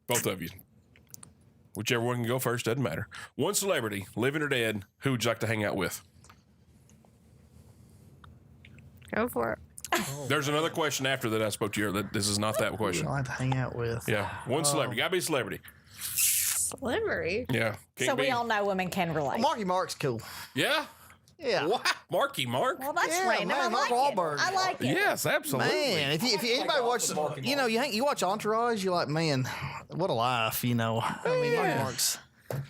Both of you. Whichever one can go first, doesn't matter. One celebrity, living or dead, who would you like to hang out with? Go for it. There's another question after that I spoke to you. This is not that question. I like to hang out with. Yeah, one celebrity. Gotta be a celebrity. Celebrity. Yeah. So we all know women can relate. Marky Mark's cool. Yeah? Yeah. What? Marky Mark? Well, that's Yeah, random. man, I Mark like Wahlberg. it. I like it. Yes, absolutely. Man, if you anybody watch, you know, you watch Entourage, you're like, man, what a life, you know. I mean, Marky Mark's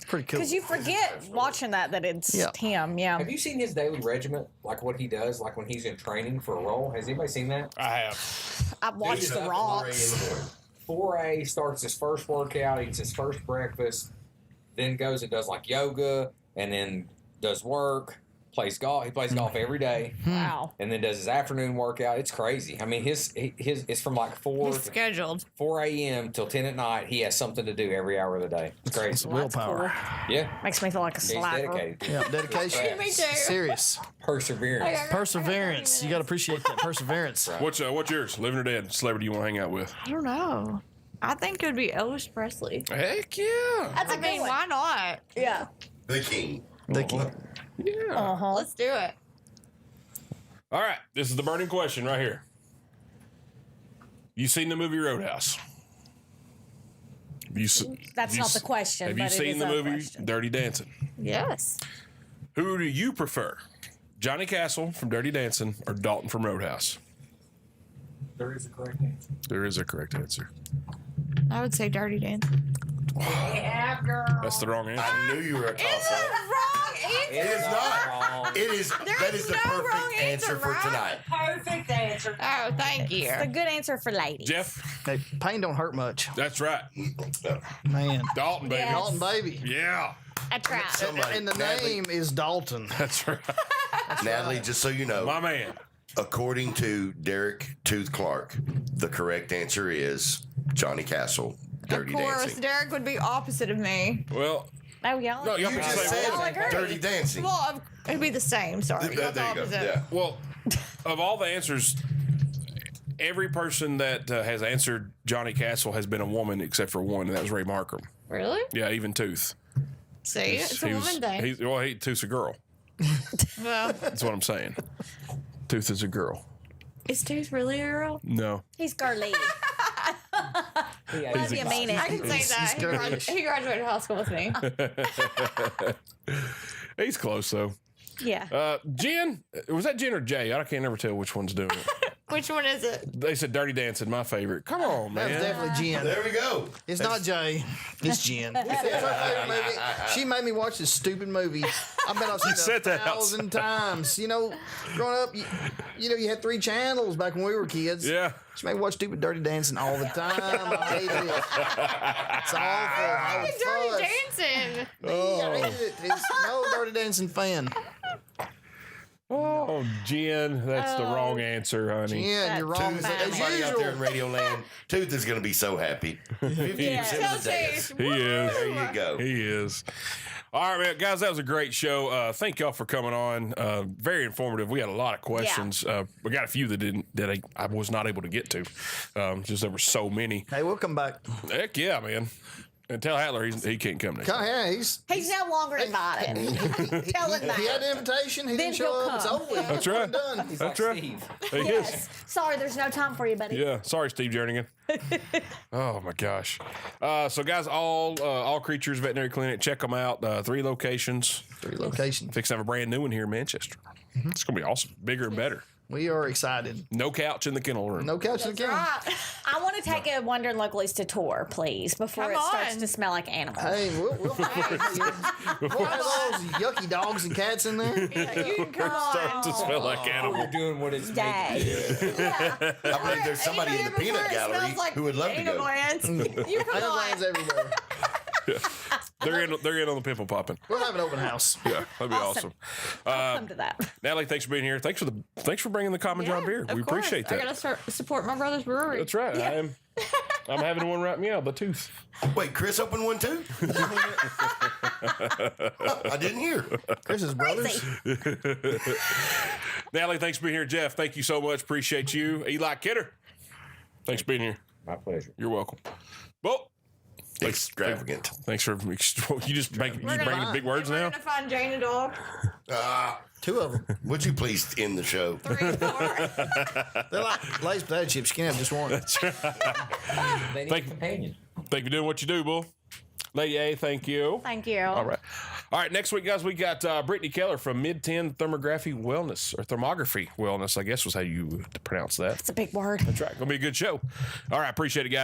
pretty cool. Because you forget watching that it's him. Yeah. Have you seen his daily regiment? Like what he does, like when he's in training for a role? Has anybody seen that? I have. I watched The Rocks. 4A starts his first workout, eats his first breakfast, then goes and does like yoga, and then does work, plays golf. He plays golf every day. Wow. And then does his afternoon workout. It's crazy. I mean, his it's from like 4 He's scheduled. a.m. till 10 at night. He has something to do every hour of the day. It's crazy. willpower. Yeah. Makes me feel like a He's slacker. dedicated. Yeah, dedication. Me too. Serious. Perseverance. Perseverance. You got to appreciate that perseverance. What's yours? Living or dead? Celebrity you want to hang out with? I don't know. I think it would be Elvis Presley. Heck yeah. That's a I good mean, one. why not? Yeah. The king. Yeah. Uh-huh. Let's do it. All right. This is the burning question right here. You seen the movie Roadhouse? That's not the question. Have you but it seen is the a movie question. Dirty Dancing? Yes. Who do you prefer? Johnny Castle from Dirty Dancing or Dalton from Roadhouse? There is a correct answer. There is a correct answer. I would say Dirty Dancing. Yeah, girl. That's the wrong answer. I knew you were a toss up. Wrong It is not. It is. That is the no wrong perfect answer answer, for right? tonight. Perfect answer. Oh, thank you. It's a good answer for ladies. Jeff? Hey, pain don't hurt much. That's right. Man. Dalton, baby. Yes. Dalton, baby. Yeah. That's right. Somebody, And the Natalie, name is Dalton. That's right. Natalie, just so you know, My man. according to Derek Tooth Clark, the correct answer is Johnny Castle, Dirty Of course, Dancing. Derek would be opposite of me. Well, Oh, y'all. no, y'all You can just say Y'all said agree. Dirty Dancing. Well, it'd be the same. Sorry. There Not you go. opposite. Yeah. well, of all the answers, every person that has answered Johnny Castle has been a woman except for one, and that was Ray Markham. Really? Yeah, even Tooth. See, it's a woman thing. Tooth's a girl. Well, That's what I'm saying. Tooth is a girl. is Tooth really a girl? No. He's girly. Love you, mean I it. can say that. He graduated high school with me. He's close, though. Yeah. Jen, was that Jen or Jay? I can't never tell which one's doing it. Which one is it? They said Dirty Dancing, my favorite. Come on, That was man. definitely Jen. There we go. It's not Jay. It's Jen. It's her favorite movie. She made me watch this stupid movie. I bet I've seen said it that 1,000 times. You know, growing up, you had 3 channels back when we were kids. Yeah. She made me watch stupid Dirty Dancing all the time. I hated it. It's awful. I would Dirty fuss. Dancing. I hated it. It's no Dirty Dancing fan. Oh, Jen, that's the wrong answer, honey. Yeah, you're wrong. Tooth, As everybody out there in usual. radio land, Tooth is going to be so happy. 50% of the dance. He is. There you go. He is. All right, man, guys, that was a great show. Thank y'all for coming on. Very informative. We had a lot of questions. We got a few that I was not able to get to. Just there were so many. Hey, we'll come back. Heck yeah, man. And tell Hattler he can't come next time. Yeah, he's He's no longer invited. Tell him he had that. an invitation. He Then didn't show he'll up. It's come. over with. That's right. Done. He's That's like right. Steve. He is. Yes. Sorry, there's no time for you, buddy. Yeah. Sorry, Steve Jernigan. Oh my gosh. So guys, all Creatures Veterinary Clinic, check them out. 3 locations. 3 locations. Fixing to have a brand new one here in Manchester. It's gonna be awesome. Bigger and better. We are excited. No couch in the kennel room. No couch in the kennel. I want to take a Wandering Localista tour, please, before Come it starts on. to smell like animals. Hey, we'll have those yucky dogs and cats in there. Yeah, you can come Start on. to smell like We're animal. doing what it's Dang. I believe there's somebody in the peanut gallery who would love to go. You come Animal on. lands everywhere. They're in on the pimple popping. We'll have an open house. Yeah, that'd be awesome. I'll come to that. Natalie, thanks for being here. Thanks for bringing the Common Job beer. Of We course. appreciate I that. gotta start support my brother's brewery. That's right. I'm having one right meow the tooth. Wait, Chris opened one too? I didn't hear. Chris's brothers. Natalie, thanks for being here. Jeff, thank you so much. Appreciate you. Eli Kidder, thanks for being here. My pleasure. You're welcome. Well, Extravagant. thanks for you just bringing big words We're now. gonna find Jane a dog. Two of them. Would you please end the show? 3 or 4. They're like Lay's potato chips. You can't have just one. They need Thank- a companion. Thank you for doing what you do, Bull. Lady A, thank you. Thank you. All right. Next week, guys, we got Brittany Keller from Mid-10 Thermography Wellness, or Thermography Wellness, I guess was how you would pronounce that. It's a big word. That's right. Gonna be a good show. All right. Appreciate it, guys.